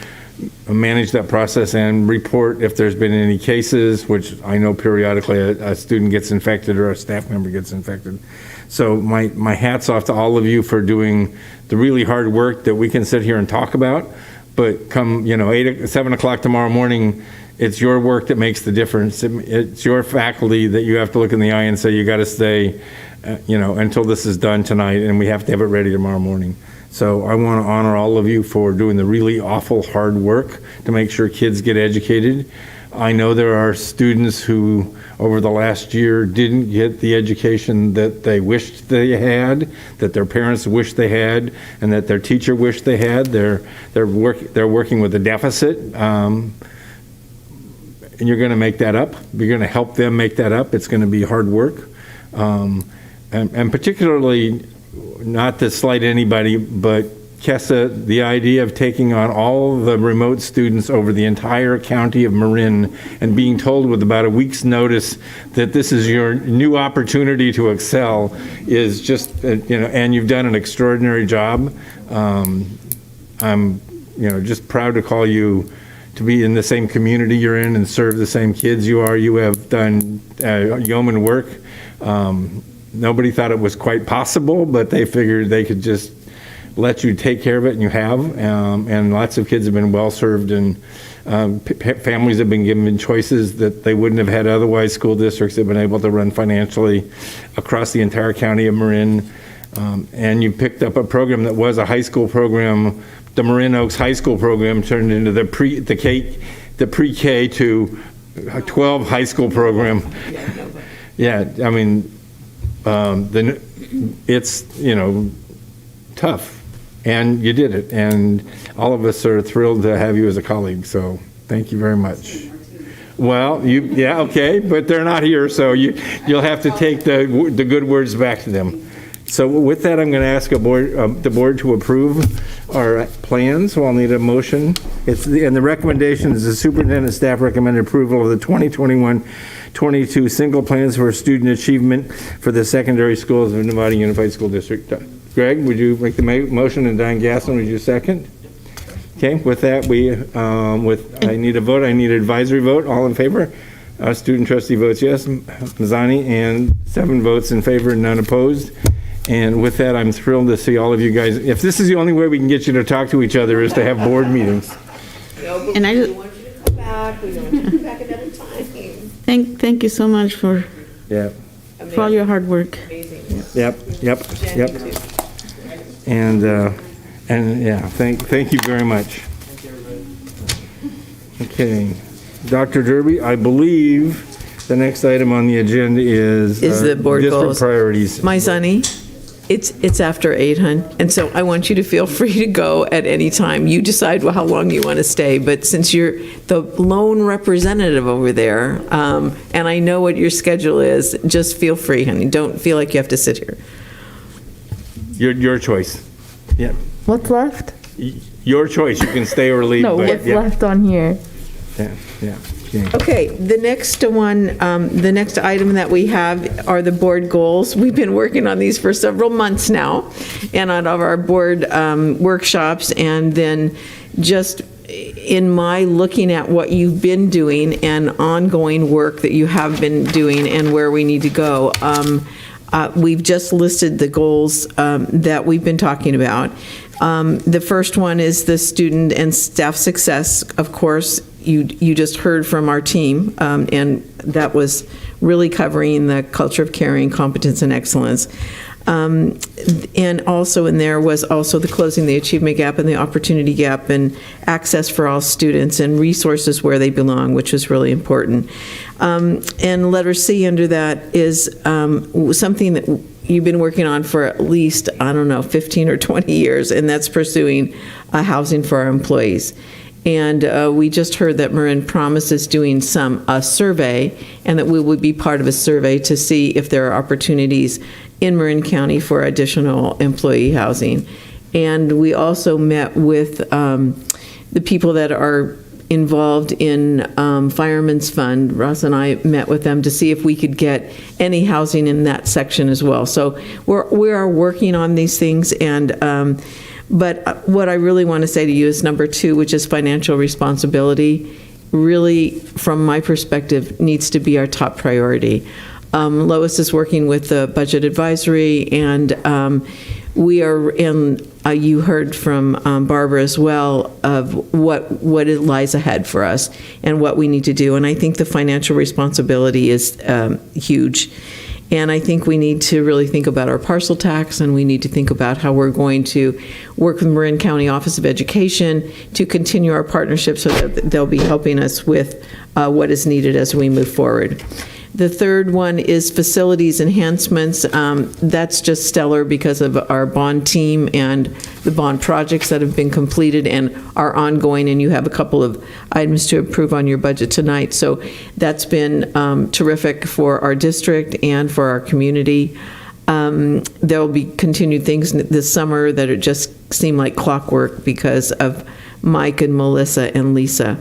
manage that process and report if there's been any cases, which I know periodically a student gets infected or a staff member gets infected. So my hat's off to all of you for doing the really hard work that we can sit here and talk about, but come, 7 o'clock tomorrow morning, it's your work that makes the difference. It's your faculty that you have to look in the eye and say, you got to stay, until this is done tonight, and we have to have it ready tomorrow morning. So I want to honor all of you for doing the really awful hard work to make sure kids get educated. I know there are students who, over the last year, didn't get the education that they wished they had, that their parents wished they had, and that their teacher wished they had. They're working with a deficit, and you're going to make that up. You're going to help them make that up. It's going to be hard work, and particularly, not to slight anybody, but Kessa, the idea of taking on all the remote students over the entire county of Marin and being told with about a week's notice that this is your new opportunity to excel is just, and you've done an extraordinary job. I'm, just proud to call you to be in the same community you're in and serve the same kids you are. You have done yeoman work. Nobody thought it was quite possible, but they figured they could just let you take care of it, and you have. And lots of kids have been well served, and families have been given choices that they wouldn't have had otherwise. School districts have been able to run financially across the entire county of Marin. And you picked up a program that was a high school program. The Marin Oaks High School program turned into the pre-K to 12 high school program. Yeah, I mean, it's, tough, and you did it, and all of us are thrilled to have you as a colleague, so thank you very much. Well, okay, but they're not here, so you'll have to take the good words back to them. So with that, I'm going to ask the board to approve our plans. So I'll need a motion. And the recommendation is the superintendent staff recommended approval of the 2021-22 single plans for student achievement for the secondary schools of Nevada Unified School District. Greg, would you make the motion, and Diane Gasson, would you second? Okay, with that, I need a vote. I need an advisory vote. All in favor? Student trustee votes yes, Mazzani, and 7 votes in favor and none opposed. And with that, I'm thrilled to see all of you guys. If this is the only way we can get you to talk to each other is to have board meetings. And I just want you to come back. We want you to come back another time. thank you so much for all your hard work. Amazing. Yep. And yeah, thank you very much. Okay, Dr. Derby, I believe the next item on the agenda is the board district goals. Priorities. Mazzani, it's after 8, hun, and so I want you to feel free to go at any time. You decide how long you want to stay, but since you're the lone representative over there, and I know what your schedule is, just feel free, honey. Don't feel like you have to sit here. Your choice. Yeah. What's left? Your choice. You can stay or leave. No, but, what's left on here? Yeah. Okay, the next one, the next item that we have are the board goals. We've been working on these for several months now, and on our board workshops, and then just in my looking at what you've been doing and ongoing work that you have been doing and where we need to go, we've just listed the goals that we've been talking about. The first one is the student and staff success. Of course, you just heard from our team, and that was really covering the culture of caring, competence, and excellence. And also in there was also the closing the achievement gap and the opportunity gap, and access for all students and resources where they belong, which is really important. And letter C under that is something that you've been working on for at least, 15 or 20 years, and that's pursuing housing for our employees. And we just heard that Marin Promise is doing a survey, and that we would be part of a survey to see if there are opportunities in Marin County for additional employee housing. And we also met with the people that are involved in Fireman's Fund. Ross and I met with them to see if we could get any housing in that section as well. So we are working on these things, and but what I really want to say to you is number 2, which is financial responsibility, really, from my perspective, needs to be our top priority. Lois is working with the Budget Advisory, and we are in, you heard from Barbara as well, of what lies ahead for us and what we need to do. And I think the financial responsibility is huge. And I think we need to really think about our parcel tax, and we need to think about how we're going to work with Marin County Office of Education to continue our partnership so that they'll be helping us with what is needed as we move forward. The third one is facilities enhancements. That's just stellar because of our bond team and the bond projects that have been completed and are ongoing, and you have a couple of items to approve on your budget tonight. So that's been terrific for our district and for our community. There will be continued things this summer that are just seem like clockwork because of Mike and Melissa and Lisa.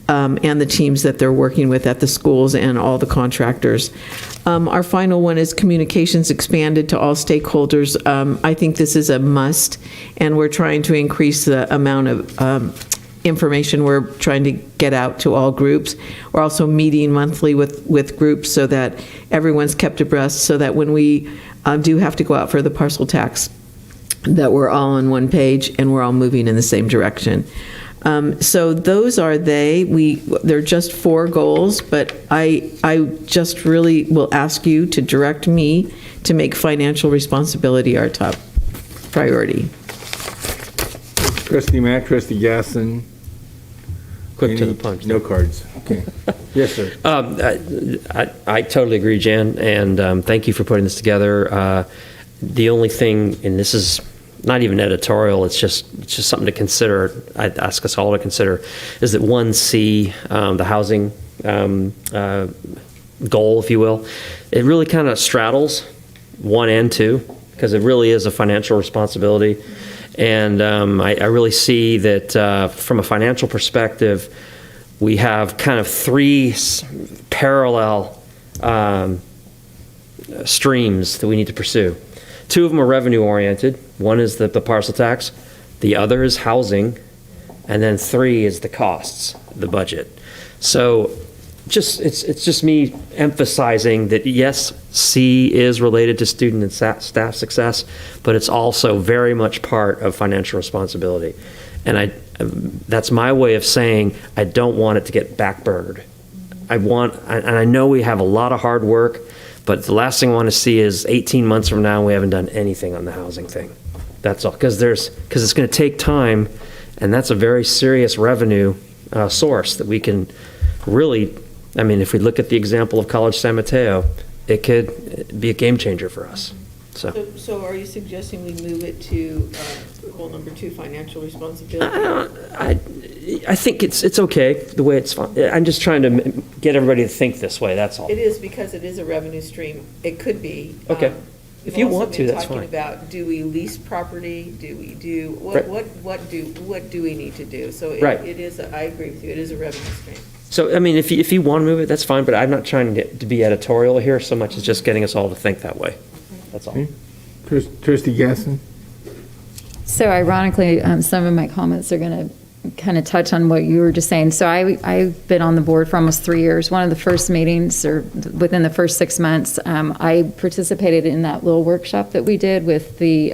And the teams that they're working with at the schools and all the contractors. Our final one is communications expanded to all stakeholders. I think this is a must, and we're trying to increase the amount of information we're trying to get out to all groups. We're also meeting monthly with groups so that everyone's kept abreast, so that when we do have to go out for the parcel tax, that we're all on one page and we're all moving in the same direction. So those are they're just 4 goals, but I just really will ask you to direct me to make financial responsibility our top priority. Trustee Mack, Trustee Gaston. Quick to the punch. No cards. Okay. Yes, sir. I totally agree, Jan, and thank you for putting this together. The only thing, and this is not even editorial, it's just something to consider, I'd ask us all to consider, is that 1C, the housing goal, if you will, it really kind of straddles 1 and 2, because it really is a financial responsibility. And I really see that from a financial perspective, we have kind of 3 parallel streams that we need to pursue. 2 of them are revenue oriented. 1 is the parcel tax, the other is housing, and then 3 is the costs, the budget. So it's just me emphasizing that yes, C is related to student and staff success, but it's also very much part of financial responsibility. And that's my way of saying I don't want it to get backburnered. And I know we have a lot of hard work, but the last thing I want to see is 18 months from now we haven't done anything on the housing thing. That's all, because it's going to take time, and that's a very serious revenue source that we can really, I mean, if we look at the example of College San Mateo, it could be a game changer for us. So are you suggesting we move it to goal number 2, financial responsibility? I think it's okay the way it's fine. I'm just trying to get everybody to think this way, that's all. It is, because it is a revenue stream. It could be. Okay. If you want to, that's fine. Talking about, do we lease property? Do we do, what do we need to do? So it is, I agree with you, it is a revenue stream. So, I mean, if you want to move it, that's fine, but I'm not trying to be editorial here so much as just getting us all to think that way. That's all. Trustee Gaston? So ironically, some of my comments are going to kind of touch on what you were just saying. So I've been on the board for almost 3 years. One of the first meetings, or within the first 6 months, I participated in that little workshop that we did with the,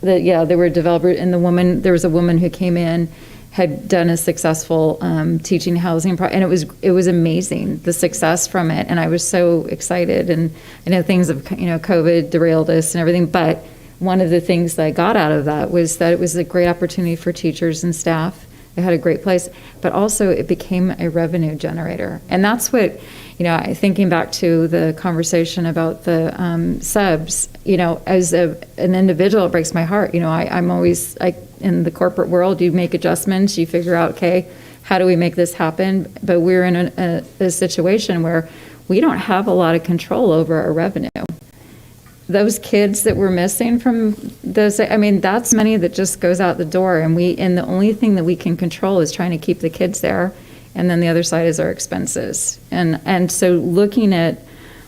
there were developers, and there was a woman who came in, had done a successful teaching housing, and it was amazing, the success from it, and I was so excited. And I know things of COVID derailed us and everything, but one of the things that I got out of that was that it was a great opportunity for teachers and staff. It had a great place, but also it became a revenue generator, and that's what, thinking back to the conversation about the subs, as an individual, it breaks my heart. I'm always in the corporate world, you make adjustments, you figure out, okay, how do we make this happen? But we're in a situation where we don't have a lot of control over our revenue. those kids that we're missing from those, I mean, that's money that just goes out the door, and the only thing that we can control is trying to keep the kids there, and then the other side is our expenses. And so looking at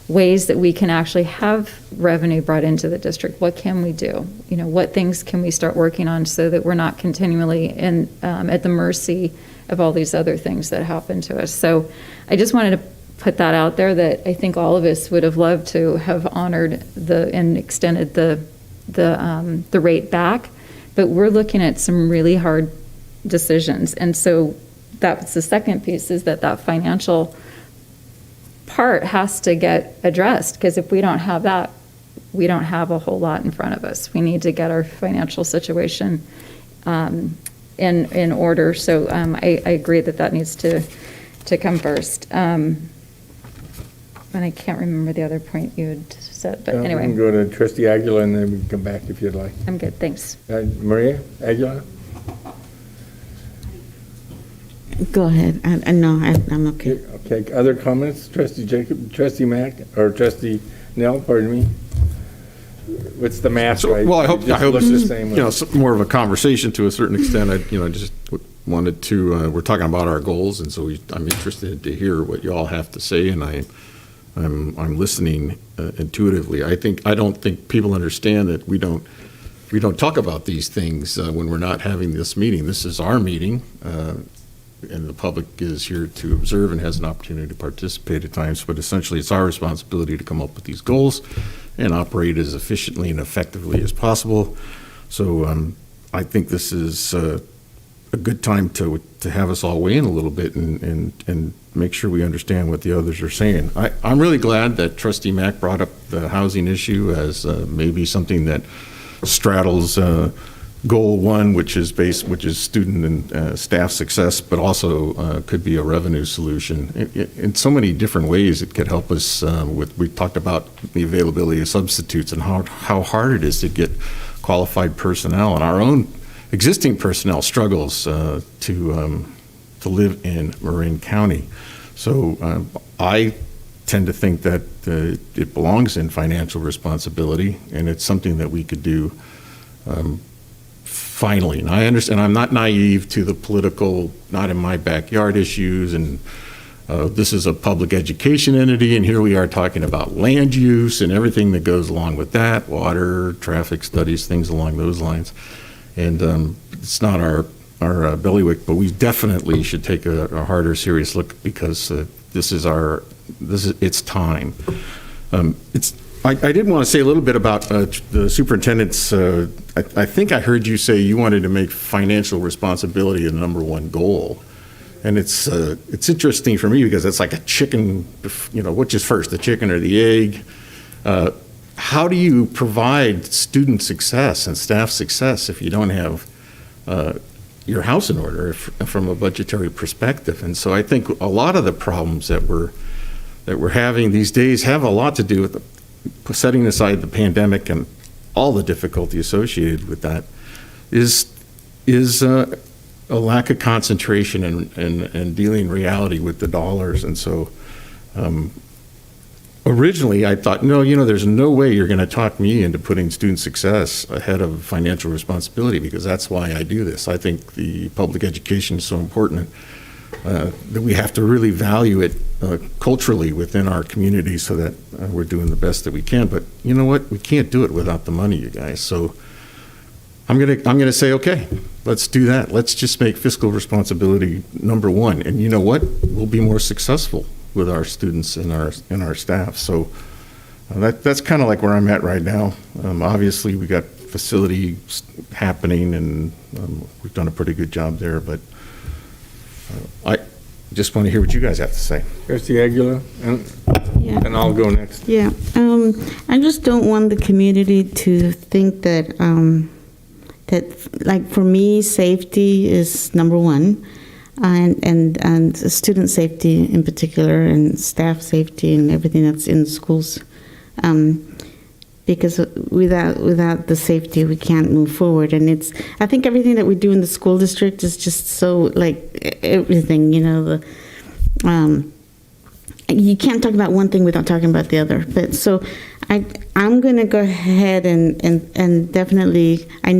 ways that we can actually have revenue brought into the district, what can we do? You know, what things can we start working on so that we're not continually at the mercy of all these other things that happen to us? So I just wanted to put that out there, that I think all of us would have loved to have honored and extended the rate back, but we're looking at some really hard decisions. And so that's the second piece, is that financial part has to get addressed, because if we don't have that, we don't have a whole lot in front of us. We need to get our financial situation in order. So I agree that needs to come first. And I can't remember the other point you had said, but anyway. We can go to Trustee Aguilar, and then we can come back if you'd like. I'm good, thanks. Maria Aguilar? Go ahead. No, I'm okay. Okay, other comments? Trustee Jacob, Trustee Mack, or Trustee Nell, pardon me? What's the math, right? Well, I hope this this is, you know, more of a conversation to a certain extent. I just wanted to, we're talking about our goals, and so I'm interested to hear what you all have to say, and I'm listening intuitively. I don't think people understand that we don't talk about these things when we're not having this meeting. This is our meeting, and the public is here to observe and has an opportunity to participate at times. But essentially, it's our responsibility to come up with these goals and operate as efficiently and effectively as possible. So I think this is a good time to have us all weigh in a little bit and make sure we understand what the others are saying. I'm really glad that Trustee Mack brought up the housing issue as maybe something that straddles goal one, which is student and staff success, but also could be a revenue solution. In so many different ways, it could help us we talked about the availability of substitutes and how hard it is to get qualified personnel, and our own existing personnel struggles to live in Marin County. So I tend to think that it belongs in financial responsibility, and it's something that we could do finally. And I understand, I'm not naive to the political, not in my backyard issues, and this is a public education entity, and here we are talking about land use and everything that goes along with that, water, traffic studies, things along those lines. And it's not our bailiwick, but we definitely should take a harder, serious look, because it's time. I did want to say a little bit about the superintendent's. I think I heard you say you wanted to make financial responsibility the number one goal, and it's interesting for me because it's like a chicken. Which is first, the chicken or the egg? How do you provide student success and staff success if you don't have your house in order from a budgetary perspective? And so I think a lot of the problems that we're having these days have a lot to do with setting aside the pandemic and all the difficulty associated with that is a lack of concentration and dealing reality with the dollars. And so originally I thought, no, there's no way you're going to talk me into putting student success ahead of financial responsibility, because that's why I do this. I think the public education is so important that we have to really value it culturally within our community so that we're doing the best that we can. But you know what? We can't do it without the money, you guys. So I'm gonna say, okay, let's do that. Let's just make fiscal responsibility number one. And you know what? We'll be more successful with our students and our staff. So that's kind of like where I'm at right now. Obviously, we got facilities happening, and we've done a pretty good job there. But I just want to hear what you guys have to say. Trustee Aguilar, and I'll go next. Yeah, I just don't want the community to think that like, for me, safety is number one, and student safety in particular, and staff safety, and everything that's in schools. Because without the safety, we can't move forward. And I think everything that we do in the school district is just so, like, everything, you can't talk about one thing without talking about the other. But so I'm going to go ahead and definitely, I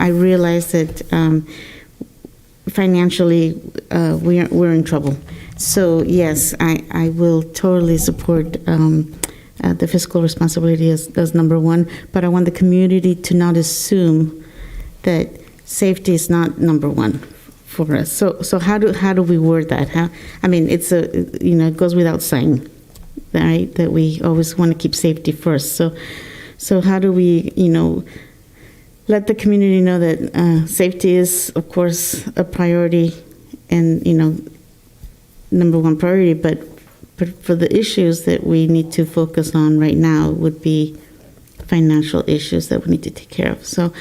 realize that financially we're in trouble. So yes, I will totally support the fiscal responsibility as number one, but I want the community to not assume that safety is not number one for us. So how do we word that? I mean, it goes without saying, right, that we always want to keep safety first. So how do we, let the community know that safety is, of course, a priority and, number one priority, but for the issues that we need to focus on right now would be financial issues that we need to take care of. So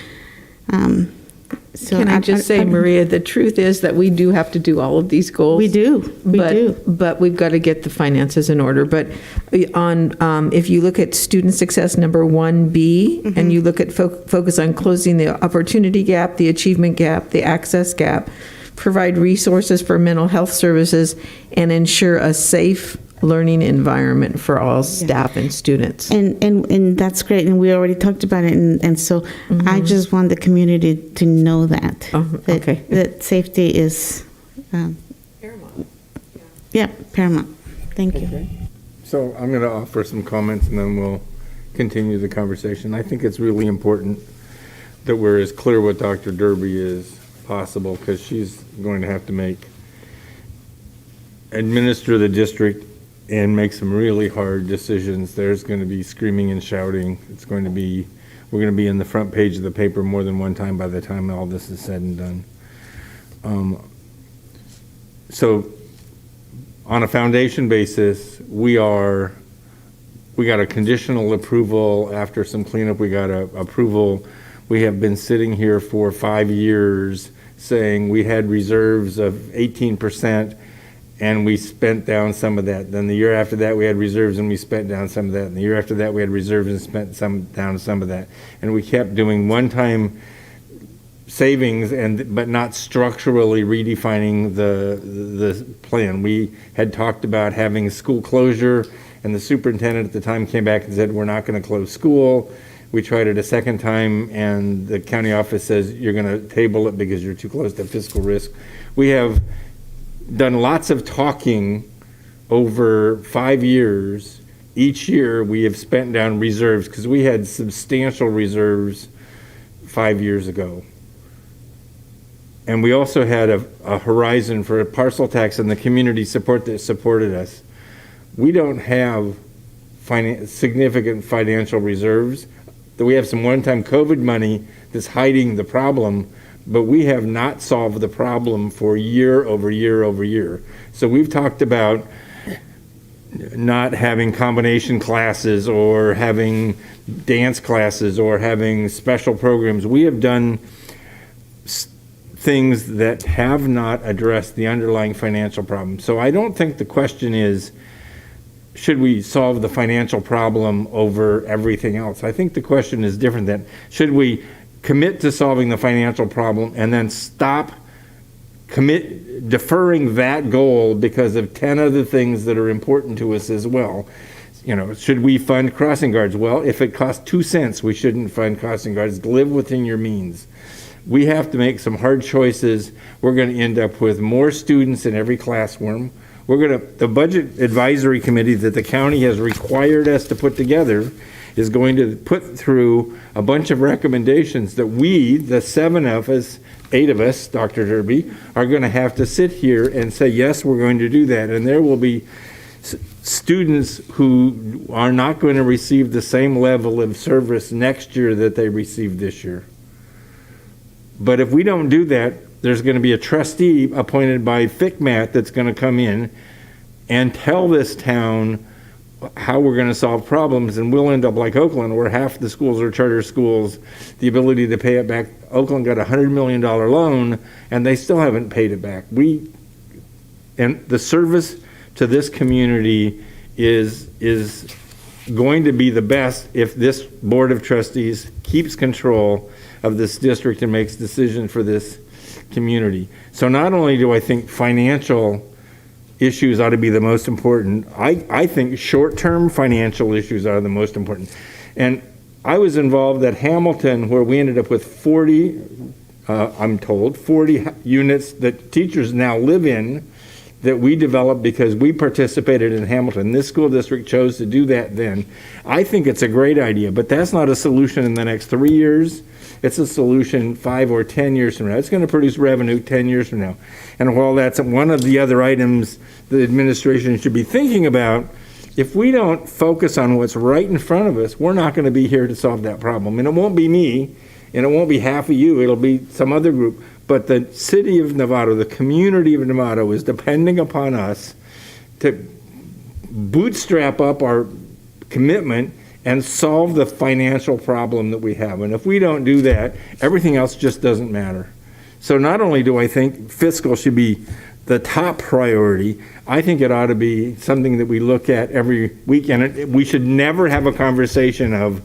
Can I just say, Maria, the truth is that we do have to do all of these goals. We do. But we've got to get the finances in order. But if you look at student success number 1B, and you look at focus on closing the opportunity gap, the achievement gap, the access gap, provide resources for mental health services, and ensure a safe learning environment for all staff and students. And that's great, and we already talked about it, and so I just want the community to know that, that safety is paramount. Yeah, paramount. Thank you. So I'm going to offer some comments, and then we'll continue the conversation. I think it's really important that we're as clear with Dr. Derby as possible, because she's going to have to administer the district and make some really hard decisions. There's going to be screaming and shouting. We're going to be in the front page of the paper more than one time by the time all this is said and done. So on a foundation basis, we got a conditional approval after some cleanup. We got a approval. We have been sitting here for 5 years saying we had reserves of 18%, and we spent down some of that. Then the year after that, we had reserves and we spent down some of that. And the year after that, we had reserves and spent down some of that. And we kept doing one-time savings, but not structurally redefining the plan. We had talked about having school closure, and the superintendent at the time came back and said, we're not going to close school. We tried it a second time, and the county office says, you're going to table it because you're too close to fiscal risk. We have done lots of talking over 5 years. Each year we have spent down reserves because we had substantial reserves 5 years ago. And we also had a horizon for a parcel tax and the community support that supported us. We don't have significant financial reserves. We have some one-time COVID money that's hiding the problem, but we have not solved the problem for year over year over year. So we've talked about not having combination classes or having dance classes or having special programs. We have done things that have not addressed the underlying financial problem. So I don't think the question is, should we solve the financial problem over everything else? I think the question is different, than should we commit to solving the financial problem and then stop deferring that goal because of 10 other things that are important to us as well. Should we fund crossing guards? Well, if it costs 2 cents, we shouldn't fund crossing guards. Live within your means. We have to make some hard choices. We're going to end up with more students in every classroom. The budget advisory committee that the county has required us to put together is going to put through a bunch of recommendations that we, the 8 of us, Dr. Derby, are going to have to sit here and say, yes, we're going to do that. And there will be students who are not going to receive the same level of service next year that they received this year. But if we don't do that, there's going to be a trustee appointed by FICMAT that's going to come in and tell this town how we're going to solve problems, and we'll end up like Oakland, where half the schools are charter schools, the ability to pay it back. Oakland got a $100 million loan, and they still haven't paid it back. And the service to this community is going to be the best if this Board of Trustees keeps control of this district and makes decisions for this community. So not only do I think financial issues ought to be the most important. I think short-term financial issues are the most important. And I was involved at Hamilton where we ended up with 40, I'm told, 40 units that teachers now live in that we developed because we participated in Hamilton. This school district chose to do that then. I think it's a great idea, but that's not a solution in the next 3 years. It's a solution 5 or 10 years from now. It's going to produce revenue 10 years from now. And while that's one of the other items the administration should be thinking about, if we don't focus on what's right in front of us, we're not going to be here to solve that problem. And it won't be me, and it won't be half of you. It'll be some other group. But the city of Novato, the community of Novato, is depending upon us to bootstrap up our commitment and solve the financial problem that we have. And if we don't do that, everything else just doesn't matter. So not only do I think fiscal should be the top priority, I think it ought to be something that we look at every week. And we should never have a conversation of,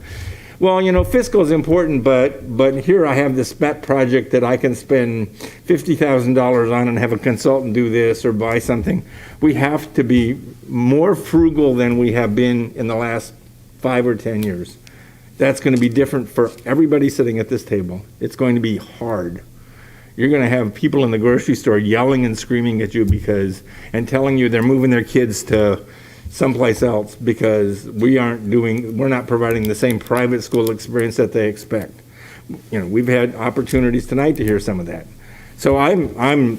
well, you know, fiscal is important, but here I have this pet project that I can spend $50,000 on and have a consultant do this or buy something. We have to be more frugal than we have been in the last 5 or 10 years. That's going to be different for everybody sitting at this table. It's going to be hard. You're going to have people in the grocery store yelling and screaming at you and telling you they're moving their kids to someplace else because we're not providing the same private school experience that they expect. You know, we've had opportunities tonight to hear some of that. So I'm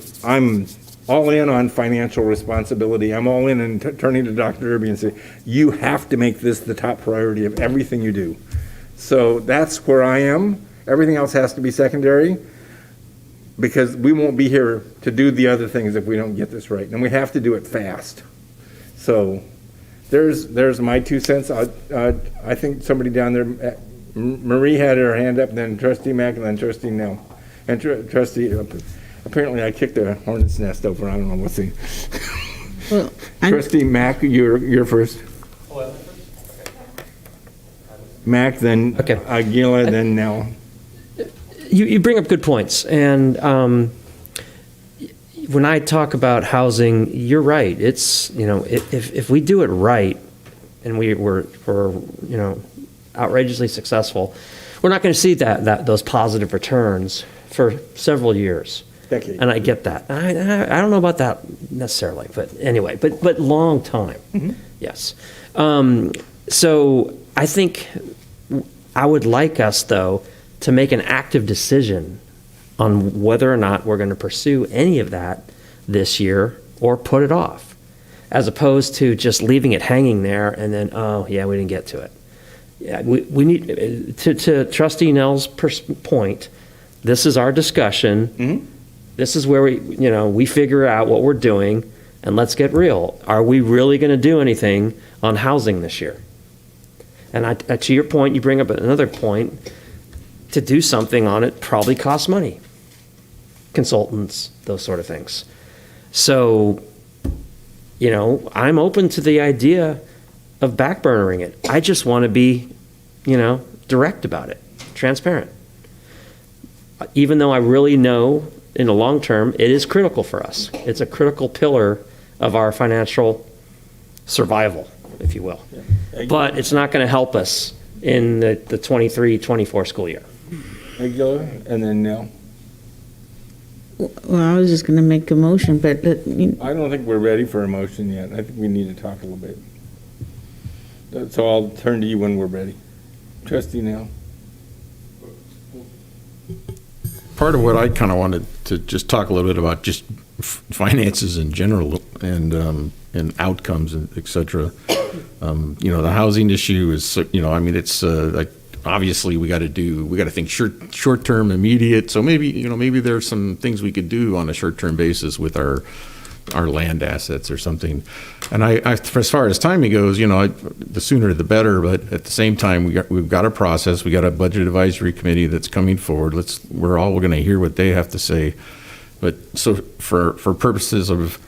all in on financial responsibility. I'm all in and turning to Dr. Derby and say, you have to make this the top priority of everything you do. So that's where I am. Everything else has to be secondary because we won't be here to do the other things if we don't get this right. And we have to do it fast. So there's my 2 cents. I think somebody down there, Marie had her hand up, then Trustee Mack, and then Trustee Nell. And Trustee, apparently I kicked a hornet's nest over. I don't know what's the. Well, Trustee Mack, you're first. Mack, then Aguila, then Nell. You bring up good points, and when I talk about housing, you're right. It's, you know, if we do it right, and we're you know, outrageously successful, we're not going to see those positive returns for several years. Decades. And I get that. I don't know about that necessarily, but anyway, but long time. Mm-hmm. Yes. So I think I would like us, though, to make an active decision on whether or not we're going to pursue any of that this year or put it off, as opposed to just leaving it hanging there and then, oh, yeah, we didn't get to it. Yeah, we need, to Trustee Nell's point, this is our discussion. Mm-hmm. This is where we figure out what we're doing, and let's get real. Are we really going to do anything on housing this year? And to your point, you bring up another point. To do something on it probably costs money. Consultants, those sort of things. So, you know, I'm open to the idea of backburnering it. I just want to be, you know, direct about it, transparent. Even though I really know in the long term, it is critical for us. It's a critical pillar of our financial survival, if you will. Yeah. But it's not going to help us in the 23-24 school year. Aguilar, and then Nell. Well, I was just going to make a motion, but I don't think we're ready for a motion yet. I think we need to talk a little bit. So I'll turn to you when we're ready. Trustee Nell. Part of what I kind of wanted to just talk a little bit about just finances in general and outcomes, et cetera. You know, the housing issue is, you know, I mean, it's like, obviously we got to think short term, immediate. So maybe there's some things we could do on a short term basis with our land assets or something. And I as far as timing goes, you know, the sooner the better. But at the same time, we've got a process. We got a budget advisory committee that's coming forward. We're all going to hear what they have to say. But so for purposes of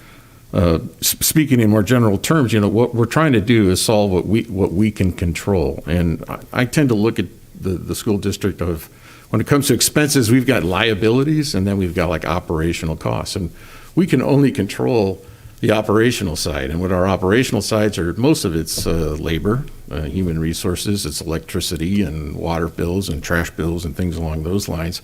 speaking in more general terms, you know, what we're trying to do is solve what we can control. And I tend to look at the school district of, when it comes to expenses, we've got liabilities and then we've got like operational costs. And we can only control the operational side. And what our operational sides are, most of it's labor, human resources, it's electricity and water bills and trash bills and things along those lines.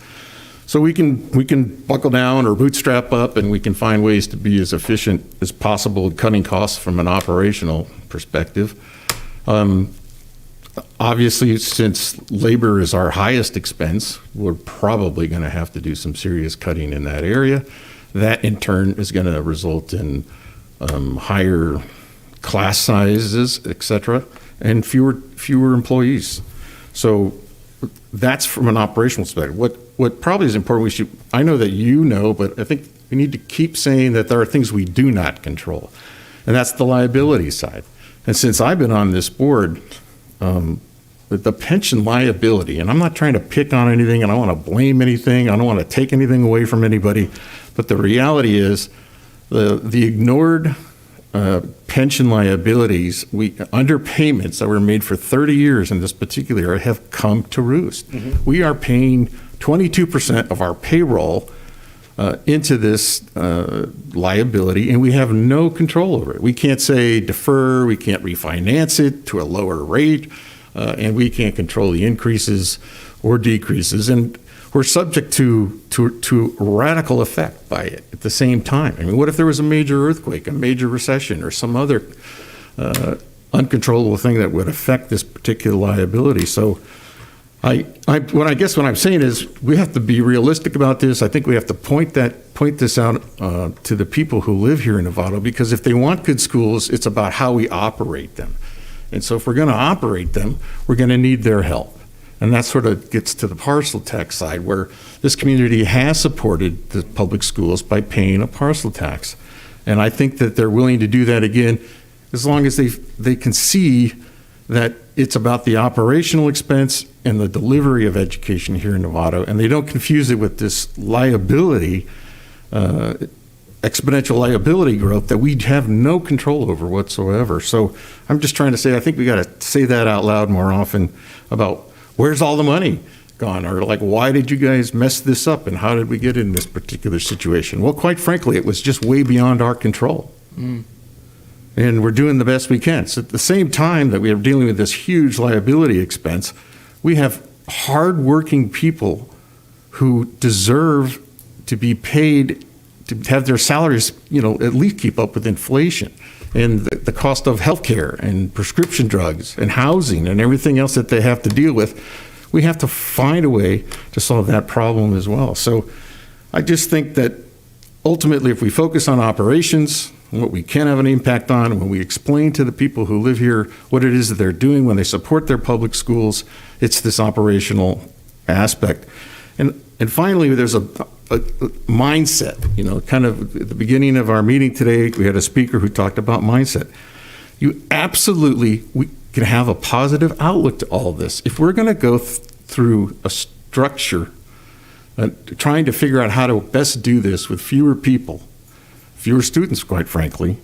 So we can buckle down or bootstrap up, and we can find ways to be as efficient as possible, cutting costs from an operational perspective. Obviously, since labor is our highest expense, we're probably going to have to do some serious cutting in that area. That in turn is going to result in higher class sizes, et cetera, and fewer employees. So that's from an operational perspective. What probably is important, I know that you know, but I think we need to keep saying that there are things we do not control, and that's the liability side. And since I've been on this board, the pension liability, and I'm not trying to pick on anything, and I don't want to blame anything, I don't want to take anything away from anybody, but the reality is the ignored pension liabilities, underpayments that were made for 30 years in this particular area have come to roost. Mm-hmm. We are paying 22% of our payroll into this liability, and we have no control over it. We can't say defer, we can't refinance it to a lower rate, and we can't control the increases or decreases. And we're subject to radical effect by it at the same time. I mean, what if there was a major earthquake, a major recession, or some other uncontrollable thing that would affect this particular liability? So what I'm saying is we have to be realistic about this. I think we have to point this out to the people who live here in Novato, because if they want good schools, it's about how we operate them. And so if we're going to operate them, we're going to need their help. And that sort of gets to the parcel tax side, where this community has supported the public schools by paying a parcel tax. And I think that they're willing to do that again, as long as they can see that it's about the operational expense and the delivery of education here in Novato, and they don't confuse it with this liability, exponential liability growth that we have no control over whatsoever. So I'm just trying to say, I think we got to say that out loud more often about where's all the money gone, or like, why did you guys mess this up, and how did we get in this particular situation? Well, quite frankly, it was just way beyond our control. Mm. And we're doing the best we can. So at the same time that we are dealing with this huge liability expense, we have hardworking people who deserve to be paid, to have their salaries, at least keep up with inflation and the cost of healthcare and prescription drugs and housing and everything else that they have to deal with. We have to find a way to solve that problem as well. So I just think that ultimately, if we focus on operations, what we can have an impact on, when we explain to the people who live here what it is that they're doing when they support their public schools, it's this operational aspect. And finally, there's a mindset. Kind of at the beginning of our meeting today, we had a speaker who talked about mindset. We can have a positive outlook to all of this. If we're going to go through a structure, trying to figure out how to best do this with fewer people, fewer students, quite frankly,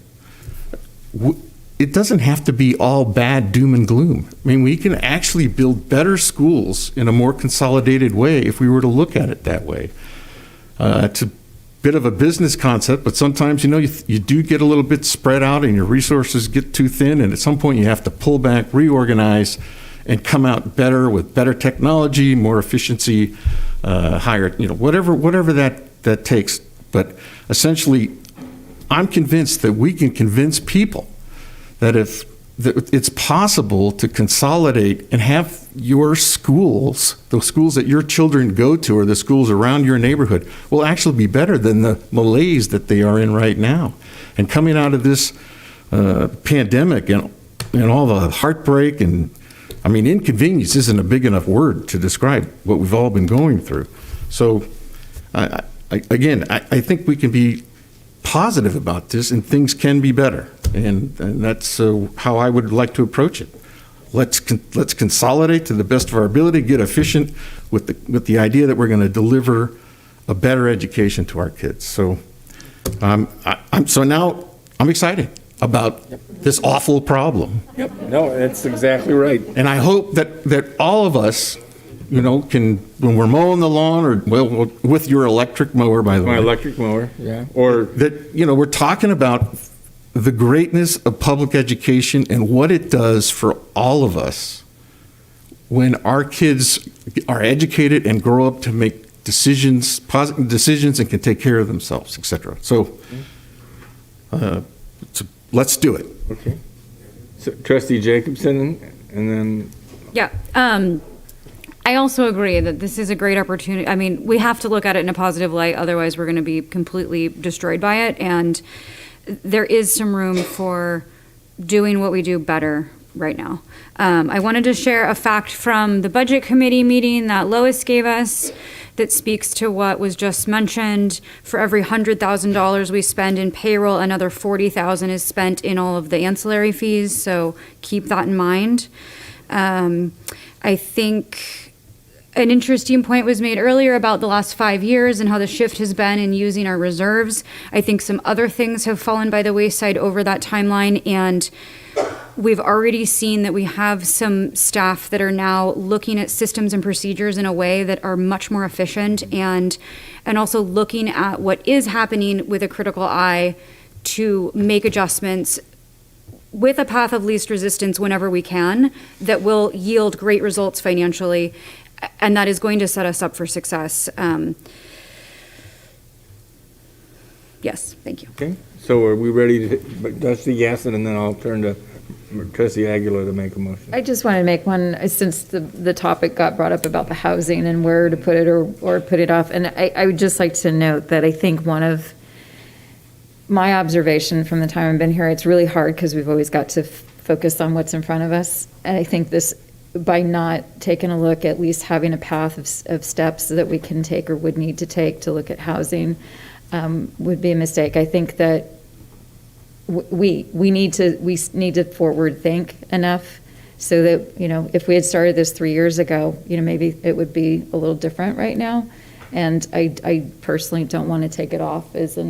it doesn't have to be all bad doom and gloom. I mean, we can actually build better schools in a more consolidated way if we were to look at it that way. It's a bit of a business concept, but sometimes, you do get a little bit spread out and your resources get too thin, and at some point you have to pull back, reorganize, and come out better with better technology, more efficiency, higher, whatever that takes. But essentially, I'm convinced that we can convince people that it's possible to consolidate and have your schools, the schools that your children go to, or the schools around your neighborhood, will actually be better than the malaise that they are in right now. And coming out of this pandemic and all the heartbreak and, inconvenience isn't a big enough word to describe what we've all been going through. So, I think we can be positive about this, and things can be better. And that's how I would like to approach it. Let's consolidate to the best of our ability, get efficient with the idea that we're going to deliver a better education to our kids. So, now I'm excited about this awful problem. Yep. No, that's exactly right. And I hope that all of us, can, when we're mowing the lawn, or with your electric mower, by the way. My electric mower, yeah. Or that, we're talking about the greatness of public education and what it does for all of us when our kids are educated and grow up to make decisions, positive decisions, and can take care of themselves, etc. So let's do it. Okay. So, Trustee Jacobson, and then... Yeah. I also agree that this is a great opportunity. I mean, we have to look at it in a positive light, otherwise we're going to be completely destroyed by it. And there is some room for doing what we do better right now. I wanted to share a fact from the Budget Committee meeting that Lois gave us that speaks to what was just mentioned. For every $100,000 we spend in payroll, another $40,000 is spent in all of the ancillary fees, so keep that in mind. I think an interesting point was made earlier about the last 5 years and how the shift has been in using our reserves. I think some other things have fallen by the wayside over that timeline, and we've already seen that we have some staff that are now looking at systems and procedures in a way that are much more efficient, and also looking at what is happening with a critical eye to make adjustments with a path of least resistance whenever we can that will yield great results financially, and that is going to set us up for success. Yes, thank you. Okay, so are we ready to, Trustee Gasson, and then I'll turn to Trustee Aguilar to make a motion. I just want to make one, since the topic got brought up about the housing and where to put it or put it off. And I would just like to note that I think one of my observation from the time I've been here, it's really hard because we've always got to focus on what's in front of us. And I think this, by not taking a look, at least having a path of steps that we can take or would need to take to look at housing would be a mistake. I think that we need to forward think enough so that, you know, if we had started this 3 years ago, you know, maybe it would be a little different right now. And I personally don't want to take it off as a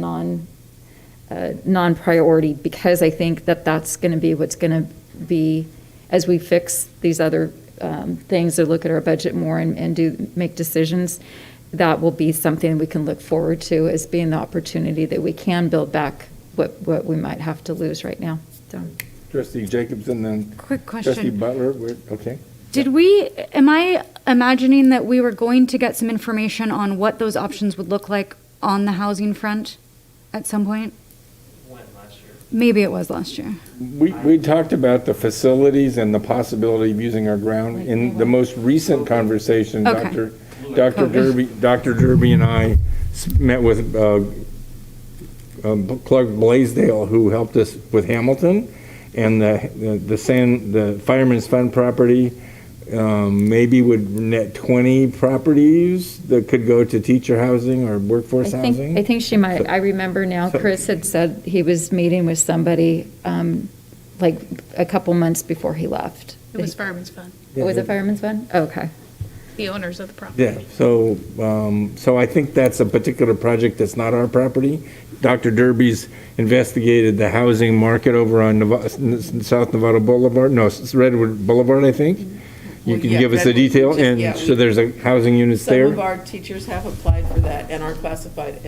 non-priority, because I think that that's going to be what's going to be, as we fix these other things or look at our budget more and make decisions, that will be something we can look forward to as being the opportunity that we can build back what we might have to lose right now. So. Trustee Jacobson, then quick question. Trustee Butler, okay. Am I imagining that we were going to get some information on what those options would look like on the housing front at some point? Maybe it was last year. We talked about the facilities and the possibility of using our ground. In the most recent conversation, Okay. Dr. Derby and I met with Clark Blaisdell, who helped us with Hamilton, and the Fireman's Fund property maybe would net 20 properties that could go to teacher housing or workforce housing. I think she might. I remember now, Chris had said he was meeting with somebody like a couple months before he left. It was Fireman's Fund. Was it Fireman's Fund? Okay. The owners of the property. Yeah, so I think that's a particular project that's not our property. Dr. Derby's investigated the housing market over on South Nevada Boulevard, no, it's Redwood Boulevard, I think. You can give us the detail, and so there's a housing units there? Some of our teachers have applied for that and are classified,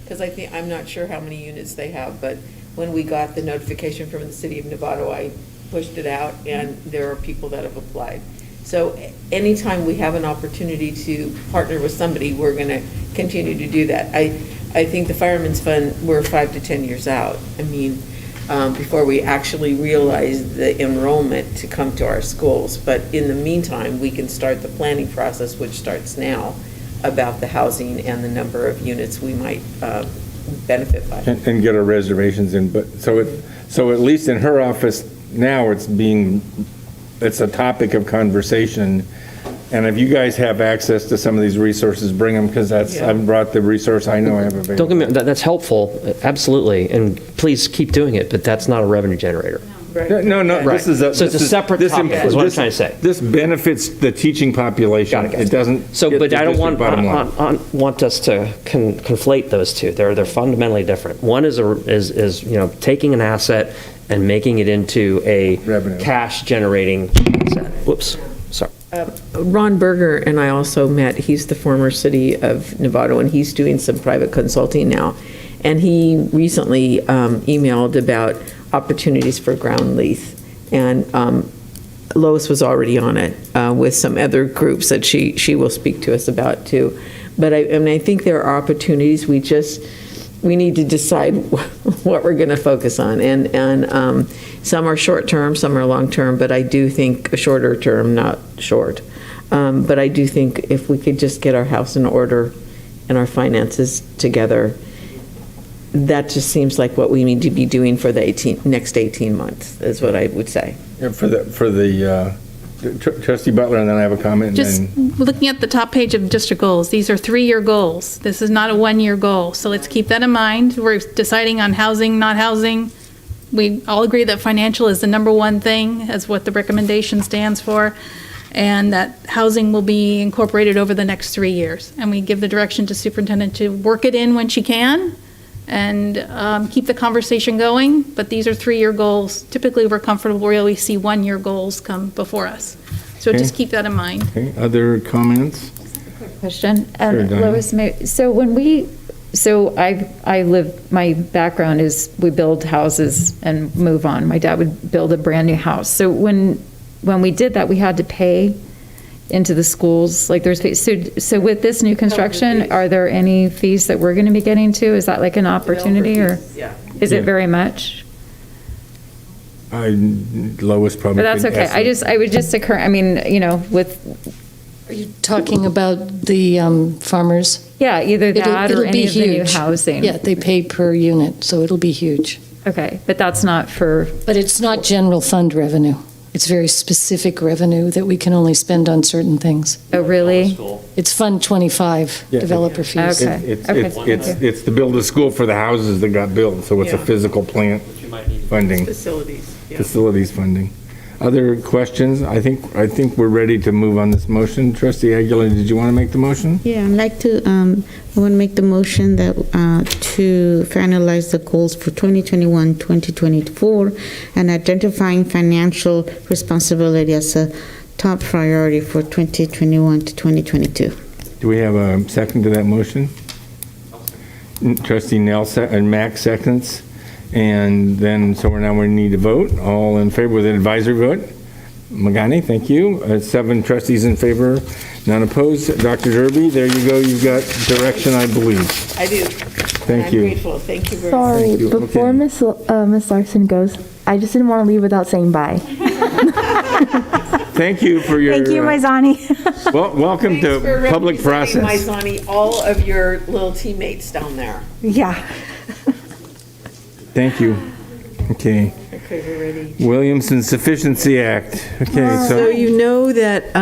because I'm not sure how many units they have, but when we got the notification from the city of Novato, I pushed it out, and there are people that have applied. So anytime we have an opportunity to partner with somebody, we're going to continue to do that. I think the Fireman's Fund, we're 5 to 10 years out. I mean, before we actually realize the enrollment to come to our schools. But in the meantime, we can start the planning process, which starts now, about the housing and the number of units we might benefit by. And get our reservations in. But so at least in her office now, it's a topic of conversation. And if you guys have access to some of these resources, bring them, because I've brought the resource I know I have available. Don't get me, that's helpful, absolutely, and please keep doing it, but that's not a revenue generator. Right. No, Right. So it's a separate topic, is what I'm trying to say. This benefits the teaching population. Got it. It doesn't. So, but I don't want us to conflate those two. They're fundamentally different. One is taking an asset and making it into a cash generating asset. Whoops, sorry. Ron Berger and I also met. He's the former city of Novato, and he's doing some private consulting now. And he recently emailed about opportunities for ground lease. And Lois was already on it with some other groups that she will speak to us about too. But I think there are opportunities. We need to decide what we're going to focus on. And some are short term, some are long term, but I do think a shorter term, not short. But I do think if we could just get our house in order and our finances together, that just seems like what we need to be doing for the next 18 months, is what I would say. Yeah, for the Trustee Butler, and then I have a comment. Just looking at the top page of district goals, these are 3-year goals. This is not a 1-year goal, so let's keep that in mind. We're deciding on housing, not housing. We all agree that financial is the number one thing, as what the recommendation stands for, and that housing will be incorporated over the next 3 years. And we give the direction to superintendent to work it in when she can, and keep the conversation going, but these are 3-year goals. Typically, we're comfortable where we see 1-year goals come before us. So just keep that in mind. Okay, other comments? Question. Sure, Diane. Lois, so I live, my background is we build houses and move on. My dad would build a brand new house. So when we did that, we had to pay into the schools, like there's fees. So with this new construction, are there any fees that we're going to be getting to? Is that like an opportunity, or is it very much? Lois probably. But that's okay. I would just occur, I mean, with. Are you talking about the farmers? Yeah, either that or any of the new housing. Yeah, they pay per unit, so it'll be huge. Okay, but that's not for. But it's not general fund revenue. It's very specific revenue that we can only spend on certain things. Oh, really? It's Fund 25, developer fees. Okay. It's to build a school for the houses that got built, so it's a physical plant funding. Facilities funding. Other questions? I think we're ready to move on this motion. Trustee Aguilar, did you want to make the motion? Yeah, I'd like to, I want to make the motion that to finalize the goals for 2021-2024 and identifying financial responsibility as a top priority for 2021 to 2022. Do we have a second to that motion? Trustee Nelson and Max seconds. And then, so we need to vote. All in favor with an advisory vote? Magani, thank you. 7 trustees in favor, none opposed. Dr. Derby, there you go. You've got direction, I believe. I do. Thank you. I'm grateful. Thank you very much. Sorry, Thank you. before Miss Larson goes, I just didn't want to leave without saying bye. Thank you for your. Thank you, Maizani. Well, welcome to public process. Maizani, all of your little teammates down there. Yeah. Thank you. Okay. Okay, we're ready. Williamson Sufficiency Act. Okay, So you know that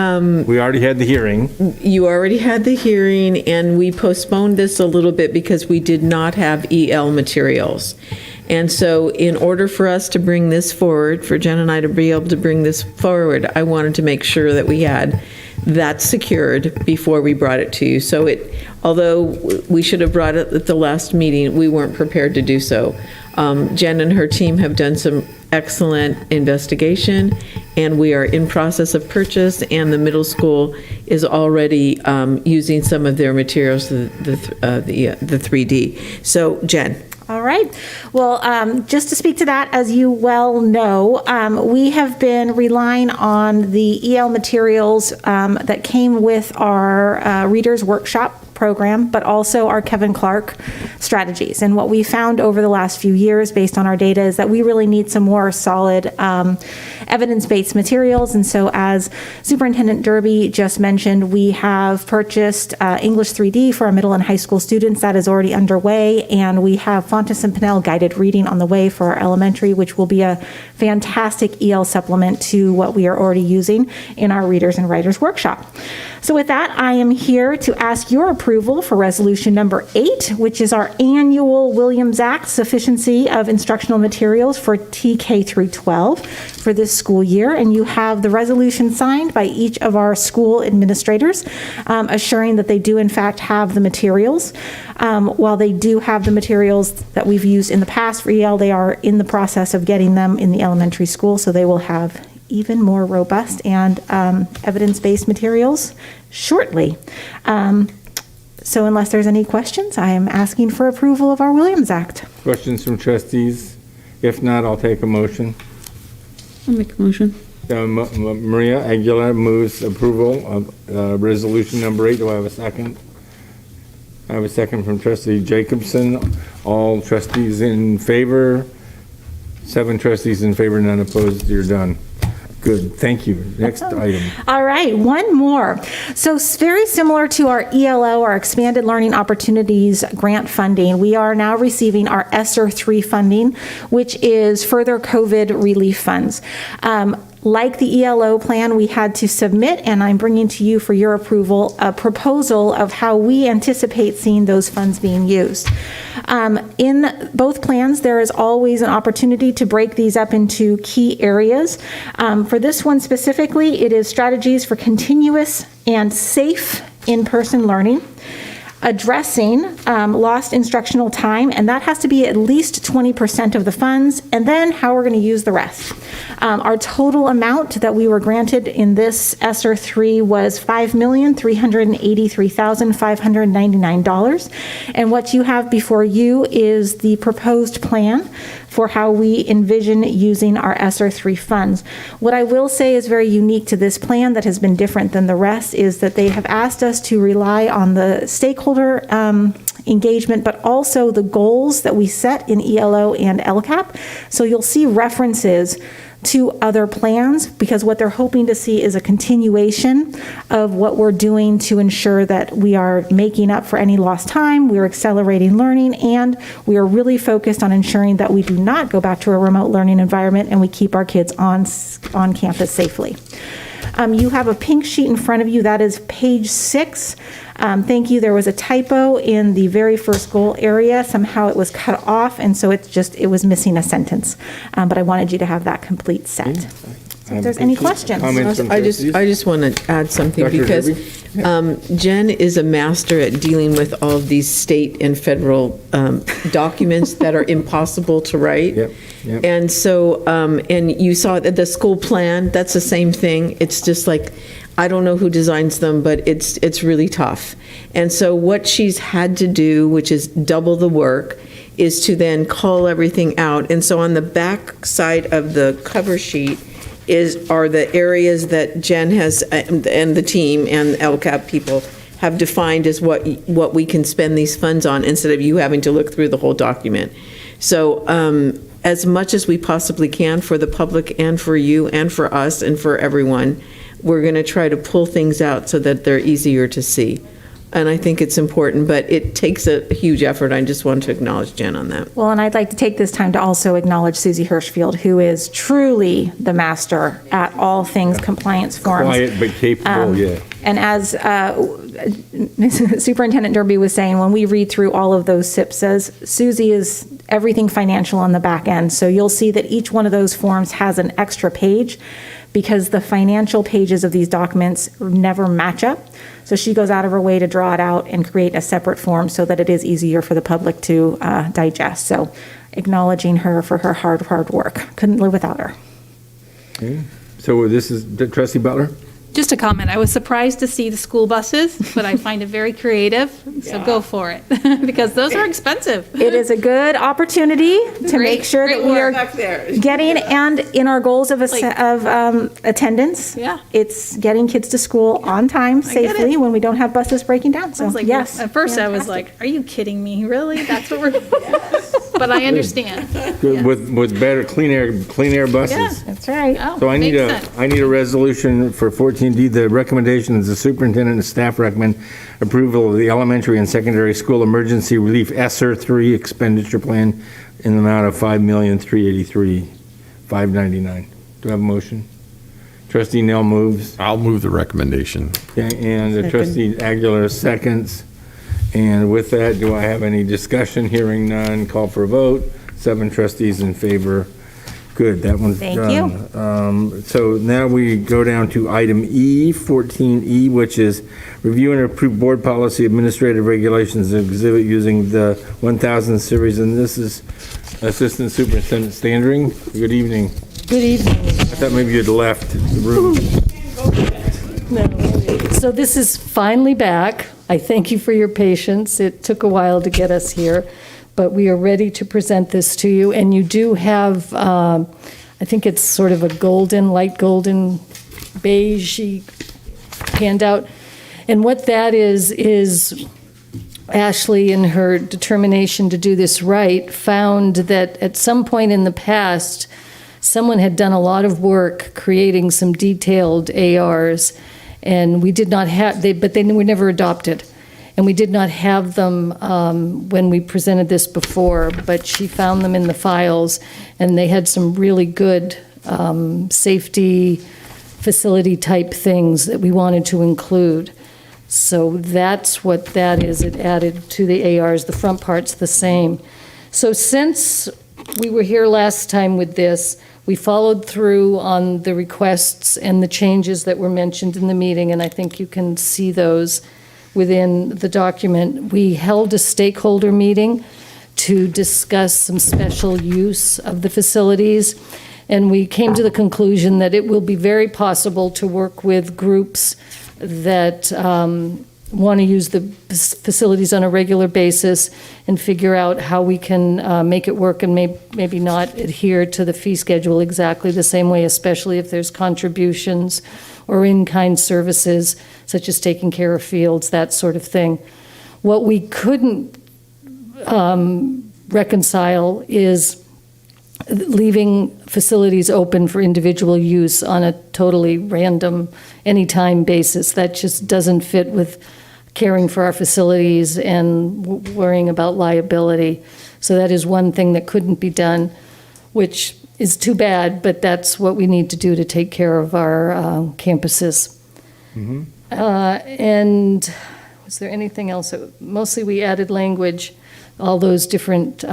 we already had the hearing. you already had the hearing, and we postponed this a little bit because we did not have EL materials. And so in order for us to bring this forward, for Jen and I to be able to bring this forward, I wanted to make sure that we had that secured before we brought it to you. So although we should have brought it at the last meeting, we weren't prepared to do so. Jen and her team have done some excellent investigation, and we are in process of purchase, and the middle school is already using some of their materials, the 3D. So, Jen. All right. Well, just to speak to that, as you well know, we have been relying on the EL materials that came with our Readers Workshop program, but also our Kevin Clark strategies. And what we found over the last few years, based on our data, is that we really need some more solid evidence-based materials. And so, as Superintendent Derby just mentioned, we have purchased English 3D for our middle and high school students. That is already underway. And we have Fontes and Pinnell guided reading on the way for our elementary, which will be a fantastic EL supplement to what we are already using in our Readers and Writers Workshop. So with that, I am here to ask your approval for resolution number 8, which is our annual Williams Act sufficiency of instructional materials for TK through 12 for this school year. And you have the resolution signed by each of our school administrators, assuring that they do in fact have the materials. While they do have the materials that we've used in the past for EL, they are in the process of getting them in the elementary school, so they will have even more robust and evidence-based materials shortly. So unless there's any questions, I am asking for approval of our Williams Act. Questions from trustees? If not, I'll take a motion. I'll make a motion. Maria Aguilar moves approval of resolution number 8. Do I have a second? I have a second from trustee Jacobson. All trustees in favor? 7 trustees in favor, none opposed. You're done. Good, thank you. Next item. All right, one more. So very similar to our ELO, our Expanded Learning Opportunities grant funding, we are now receiving our ESSER 3 funding, which is further COVID relief funds. Like the ELO plan, we had to submit, and I'm bringing to you for your approval, a proposal of how we anticipate seeing those funds being used. In both plans, there is always an opportunity to break these up into key areas. For this one specifically, it is strategies for continuous and safe in-person learning, addressing lost instructional time, and that has to be at least 20% of the funds, and then how we're going to use the rest. Our total amount that we were granted in this ESSER 3 was $5,383,599, and what you have before you is the proposed plan for how we envision using our ESSER 3 funds. What I will say is very unique to this plan that has been different than the rest is that they have asked us to rely on the stakeholder engagement, but also the goals that we set in ELO and LCAP. So you'll see references to other plans because what they're hoping to see is a continuation of what we're doing to ensure that we are making up for any lost time, we're accelerating learning, and we are really focused on ensuring that we do not go back to a remote learning environment and we keep our kids on campus safely. You have a pink sheet in front of you. That is page 6. Thank you. There was a typo in the very first goal area. Somehow it was cut off, and so it was missing a sentence. But I wanted you to have that complete set. So if there's any questions. I just want to add something Dr. because Jen is a master at dealing with all of these state and federal documents that are impossible to write. Yep. And so, and you saw the school plan, that's the same thing. It's just like, I don't know who designs them, but it's really tough. And so what she's had to do, which is double the work, is to then call everything out. And so on the back side of the cover sheet are the areas that Jen has, and the team and LCAP people have defined as what we can spend these funds on instead of you having to look through the whole document. So as much as we possibly can for the public and for you and for us and for everyone, we're going to try to pull things out so that they're easier to see. And I think it's important, but it takes a huge effort. I just want to acknowledge Jen on that. Well, and I'd like to take this time to also acknowledge Susie Hirschfield, who is truly the master at all things compliance forms. Quiet but capable, yeah. And as Superintendent Derby was saying, when we read through all of those SIPSAs, Susie is everything financial on the back end. So you'll see that each one of those forms has an extra page because the financial pages of these documents never match up. So she goes out of her way to draw it out and create a separate form so that it is easier for the public to digest. So acknowledging her for her hard work. Couldn't live without her. Okay. So this is Trustee Butler? Just a comment. I was surprised to see the school buses, but I find it very creative. So go for it because those are expensive. It is a good opportunity to make sure that we are getting, and in our goals of attendance, it's getting kids to school on time safely when we don't have buses breaking down. So yes. At first I was like, are you kidding me? Really? That's what we're but I understand. Good. With better clean air buses. Yeah, that's right. So I need a resolution for 14D. The recommendation is the superintendent and staff recommend approval of the elementary and secondary school emergency relief ESSER 3 expenditure plan in the amount of $5,383,599. Do I have a motion? Trustee Nell moves. I'll move the recommendation. Okay, and Trustee Aguilar seconds. And with that, do I have any discussion? Hearing none, call for a vote. 7 trustees in favor. Good, that one's done. Thank you. So now we go down to item E, 14E, which is review and approve board policy administrative regulations exhibit using the 1000 series. And this is Assistant Superintendent Standring. Good evening. Good evening. I thought maybe you'd left the room. No. So this is finally back. I thank you for your patience. It took a while to get us here, but we are ready to present this to you. And you do have, I think it's sort of a golden, light golden, beige handout. And what that is Ashley, in her determination to do this right, found that at some point in the past, someone had done a lot of work creating some detailed ARs, and we did not have, but they were never adopted. And we did not have them when we presented this before, but she found them in the files, and they had some really good safety facility type things that we wanted to include. So that's what that is. It added to the ARs. The front part's the same. So since we were here last time with this, we followed through on the requests and the changes that were mentioned in the meeting, and I think you can see those within the document. We held a stakeholder meeting to discuss some special use of the facilities, and we came to the conclusion that it will be very possible to work with groups that want to use the facilities on a regular basis and figure out how we can make it work and maybe not adhere to the fee schedule exactly the same way, especially if there's contributions or in-kind services, such as taking care of fields, that sort of thing. What we couldn't reconcile is leaving facilities open for individual use on a totally random, anytime basis. That just doesn't fit with caring for our facilities and worrying about liability. So that is one thing that couldn't be done, which is too bad, but that's what we need to do to take care of our campuses. And was there anything else? Mostly we added language, all those different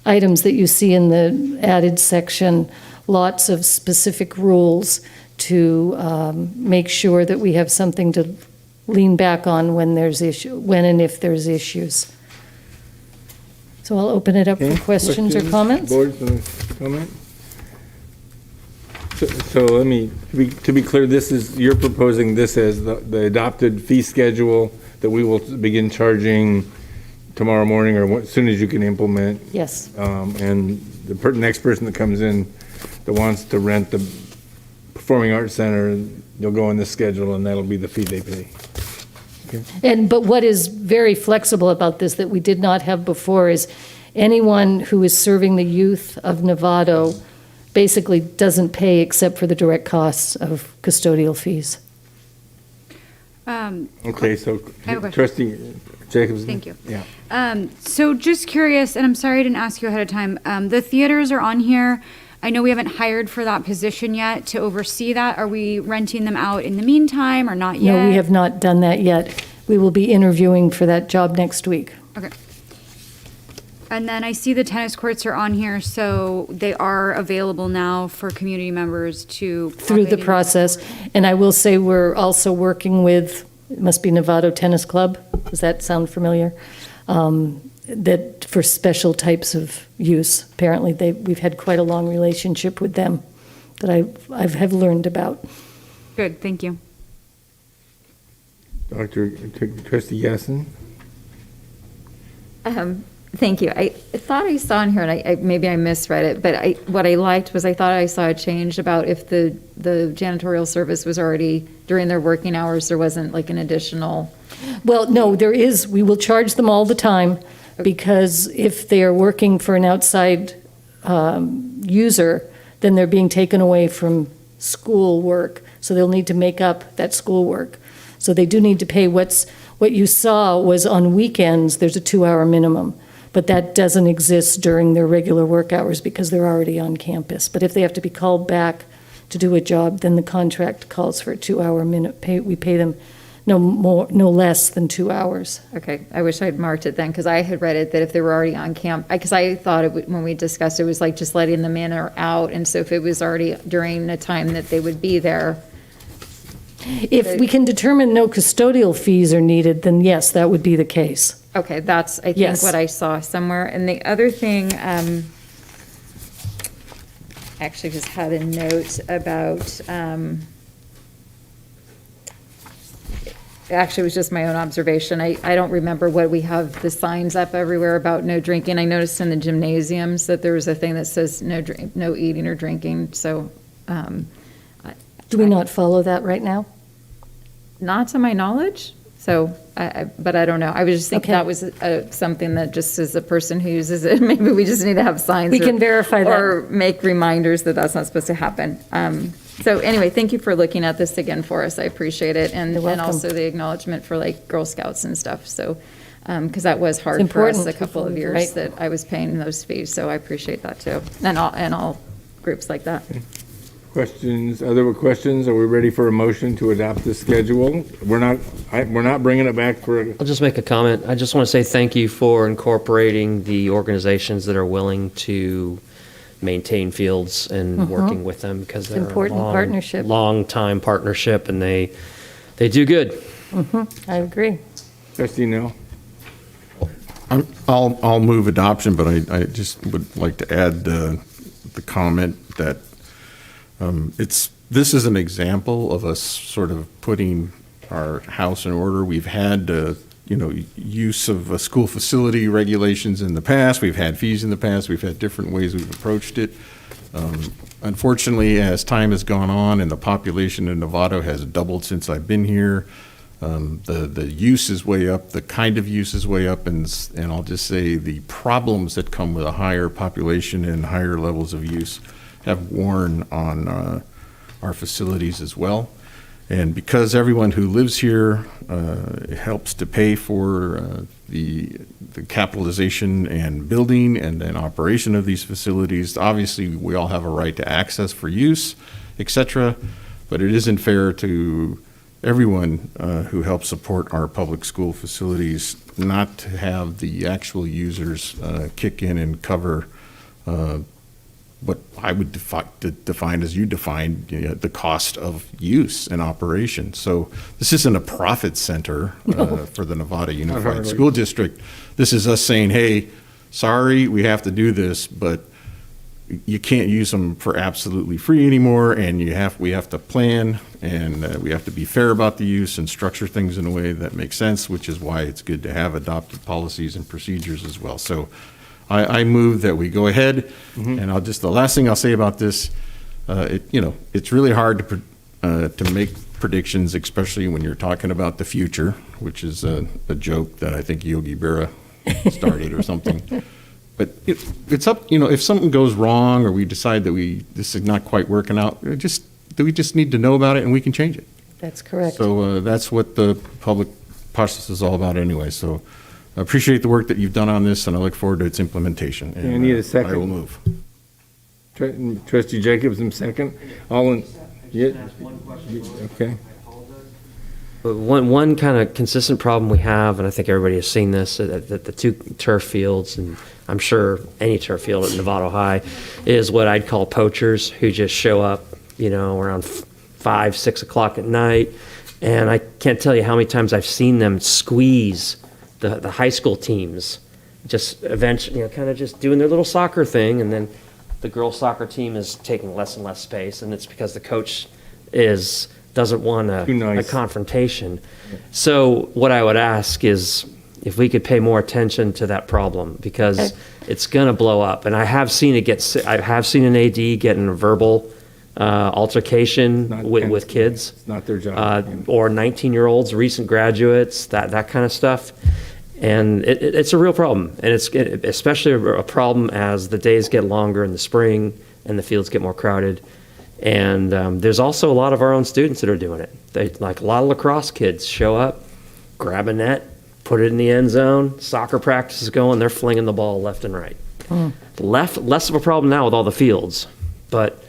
items that you see in the added section, lots of specific rules to make sure that we have something to lean back on when and if there's issues. So I'll open it up for questions or comments. Board, comment? So let me, to be clear, you're proposing this as the adopted fee schedule that we will begin charging tomorrow morning or as soon as you can implement? Yes. And the next person that comes in that wants to rent the Performing Arts Center, you'll go on this schedule and that'll be the fee they pay. Okay. But what is very flexible about this that we did not have before is anyone who is serving the youth of Novato basically doesn't pay except for the direct costs of custodial fees. Okay, so I have a question. Trustee Jacobson? Thank you. Yeah. So just curious, and I'm sorry I didn't ask you ahead of time, the theaters are on here. I know we haven't hired for that position yet to oversee that. Are we renting them out in the meantime or not yet? No, we have not done that yet. We will be interviewing for that job next week. Okay. And then I see the tennis courts are on here, so they are available now for community members to. Through the process. And I will say we're also working with, it must be Novato Tennis Club. Does that sound familiar? That for special types of use. Apparently we've had quite a long relationship with them that I have learned about. Good, thank you. Trustee Gasson? Thank you. I thought I saw in here, and maybe I misread it, but what I liked was I thought I saw a change about if the janitorial service was already during their working hours, there wasn't like an additional. Well, no, there is. We will charge them all the time because if they are working for an outside user, then they're being taken away from school work. So they'll need to make up that school work. So they do need to pay. What you saw was on weekends, there's a 2-hour minimum. But that doesn't exist during their regular work hours because they're already on campus. But if they have to be called back to do a job, then the contract calls for a 2-hour minute pay. We pay them no less than 2 hours. Okay, I wish I'd marked it then, because I had read it that if they were already on camp, because I thought when we discussed it was like just letting them in or out, and so if it was already during the time that they would be there. If we can determine no custodial fees are needed, then yes, that would be the case. Okay, that's, I think, Yes. what I saw somewhere. And the other thing, actually just had a note about, actually, it was just my own observation. I don't remember what we have the signs up everywhere about no drinking. I noticed in the gymnasiums that there was a thing that says no eating or drinking, so. Do we not follow that right now? Not to my knowledge, so, but I don't know. I was just thinking Okay. that was something that just as a person who uses it, maybe we just need to have signs. We can verify that. Or make reminders that that's not supposed to happen. So anyway, thank you for looking at this again for us. I appreciate it. And welcome. also the acknowledgement for like Girl Scouts and stuff. So, because that was hard It's for us a important. couple of years Right. that I was paying those fees. So I appreciate that too. And all groups like that. Questions, other questions? Are we ready for a motion to adopt the schedule? We're not bringing it back for, I'll just make a comment. I just want to say thank you for incorporating the organizations that are willing to maintain fields and working with them, because they're Important a partnership. long-time partnership, and they do good. I agree. Trustee Nell? I'll move adoption, but I just would like to add the comment that this is an example of us sort of putting our house in order. We've had, use of school facility regulations in the past. We've had fees in the past. We've had different ways we've approached it. Unfortunately, as time has gone on and the population in Novato has doubled since I've been here, the use is way up, the kind of use is way up, and I'll just say the problems that come with a higher population and higher levels of use have worn on our facilities as well. And because everyone who lives here helps to pay for the capitalization and building and then operation of these facilities, obviously we all have a right to access for use, etc. But it isn't fair to everyone who helps support our public school facilities not to have the actual users kick in and cover what I would define as you defined, the cost of use and operation. So this isn't a profit center for the Nevada Unified School District. This is us saying, hey, sorry, we have to do this, but you can't use them for absolutely free anymore, and we have to plan, and we have to be fair about the use and structure things in a way that makes sense, which is why it's good to have adopted policies and procedures as well. So I move that we go ahead, and the last thing I'll say about this, it's really hard to make predictions, especially when you're talking about the future, which is a joke that I think Yogi Berra started or something. But it's up, if something goes wrong or we decide that this is not quite working out, we just need to know about it and we can change it. That's correct. So that's what the public process is all about anyway. So I appreciate the work that you've done on this, and I look forward to its implementation. I need a second. I will move. Trustee Jacobs, second. All in, yeah, okay. But one kind of consistent problem we have, and I think everybody has seen this, that the two turf fields, and I'm sure any turf field at Novato High, is what I'd call poachers who just show up, around 5, 6 o'clock at night. And I can't tell you how many times I've seen them squeeze the high school teams, just eventually, kind of just doing their little soccer thing, and then the girls' soccer team is taking less and less space, and it's because the coach doesn't want a confrontation. So what I would ask is if we could pay more attention to that problem, because it's going to blow up. And I have seen I have seen an AD get in a verbal altercation with kids. It's not their job. Or 19-year-olds, recent graduates, that kind of stuff. And it's a real problem. And it's especially a problem as the days get longer in the spring and the fields get more crowded. And there's also a lot of our own students that are doing it. Like a lot of lacrosse kids show up, grab a net, put it in the end zone, soccer practice is going, they're flinging the ball left and right. Less of a problem now with all the fields, but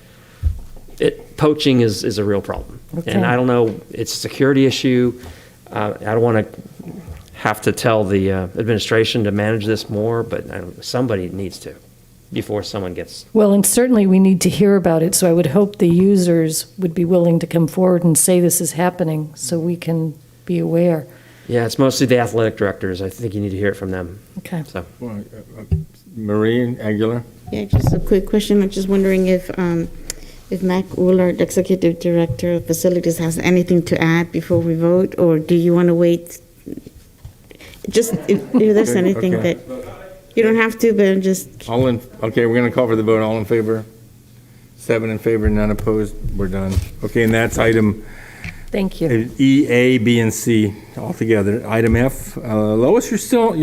poaching is a real problem. Okay. And I don't know, it's a security issue. I don't want to have to tell the administration to manage this more, but somebody needs to before someone gets... Well, and certainly we need to hear about it, so I would hope the users would be willing to come forward and say this is happening so we can be aware. Yeah, it's mostly the athletic directors. I think you need to hear it from them. Okay. So. Marie Aguilar? Yeah, just a quick question. I'm just wondering if if Mac Woolard, Executive Director of Facilities, has anything to add before we vote, or do you want to wait? Just if there's anything Okay. that, you don't have to, but I'm just, Okay, we're going to call for the vote. All in favor? 7 in favor, none opposed. We're done. Okay, and that's item Thank you. E, A, B, and C all together. Item F, Lois, you're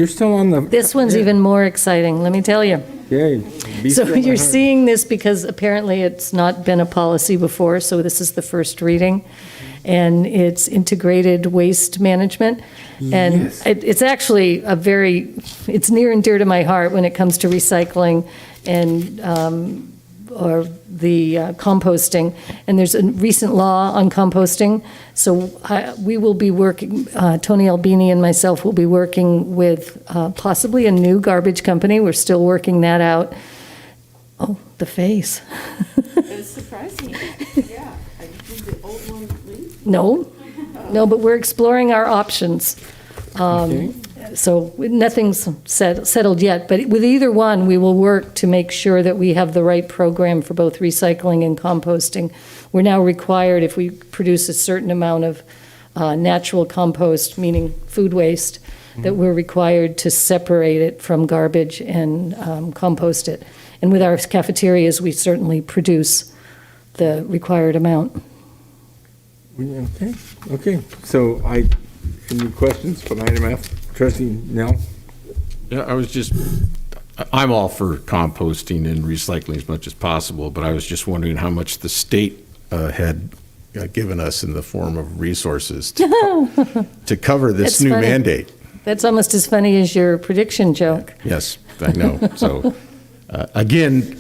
still on the. This one's even more exciting, let me tell you. Yeah. be So still you're on. seeing this because apparently it's not been a policy before, so this is the first reading. And it's integrated waste management. And Yes. it's actually it's near and dear to my heart when it comes to recycling and, or the composting. And there's a recent law on composting. So we will be working, Tony Albini and myself will be working with possibly a new garbage company. We're still working that out. Oh, the face. It's surprising. Yeah. Did the old one leave? No, but we're exploring our options. So nothing's settled yet, but with either one, we will work to make sure that we have the right program for both recycling and composting. We're now required, if we produce a certain amount of natural compost, meaning food waste, that we're required to separate it from garbage and compost it. And with our cafeterias, we certainly produce the required amount. Okay. So any questions for item F? Trustee Nell? Yeah, I'm all for composting and recycling as much as possible, but I was just wondering how much the state had given us in the form of resources to cover this That's new funny. mandate. That's almost as funny as your prediction joke. Yes, I know. So, again,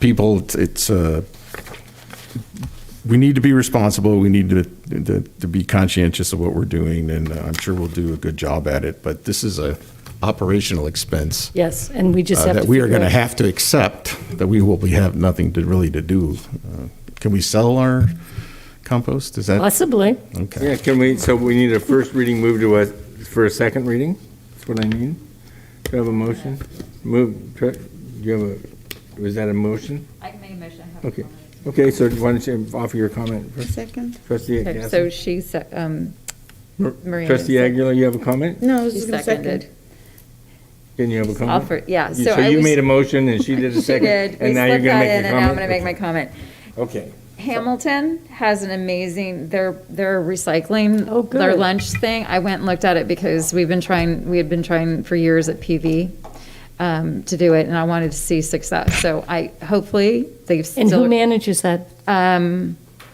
people, we need to be responsible. We need to be conscientious of what we're doing, and I'm sure we'll do a good job at it. But this is a operational expense. Yes, and we just have to that we are figure going to out- have to accept that we will have nothing to really to do. Can we sell our compost? Is that Possibly. okay? Yeah, so we need a first reading move for a second reading? That's what I need. Do you have a motion? Was that a motion? I can make a motion. Okay, so why don't you offer your comment first? second. Trustee Okay, Gasson? so she's, Maria. Trustee Aguilar, you have a comment? No, I was She just going to seconded. second. Can you have a comment? Offer, yeah. You- So So I you was- made a motion and she did a She second? did. And We now you're slipped going to that make in, a and now I'm comment? going to make my comment. Okay. Hamilton has an amazing, their recycling, good. their lunch thing. I went and looked at it because we had been trying for years at PV to do it, and I wanted to see success. So hopefully they've still. And who manages that? I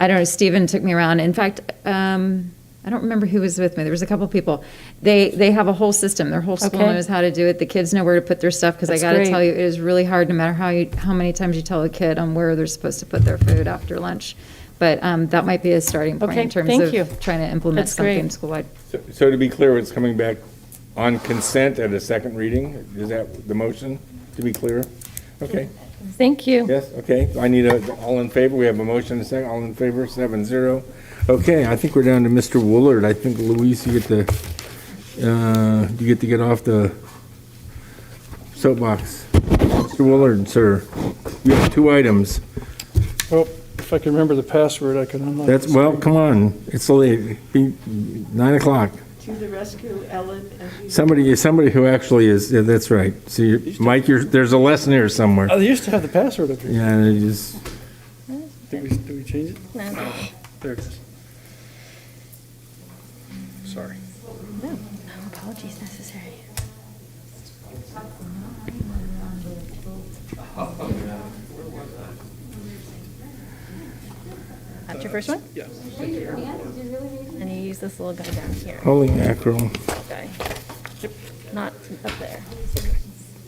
don't know, Stephen took me around. In fact, I don't remember who was with me. There was a couple people. They have a whole system. Their whole school Okay. knows how to do it. The kids know where to put their stuff, because I That's got to great. tell you, it is really hard, no matter how many times you tell a kid on where they're supposed to put their food after lunch. But that might be a starting point Okay, in terms thank you. of trying to implement That's great. something school-wide. So to be clear, it's coming back on consent at a second reading? Is that the motion, to be clear? Okay. Thank you. Yes, okay. I need all in favor. We have a motion and a second. All in favor, 7-0. Okay, I think we're down to Mr. Woolard. I think, Louise, you get to get off the soapbox. Mr. Woolard, sir, you have 2 items. Well, if I can remember the password, I can unlock. That's, well, come on. It's late. 9 o'clock. To the rescue, Ellen. Somebody who actually is, yeah, that's right. So, Mike, there's a lesson here somewhere. Oh, they used to have the password up here. Yeah, it is. Did we change it? No. There it is. Sorry. No apologies necessary. That's your first one? Yeah. And you use this little guy down here. Holy mackerel. Guy. Not up there.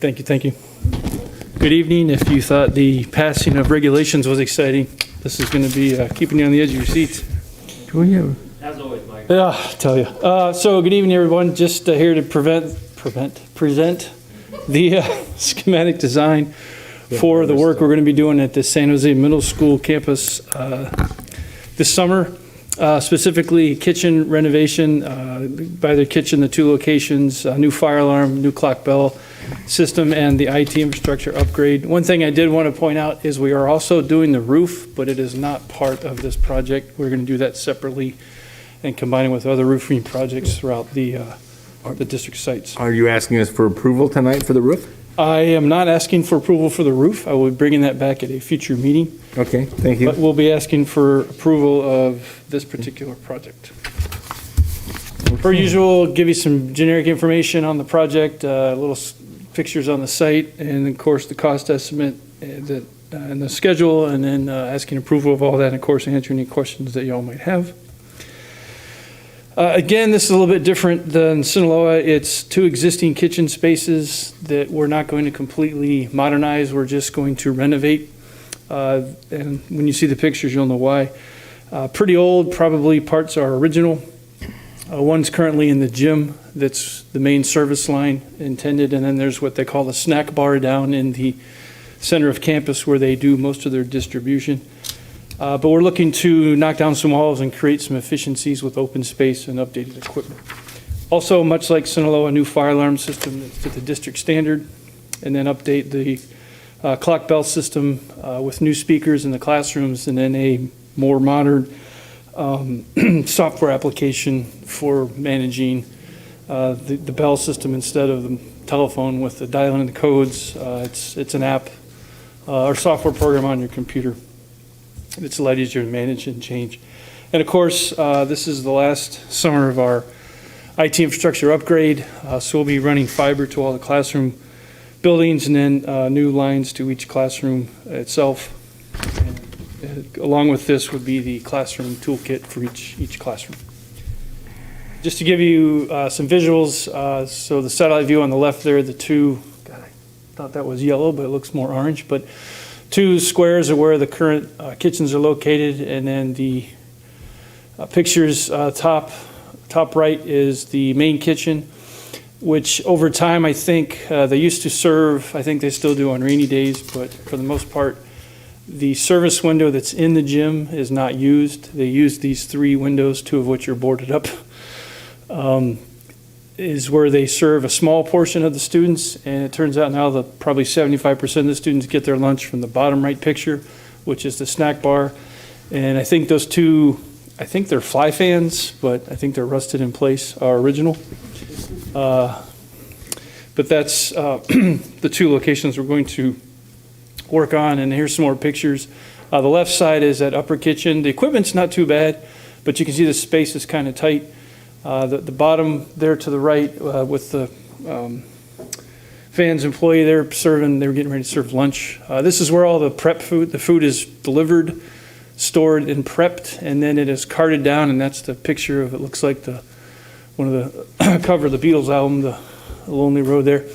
Thank you. Good evening. If you thought the passing of regulations was exciting, this is going to be keeping you on the edge of your seats. Do we have? As always, Mike. Yeah, I'll tell you. So good evening, everyone. Just here to present the schematic design for the work we're going to be doing at the San Jose Middle School campus this summer. specifically kitchen renovation, by the kitchen, the 2 locations, new fire alarm, new clock bell system, and the IT infrastructure upgrade. One thing I did want to point out is we are also doing the roof, but it is not part of this project. We're going to do that separately and combining with other roofing projects throughout the district sites. Are you asking us for approval tonight for the roof? I am not asking for approval for the roof. I will be bringing that back at a future meeting. Okay, thank you. But we'll be asking for approval of this particular project. Per usual, give you some generic information on the project, little pictures on the site, and of course the cost estimate and the schedule, and then asking approval of all that, and of course answer any questions that y'all might have. Again, this is a little bit different than Sinaloa. It's 2 existing kitchen spaces that we're not going to completely modernize. We're just going to renovate. And when you see the pictures, you'll know why. Pretty old, probably parts are original. One's currently in the gym. That's the main service line intended. And then there's what they call the snack bar down in the center of campus where they do most of their distribution. But we're looking to knock down some walls and create some efficiencies with open space and updated equipment. Also, much like Sinaloa, a new fire alarm system that's to the district standard, and then update the clock bell system with new speakers in the classrooms, and then a more modern software application for managing the bell system instead of the telephone with the dialing and the codes. It's an app or software program on your computer. It's a lot easier to manage and change. And of course, this is the last summer of our IT infrastructure upgrade. So we'll be running fiber to all the classroom buildings, and then new lines to each classroom itself. And along with this would be the classroom toolkit for each classroom. Just to give you some visuals, so the satellite view on the left there, the 2, God, I thought that was yellow, but it looks more orange, but 2 squares are where the current kitchens are located, and then the pictures top right is the main kitchen, which over time I think they used to serve, I think they still do on rainy days, but for the most part, the service window that's in the gym is not used. They use these 3 windows, 2 of which are boarded up, is where they serve a small portion of the students, and it turns out now that probably 75% of the students get their lunch from the bottom right picture, which is the snack bar. And I think those 2, I think they're fly fans, but I think they're rusted in place, are original. But that's the 2 locations we're going to work on, and here's some more pictures. The left side is that upper kitchen. The equipment's not too bad, but you can see the space is kind of tight. The bottom there to the right with the fans employee, they were getting ready to serve lunch. This is where all the prep food, the food is delivered, stored and prepped, and then it is carted down, and that's the picture of, it looks like one of the cover of the Beatles album, the Lonely Road there.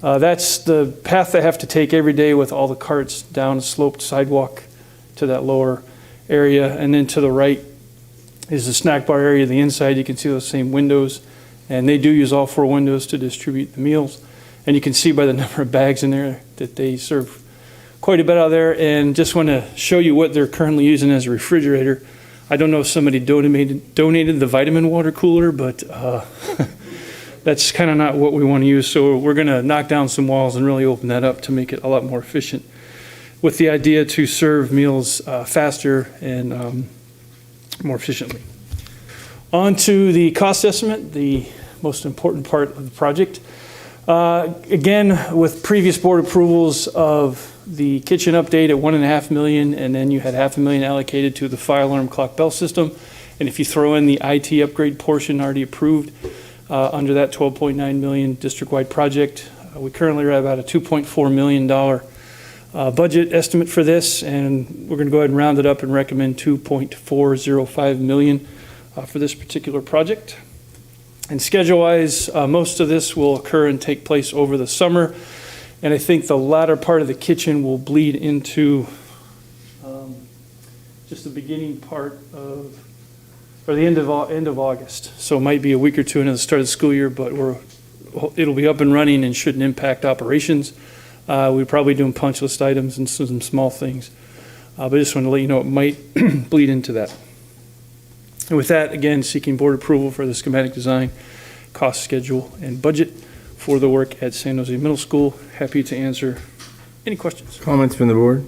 That's the path they have to take every day with all the carts down a sloped sidewalk to that lower area, and then to the right is the snack bar area. The inside, you can see those same windows, and they do use all 4 windows to distribute the meals. And you can see by the number of bags in there that they serve quite a bit out there. And just want to show you what they're currently using as a refrigerator. I don't know if somebody donated the vitamin water cooler, but that's kind of not what we want to use. So we're going to knock down some walls and really open that up to make it a lot more efficient, with the idea to serve meals faster and more efficiently. On to the cost estimate, the most important part of the project. Again, with previous board approvals of the kitchen update at $1.5 million, and then you had $500,000 allocated to the fire alarm clock bell system. And if you throw in the IT upgrade portion already approved under that $12.9 million district-wide project, we currently are at about a $2.4 million budget estimate for this, and we're going to go ahead and round it up and recommend $2.405 million for this particular project. And schedule-wise, most of this will occur and take place over the summer, and I think the latter part of the kitchen will bleed into just the beginning part of, or the end of August. So it might be a week or two into the start of the school year, but it'll be up and running and shouldn't impact operations. We're probably doing punch list items and some small things, but I just want to let you know it might bleed into that. And with that, again, seeking board approval for the schematic design, cost schedule, and budget for the work at San Jose Middle School. Happy to answer any questions. Comments from the board?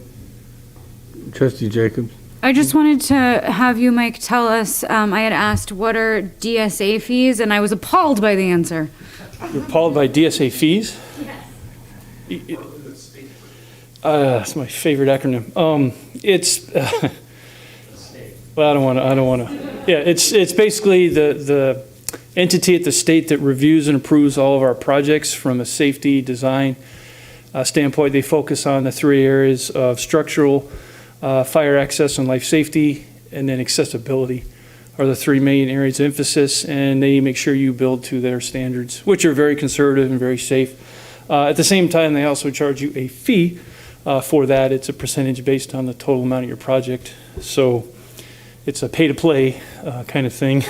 Trustee Jacobs? I just wanted to have you, Mike, tell us, I had asked what are DSA fees, and I was appalled by the answer. You're appalled by DSA fees? That's my favorite acronym. It's, well, I don't want to. Yeah, it's basically the entity at the state that reviews and approves all of our projects from a safety design standpoint. They focus on the three areas of structural, fire access and life safety, and then accessibility are the three main areas of emphasis, and they make sure you build to their standards, which are very conservative and very safe. At the same time, they also charge you a fee for that. It's a percentage based on the total amount of your project. So it's a pay-to-play kind of thing.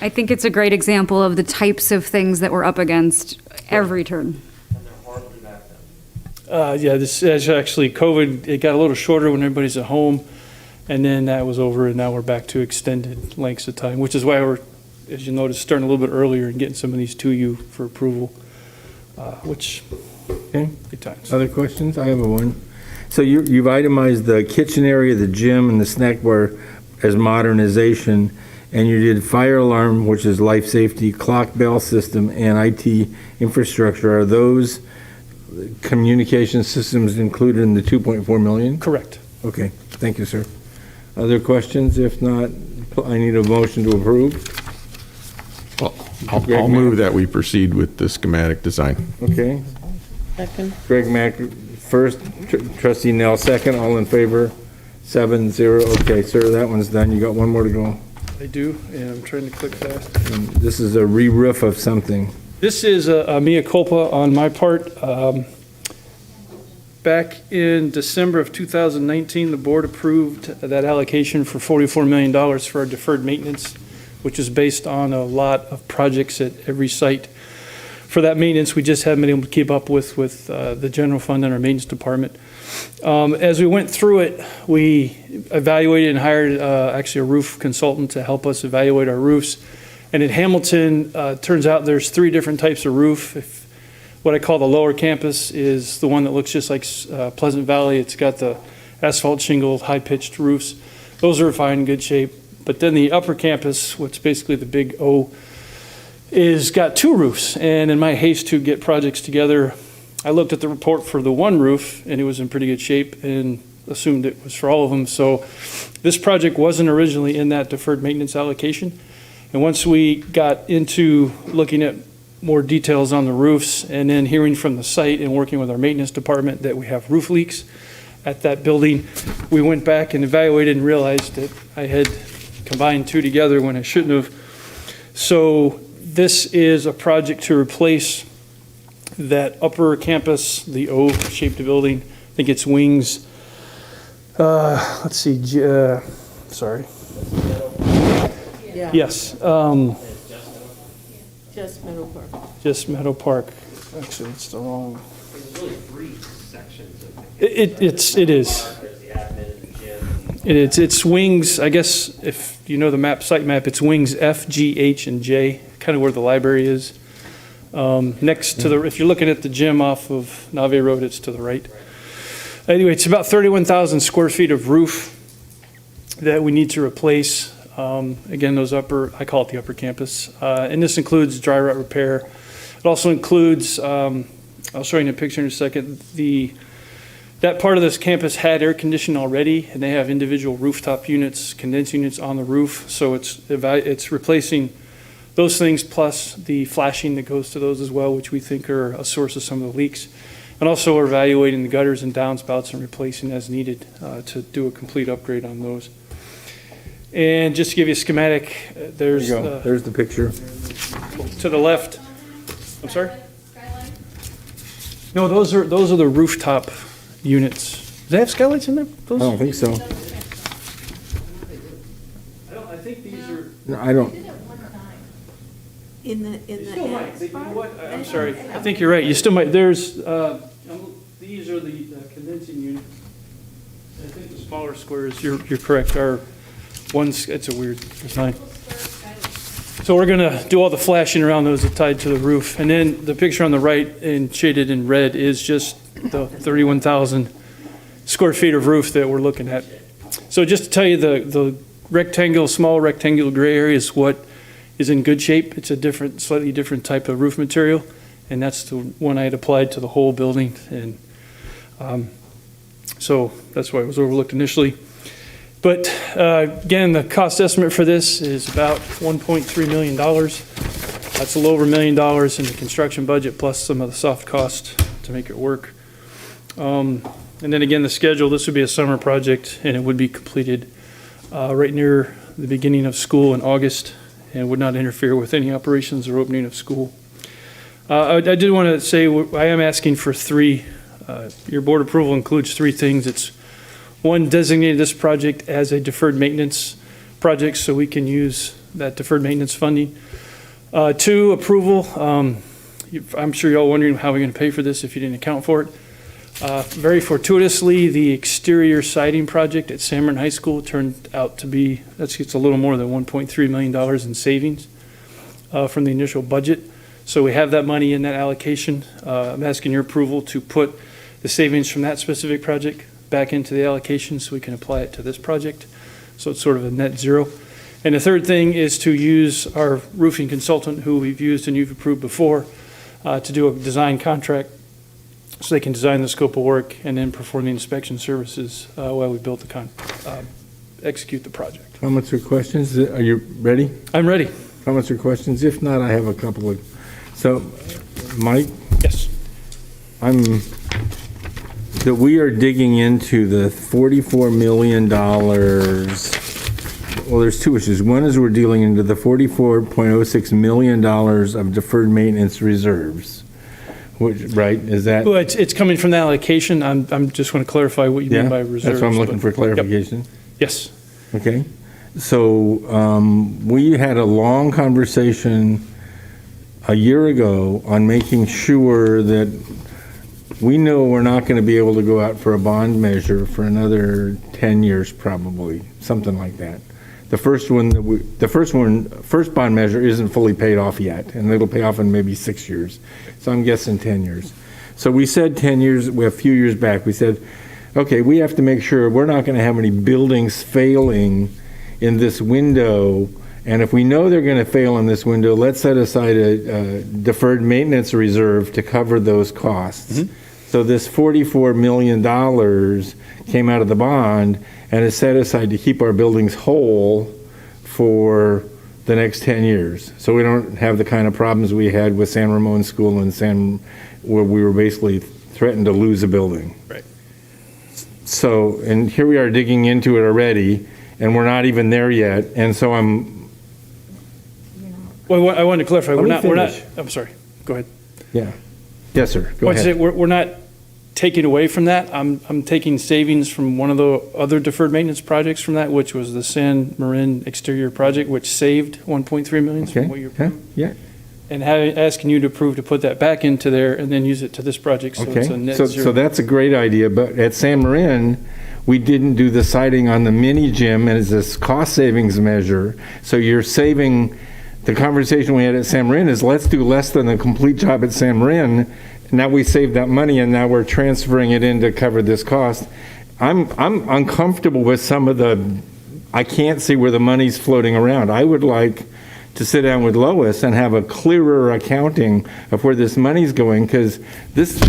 I think it's a great example of the types of things that we're up against every turn. Yeah, this is actually COVID. It got a little shorter when everybody's at home, and then that was over, and now we're back to extended lengths of time, which is why we're, as you notice, starting a little bit earlier and getting some of these to you for approval, which, okay. Good times. Other questions? I have one. So you've itemized the kitchen area, the gym, and the snack bar as modernization, and you did fire alarm, which is life safety, clock bell system, and IT infrastructure. Are those communication systems included in the 2.4 million? Correct. Okay, thank you, sir. Other questions? If not, I need a motion to approve. Well, I'll move that we proceed with the schematic design. Okay. Second. Greg Mack first, Trustee Nell second. All in favor? 7-0. Okay, sir, that one's done. You got one more to go. I do, and I'm trying to click fast. And this is a re-roof of something. This is a mea culpa on my part. Back in December of 2019, the board approved that allocation for $44 million for our deferred maintenance, which is based on a lot of projects at every site. For that maintenance, we just haven't been able to keep up with the general fund and our maintenance department. As we went through it, we evaluated and hired actually a roof consultant to help us evaluate our roofs. And at Hamilton, turns out there's three different types of roof. What I call the lower campus is the one that looks just like Pleasant Valley. It's got the asphalt shingle, high-pitched roofs. Those are fine, in good shape. But then the upper campus, which is basically the big O, is got two roofs. And in my haste to get projects together, I looked at the report for the one roof, and it was in pretty good shape, and assumed it was for all of them. So this project wasn't originally in that deferred maintenance allocation. And once we got into looking at more details on the roofs and then hearing from the site and working with our maintenance department that we have roof leaks at that building, we went back and evaluated and realized that I had combined two together when I shouldn't have. So this is a project to replace that upper campus, the O-shaped building. I think it's wings. Let's see. Sorry. Yeah. Yes. Just Meadow Park. Just Meadow Park. Actually, it's the wrong. There's really three sections of It is. There's the admin and the gym. It's wings. I guess if you know the map, site map, it's wings F, G, H, and J. Kind of where the library is. Next to the. If you're looking at the gym off of Nave Road, it's to the right. Anyway, it's about 31,000 square feet of roof that we need to replace. Again, those upper, I call it the upper campus. And this includes dry rot repair. It also includes, I'll show you in a picture in a second, that part of this campus had air conditioning already, and they have individual rooftop units, condensing units on the roof. So it's replacing those things plus the flashing that goes to those as well, which we think are a source of some of the leaks. And also we're evaluating the gutters and downspouts and replacing as needed to do a complete upgrade on those. And just to give you a schematic, there's the picture. To the left. I'm sorry? No, those are the rooftop units. Do they have skylights in there? Those? I don't think so. I think these are. No, I don't. In the still might. You know what? I'm sorry. I think you're right. You still might. There's these are the condensing units. I think the smaller squares. You're correct. Are it's a weird design. So we're going to do all the flashing around those that tied to the roof. And then the picture on the right and shaded in red is just the 31,000 square feet of roof that we're looking at. So just to tell you, the small rectangular gray area is what is in good shape. It's a slightly different type of roof material, and that's the one I had applied to the whole building. And so that's why it was overlooked initially. But again, the cost estimate for this is about $1.3 million. That's a little over $1 million in the construction budget, plus some of the soft costs to make it work. And then again, the schedule, this would be a summer project, and it would be completed right near the beginning of school in August, and would not interfere with any operations or opening of school. I did want to say I am asking for three. Your board approval includes three things. It's one, designated this project as a deferred maintenance project so we can use that deferred maintenance funding. Two, approval. I'm sure you're all wondering how we're going to pay for this if you didn't account for it. Very fortuitously, the exterior siding project at San Marin High School turned out to be, it's a little more than $1.3 million in savings from the initial budget. So we have that money in that allocation. I'm asking your approval to put the savings from that specific project back into the allocation so we can apply it to this project. So it's sort of a net zero. And the third thing is to use our roofing consultant who we've used and you've approved before to do a design contract so they can design the scope of work and then perform the inspection services while we build execute the project. Comments or questions? Are you ready? I'm ready. Comments or questions? If not, I have a couple of. So, Mike? Yes. That we are digging into the $44 million. Well, there's two issues. One is we're dealing into the $44.06 million of deferred maintenance reserves. Which, right, is that? Well, it's coming from the allocation. I'm just want to clarify what you mean by reserves. That's why I'm looking for clarification. Yep. Yes. Okay. So we had a long conversation a year ago on making sure that we know we're not going to be able to go out for a bond measure for another 10 years, probably, something like that. The first bond measure isn't fully paid off yet, and it'll pay off in maybe 6 years. So I'm guessing 10 years. So we said 10 years, a few years back, we said, okay, we have to make sure we're not going to have any buildings failing in this window. And if we know they're going to fail in this window, let's set aside a deferred maintenance reserve to cover those costs. Mm-hmm. So this $44 million came out of the bond and is set aside to keep our buildings whole for the next 10 years. So we don't have the kind of problems we had with San Ramon School and where we were basically threatened to lose a building. Right. So, and here we are digging into it already, and we're not even there yet. And so Well, I wanted to clarify. We're not. I'm sorry. Go ahead. Yeah. Yes, sir. Go ahead. We're not taking away from that. I'm taking savings from one of the other deferred maintenance projects from that, which was the San Marin exterior project, which saved $1.3 million from what you're approving. Yeah. And asking you to approve to put that back into there and then use it to this project. So it's a net zero. So that's a great idea. But at San Marin, we didn't do the siding on the mini gym as this cost savings measure. So you're saving. The conversation we had at San Marin is let's do less than a complete job at San Marin. Now we saved that money and now we're transferring it in to cover this cost. I'm uncomfortable with some of I can't see where the money's floating around. I would like to sit down with Lois and have a clearer accounting of where this money's going, because this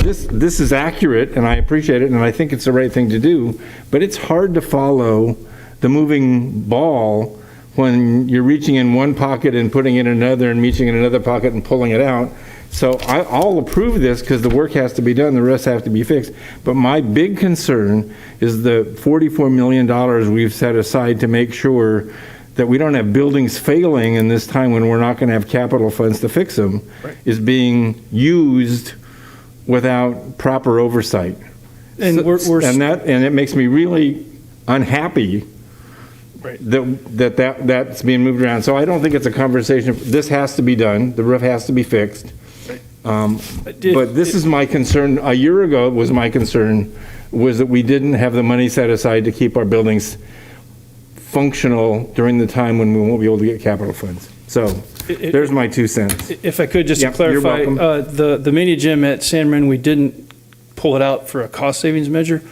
is accurate and I appreciate it and I think it's the right thing to do, but it's hard to follow the moving ball when you're reaching in one pocket and putting it in another and reaching in another pocket and pulling it out. So I'll approve this because the work has to be done, the rest have to be fixed. But my big concern is the $44 million we've set aside to make sure that we don't have buildings failing in this time when we're not going to have capital funds to fix them, is being used without proper oversight. And and it makes me really unhappy. Right. That's being moved around. So I don't think it's a conversation. This has to be done. The roof has to be fixed. But this is my concern. A year ago, my concern was that we didn't have the money set aside to keep our buildings functional during the time when we won't be able to get capital funds. So there's my 2 cents. If I could, just Yep, to clarify, you're welcome. the mini gym at San Marin, we didn't pull it out for a cost savings measure.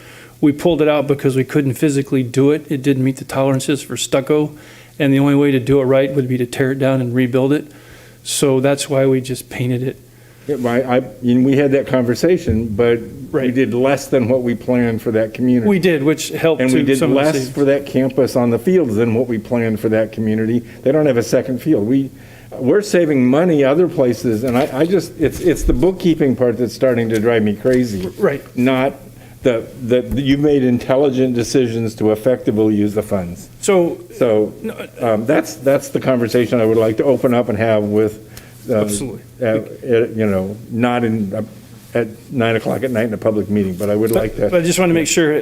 We pulled it out because we couldn't physically do it. It didn't meet the tolerances for stucco, and the only way to do it right would be to tear it down and rebuild it. So that's why we just painted it. Yeah, we had that conversation, but we did less than what we planned for that community. We did, which helped And we to did some of the less savings. for that campus on the fields than what we planned for that community. They don't have a second field. We're saving money other places, and it's the bookkeeping part that's starting to drive me crazy. Right. Not you've made intelligent decisions to effectively use the funds. So that's the conversation I would like to open up and have with, Absolutely. Not at 9 o'clock at night in a public meeting, but I would like to. But I just want to make sure,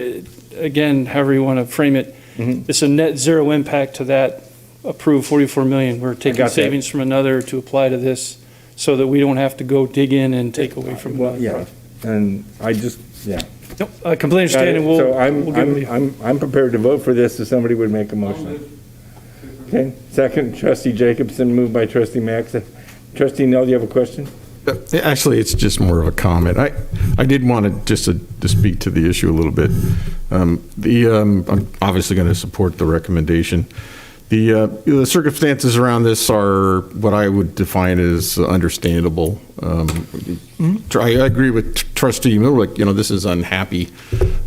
again, however you want to frame it, it's a net zero impact to that approved 44 million. We're taking got that. savings from another to apply to this so that we don't have to go dig in and take away from another. Yeah, and Nope, I completely understand, and So we'll give it. I'm prepared to vote for this if somebody would make a motion. Okay, second, Trustee Jacobson, moved by Trustee Max. Trustee Nell, do you have a question? Actually, it's just more of a comment. I did want to speak to the issue a little bit. I'm obviously going to support the recommendation. The circumstances around this are what I would define as understandable. I agree with Trustee Miller. This is unhappy.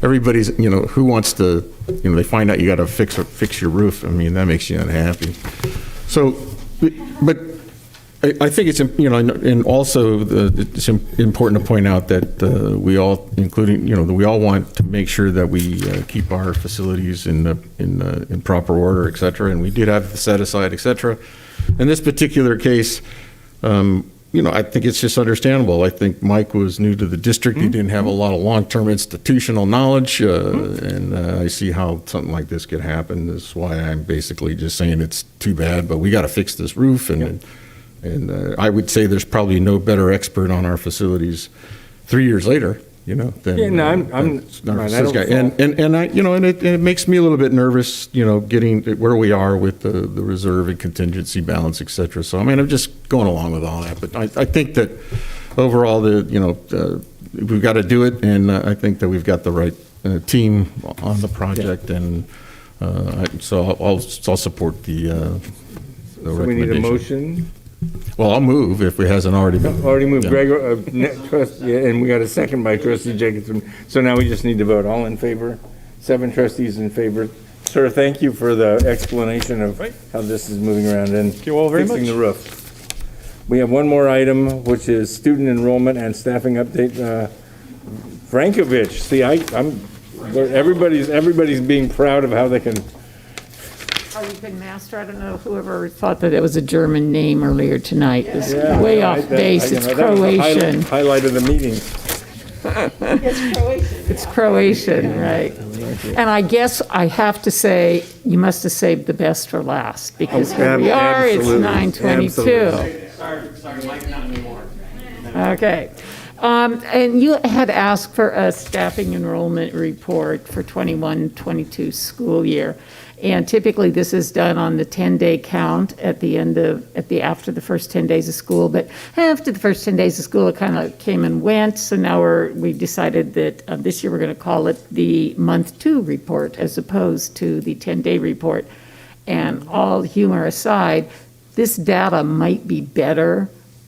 Everybody's, who wants to, they find out you got to fix your roof. I mean, that makes you unhappy. So, but I think it's, and also it's important to point out that we all, including, that we all want to make sure that we keep our facilities in proper order, et cetera. And we did have the set aside, et cetera. In this particular case, I think it's just understandable. I think Mike was new to the district. He didn't have a lot of long-term institutional knowledge. And I see how something like this could happen. That's why I'm basically just saying it's too bad, but we got to fix this roof. And I would say there's probably no better expert on our facilities 3 years later, than this guy. And it makes me a little bit nervous, getting where we are with the reserve and contingency balance, et cetera. So, I'm just going along with all that. But I think that overall, we've got to do it. And I think that we've got the right team on the project. And so I'll support the recommendation. We need a motion. Well, I'll move if it hasn't already been. Already moved. Yeah. Gregor, and we got a second by Trustee Jacobson. So now we just need to vote. All in favor? 7 trustees in favor. Sir, thank you for the explanation of how this is moving around and Thank you all very fixing much. the roof. We have one more item, which is student enrollment and staffing update. Frankovich, see, everybody's being proud of how they can. Oh, you've been master. I don't know whoever thought that it was a German name earlier tonight. It's way off base. It's Croatian. Highlight of the meeting. It's Croatian, right? And I guess I have to say, you must have saved the best for last, because here we are, it's 9:22. Sorry, Mike, not anymore. Okay. And you had asked for a staffing enrollment report for 21-22 school year. And typically this is done on the 10-day count after the first 10 days of school. But after the first 10 days of school, it kind of came and went. So now we decided that this year we're going to call it the month 2 report as opposed to the 10-day report. And all humor aside, this data might be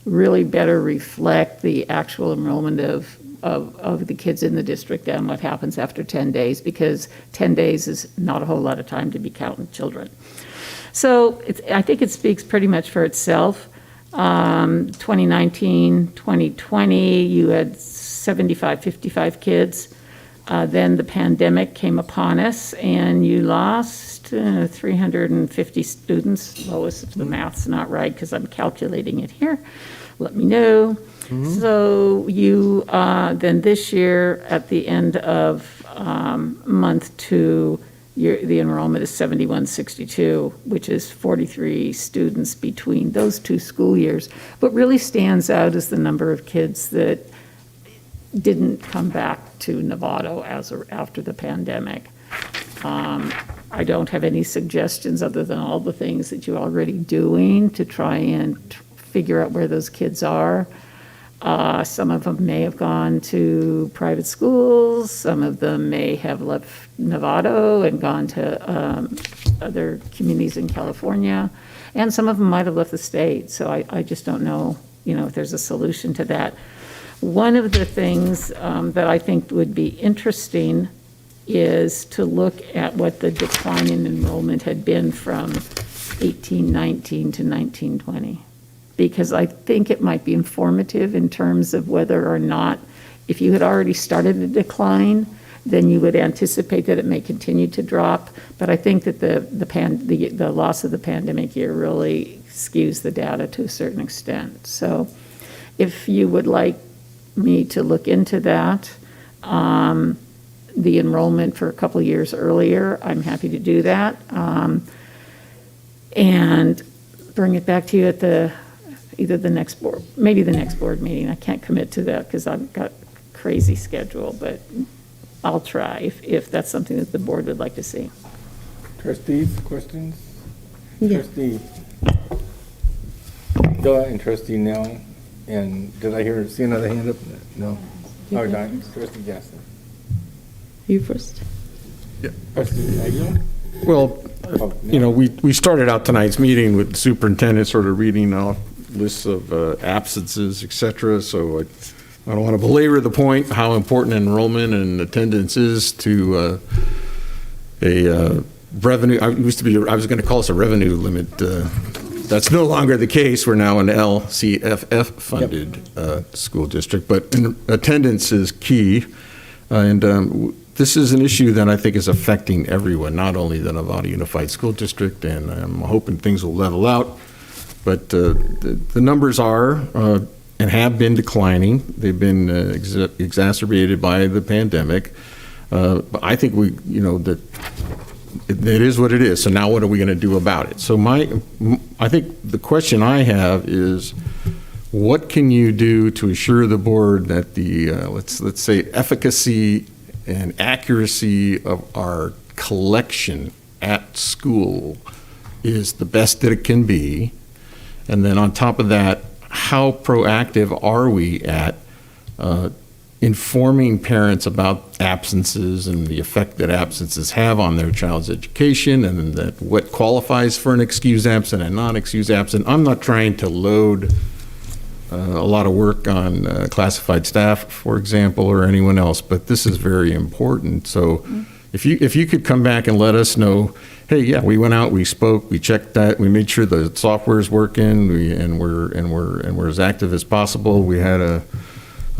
really better reflect the actual enrollment of the kids in the district and what happens after 10 days, because 10 days is not a whole lot of time to be counting children. So I think it speaks pretty much for itself. 2019, 2020, you had 55 kids. Then the pandemic came upon us and you lost 350 students. Lois, if the math's not right, because I'm calculating it here, let me know. So you, then this year, at the end of month 2, the enrollment is 7162, which is 43 students between those 2 school years. What really stands out is the number of kids that didn't come back to Novato after the pandemic. I I don't have any suggestions other than all the things that you're already doing to try and figure out where those kids are. Some of them may have gone to private schools. Some of them may have left Novato and gone to other communities in California. And some of them might have left the state. So I just don't know, if there's a solution to that. One of the things that I think would be interesting is to look at what the decline in enrollment had been from 1819 to 1920. Because I think it might be informative in terms of whether or not, if you had already started a decline, then you would anticipate that it may continue to drop. But I think that the loss of the pandemic year really skews the data to a certain extent. So if you would like me to look into that, the enrollment for a couple years earlier, I'm happy to do that. And bring it back to you at either the next board, maybe the next board meeting. I can't commit to that because I've got a crazy schedule, but I'll try if that's something that the board would like to see. Trustees, questions? Yeah. Trustee Doa and Trustee Nell, and did I see another hand up? No. Oh, Don, Trustee Gaston. You first. Yeah. Trustee Aguilar? Well, we started out tonight's meeting with the superintendent sort of reading off lists of absences, et cetera, so I don't want to belabor the point how important enrollment and attendance is to a revenue. I was going to call this a revenue limit. That's no longer the case. We're now an LCFF funded school district, but attendance is key. And this is an issue that I think is affecting everyone, not only the Nevada Unified School District, and I'm hoping things will level out. But the numbers are and have been declining. They've been exacerbated by the pandemic. But I think that it is what it is. So now what are we going to do about it? So I think the question I have is, what can you do to assure the board that the, let's say, efficacy and accuracy of our collection at school is the best that it can be? And then on top of that, how proactive are we at informing parents about absences and the effect that absences have on their child's education, and that what qualifies for an excused absent and non-excused absent? I'm not trying to load a lot of work on classified staff, for example, or anyone else, but this is very important. So if you could come back and let us know, hey, yeah, we went out, we spoke, we checked that, we made sure the software is working, and we're as active as possible. We had a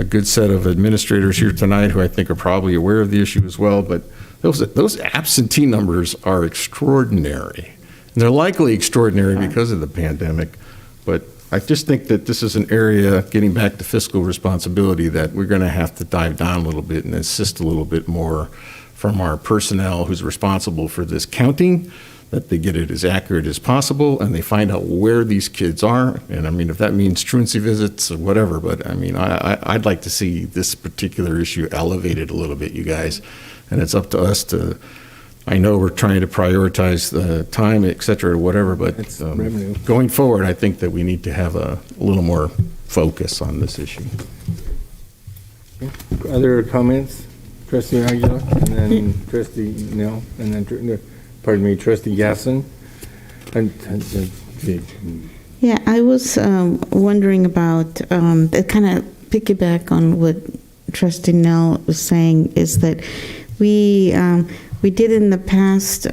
good set of administrators here tonight who I think are probably aware of the issue as well. But those absentee numbers are extraordinary, and they're likely extraordinary because of the pandemic. But I just think that this is an area, getting back to fiscal responsibility, that we're going to have to dive down a little bit and assist a little bit more from our personnel who's responsible for this counting, that they get it as accurate as possible and they find out where these kids are. And I mean, if that means truancy visits or whatever, but I mean, I'd like to see this particular issue elevated a little bit, you guys. And it's up to us to, I know we're trying to prioritize the time, et cetera, or whatever, but going forward, I think that we need to have a little more focus on this issue. Other comments? Trustee Aguilar, and then Trustee Nell, and then, pardon me, Trustee Gasson. Yeah, I was wondering about, kind of piggyback on what Trustee Nell was saying, is that we did in the past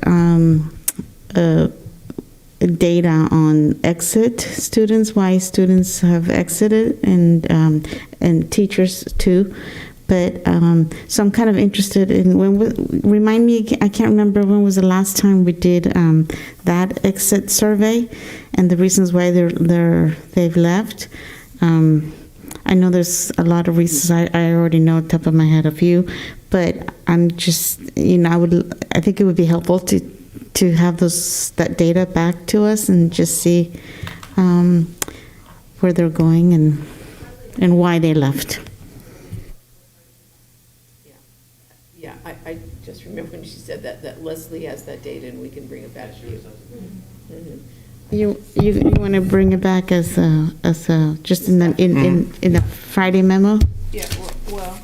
data on exit students, why students have exited, and teachers too. But so I'm kind of interested in remind me, I can't remember when was the last time we did that exit survey and the reasons why they've left. I know there's a lot of reasons. I already know off the top of my head a few, but I'm just, I think it would be helpful to have that data back to us and just see where they're going and why they left. I just remember when she said that Leslie has that data and we can bring it back to you. You want to bring it back as just in the Friday memo? Yeah, well,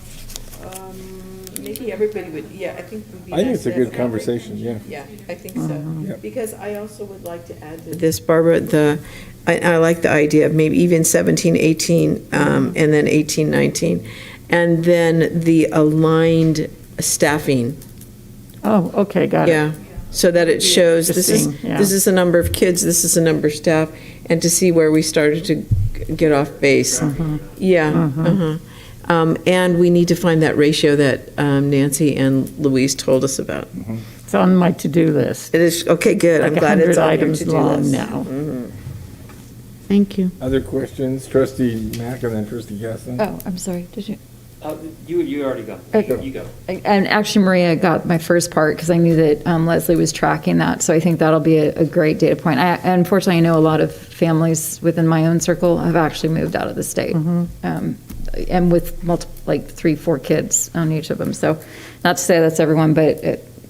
maybe everybody would, I think it would be I think nice it's a to good have conversation, yeah. Yeah, I think so. Yep. Because I also would like to add to this, Barbara, I like the idea of maybe even 17, 18, and then 18, 19. And then the aligned staffing. Oh, okay, got it. Yeah, so that it shows, this Interesting, yeah. is the number of kids, this is the number of staff, and to see where we started to get off base. Yeah. And we need to find that ratio that Nancy and Louise told us about. It's on my to-do list. It is, okay, good, I'm Like glad it's 100 on your items to-do long list. now. Thank you. Other questions? Trustee Mack and then Trustee Gaston? Oh, I'm sorry, did you? You already go. Okay. You go. And actually, Maria got my first part because I knew that Leslie was tracking that. So I think that'll be a great data point. Unfortunately, I know a lot of families within my own circle have actually moved out of the state. And with like 3, 4 kids on each of them. So not to say that's everyone, but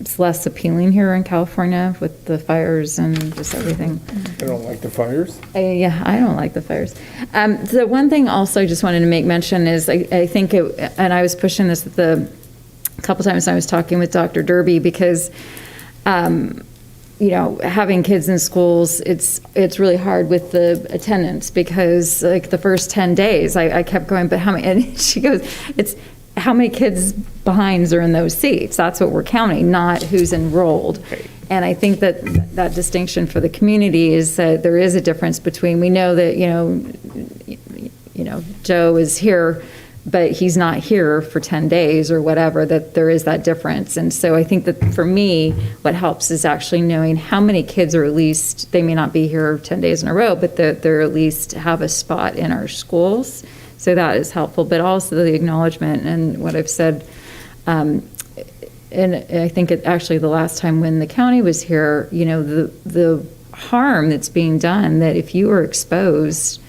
it's less appealing here in California with the fires and just everything. I don't like the fires. Yeah, I don't like the fires. The one thing also I just wanted to make mention is I think and I was pushing this a couple times I was talking with Dr. Derby because, having kids in schools, it's really hard with the attendance because like the first 10 days I kept going, but how many, and she goes, it's how many kids behinds are in those seats. That's what we're counting, not who's enrolled. And I think that distinction for the community is that there is a difference between, we know that, Joe is here, but he's not here for 10 days or whatever, that there is that difference. And so I think that for me, what helps is actually knowing how many kids are at least, they may not be here 10 days in a row, but they're at least have a spot in our schools. So that is helpful, but also the acknowledgement and what I've said. And I think actually the last time when the county was here, the harm that's being done, that if you were exposed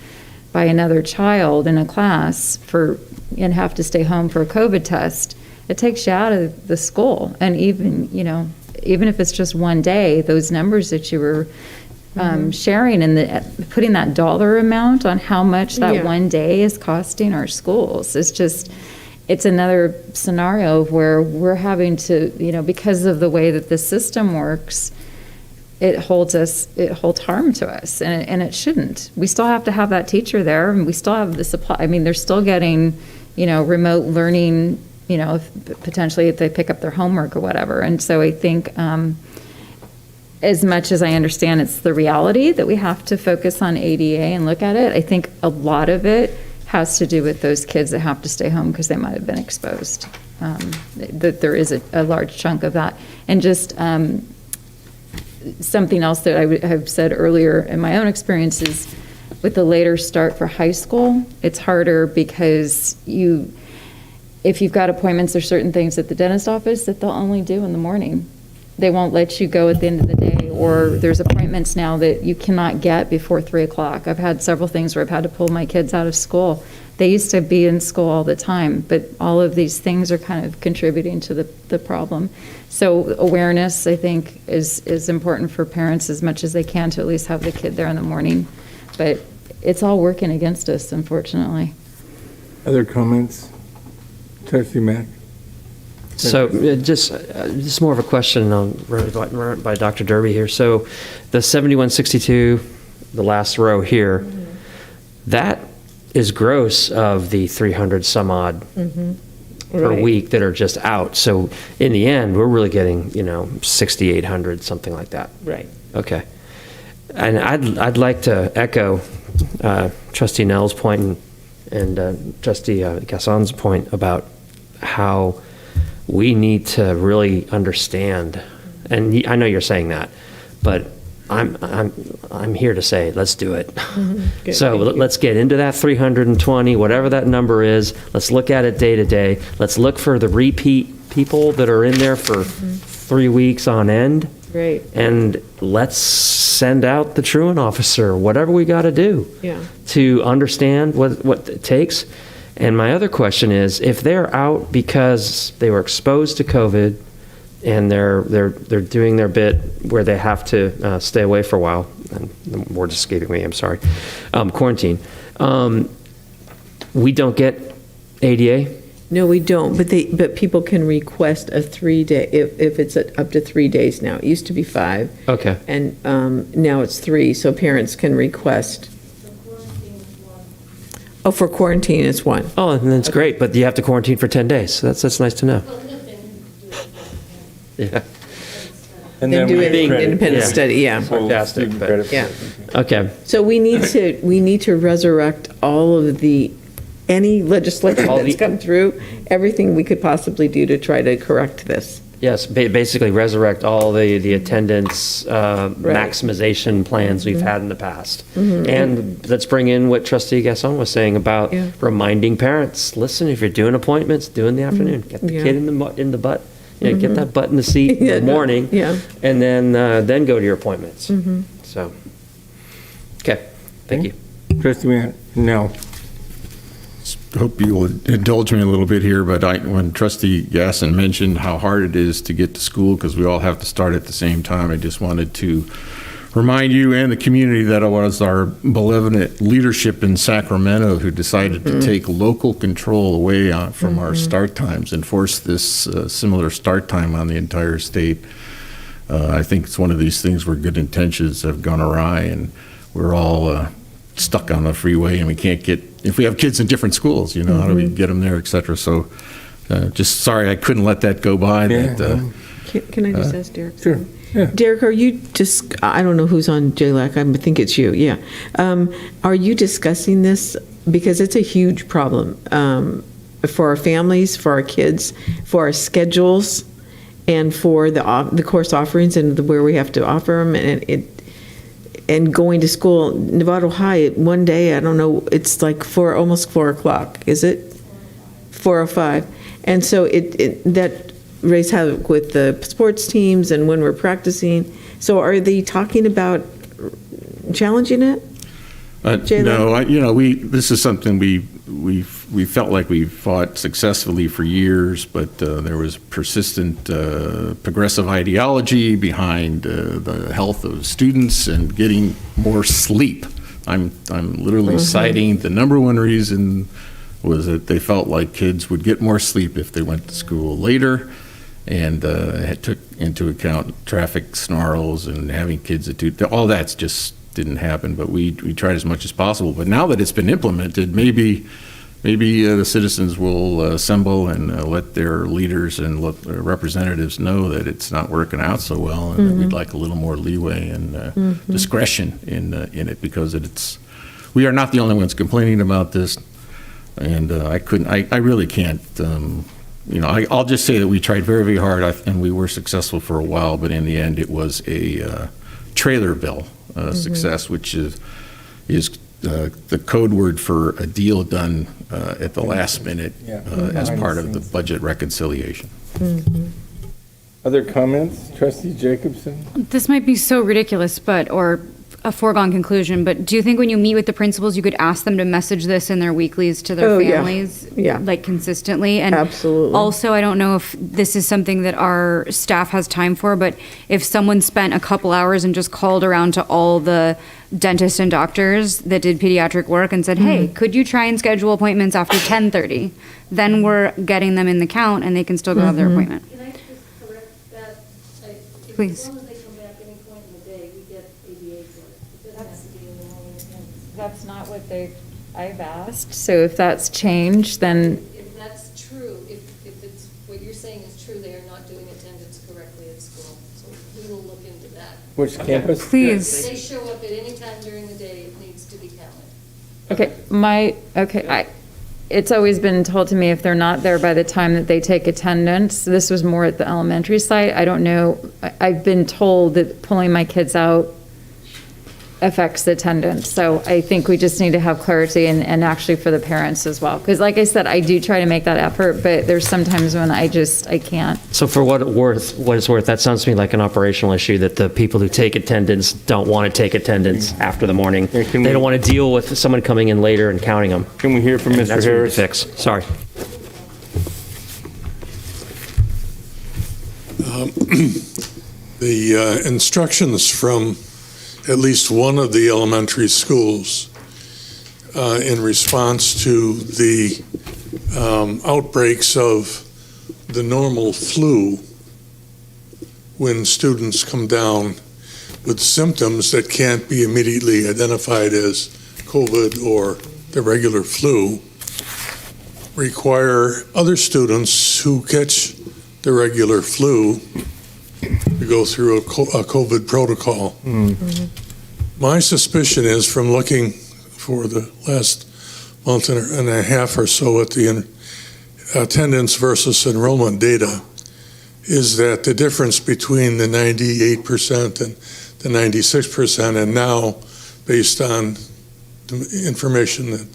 by another child in a class and have to stay home for a COVID test, it takes you out of the school. And even if it's just one day, those numbers that you were sharing and putting that dollar amount on how much that one day is costing our schools, it's another scenario of where we're having to, because of the way that the system works, it holds harm to us, and it shouldn't. We still have to have that teacher there, and we still have the supply. I mean, they're still getting, remote learning, potentially if they pick up their homework or whatever. And so I think, as much as I understand it's the reality that we have to focus on ADA and look at it, I think a lot of it has to do with those kids that have to stay home because they might have been exposed. That there is a large chunk of that. And just something else that I have said earlier in my own experiences, with the later start for high school, it's harder because if you've got appointments, there's certain things at the dentist office that they'll only do in the morning. They won't let you go at the end of the day, or there's appointments now that you cannot get before 3 o'clock. I've had several things where I've had to pull my kids out of school. They used to be in school all the time, but all of these things are kind of contributing to the problem. So awareness, I think, is important for parents as much as they can to at least have the kid there in the morning. But it's all working against us, unfortunately. Other comments? Trustee Mack? So just more of a question by Dr. Derby here. So the 7162, the last row here, that is gross of the 300 some odd per week that are just out. So in the end, we're really getting 6,800, something like that. Right. Okay. And I'd like to echo Trustee Nell's point and Trustee Gasson's point about how we need to really understand, and I know you're saying that, but I'm here to say, let's do it. So let's get into that 320, whatever that number is. Let's look at it day to day. Let's look for the repeat people that are in there for 3 weeks on end. Great. And let's send out the truant officer, whatever we got to do to understand what it takes. And my other question is, if they're out because they were exposed to COVID and they're doing their bit where they have to stay away for a while. And the word escaping me. I'm sorry. Quarantine. We don't get ADA. No, we don't, but people can request a 3-day, if it's up to 3 days now. It used to be 5. Okay. And now it's 3, so parents can request. Oh, for quarantine, it's 1. Oh, and that's great, but you have to quarantine for 10 days. So that's nice to know. Yeah. And then do an independent study, yeah. Fantastic. Yeah. Okay. So we need to resurrect all of any legislation that's come through, everything we could possibly do to try to correct this. Yes, basically resurrect all the attendance maximization plans we've had in the past. Mhm. And let's bring in what Trustee Gasson was saying about reminding parents, listen, if you're doing appointments, do in the afternoon. Get the kid in the butt. Get that butt in the seat in the morning. And then go to your appointments. So, okay, thank you. Trustee No. Hope you will indulge me a little bit here, but when Trustee Gasson mentioned how hard it is to get to school because we all have to start at the same time, I just wanted to remind you and the community that it was our benevolent leadership in Sacramento who decided to take local control away from our start times and force this similar start time on the entire state. I think it's one of these things where good intentions have gone awry and we're all stuck on the freeway and we can't get, if we have kids in different schools, how do we get them there, et cetera. So just sorry I couldn't let that go by. Can I just ask Derek? Sure. Yeah. Derek, are you just, I don't know who's on JLAC, I think it's you, yeah. Are you discussing this? Because it's a huge problem for our families, for our kids, for our schedules, and for the course offerings and where we have to offer them, and going to school. Novato High, one day, I don't know, it's like almost 4 o'clock, is it? 4:05. And so that raise havoc with the sports teams and when we're practicing. So are they talking about challenging it? No, this is something we felt like we fought successfully for years, but there was persistent progressive ideology behind the health of students and getting more sleep. I'm literally citing the number one reason was that they felt like kids would get more sleep if they went to school later, and it took into account traffic snarls and having kids all that just didn't happen. But we tried as much as possible. But now that it's been implemented, maybe the citizens will assemble and let their leaders and let their representatives know that it's not working out so well, and that we'd like a little more leeway and discretion in it, because we are not the only ones complaining about this, and I really can't. I'll just say that we tried very, very hard, and we were successful for a while, but in the end, it was a trailer bill success, which is the code word for a deal done at the last minute as part of the budget reconciliation. Other comments? Trustee Jacobson? This might be so ridiculous, or a foregone conclusion, but do you think when you meet with the principals, you could ask them to message this in their weeklies to their families? Yeah. Like consistently? And absolutely. Also, I don't know if this is something that our staff has time for, but if someone spent a couple hours and just called around to all the dentists and doctors that did pediatric work and said, hey, could you try and schedule appointments after 10:30? Then we're getting them in the count and they can still go have their appointment. Can I just correct that? Please. As long as they come back any point in the day, we get ADA for it. It doesn't have to be in the morning. That's not what I've asked. So if that's changed, then If that's true, if it's, what you're saying is true, they are not doing attendance correctly at school. So we will look into that. Which campus? Please. If they show up at any time during the day, it needs to be counted. it's always been told to me if they're not there by the time that they take attendance. This was more at the elementary site. I don't know. I've been told that pulling my kids out affects the attendance. So I think we just need to have clarity and actually for the parents as well. Because like I said, I do try to make that effort, but there's sometimes when I can't. So for what it's worth, that sounds to me like an operational issue, that the people who take attendance don't want to take attendance after the morning. They don't want to deal with someone coming in later and counting them. Can we hear from Mr. That's Harris? Fix. Sorry. The instructions from at least one of the elementary schools in response to the outbreaks of the normal flu, when students come down with symptoms that can't be immediately identified as COVID or the regular flu, require other students who catch the regular flu to go through a COVID protocol. My suspicion is, from looking for the last month and a half or so at the attendance versus enrollment data, is that the difference between the 98% and the 96%, and now, based on the information that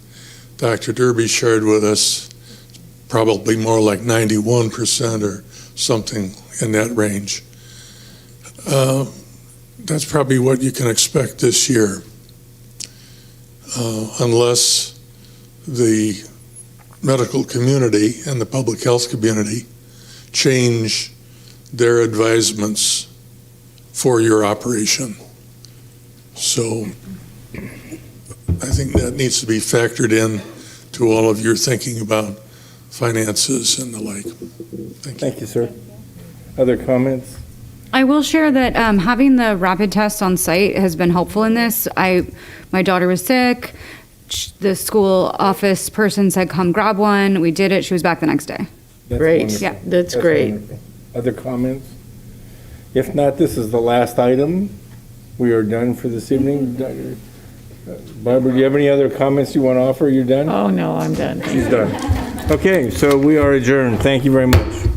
Dr. Derby shared with us, probably more like 91% or something in that range. That's probably what you can expect this year, unless the medical community and the public health community change their advisements for your operation. So I think that needs to be factored in to all of your thinking about finances and the like. Thank you, sir. Other comments? I will share that having the rapid test on site has been helpful in this. My daughter was sick. The school office person said, come grab one. We did it. She was back the next day. That's Great. wonderful. Yeah, that's great. Wonderful. Other comments? If not, this is the last item. We are done for this evening. Barbara, do you have any other comments you want to offer? You're done? Oh, no, I'm done. She's done. Okay, so we are adjourned. Thank you very much.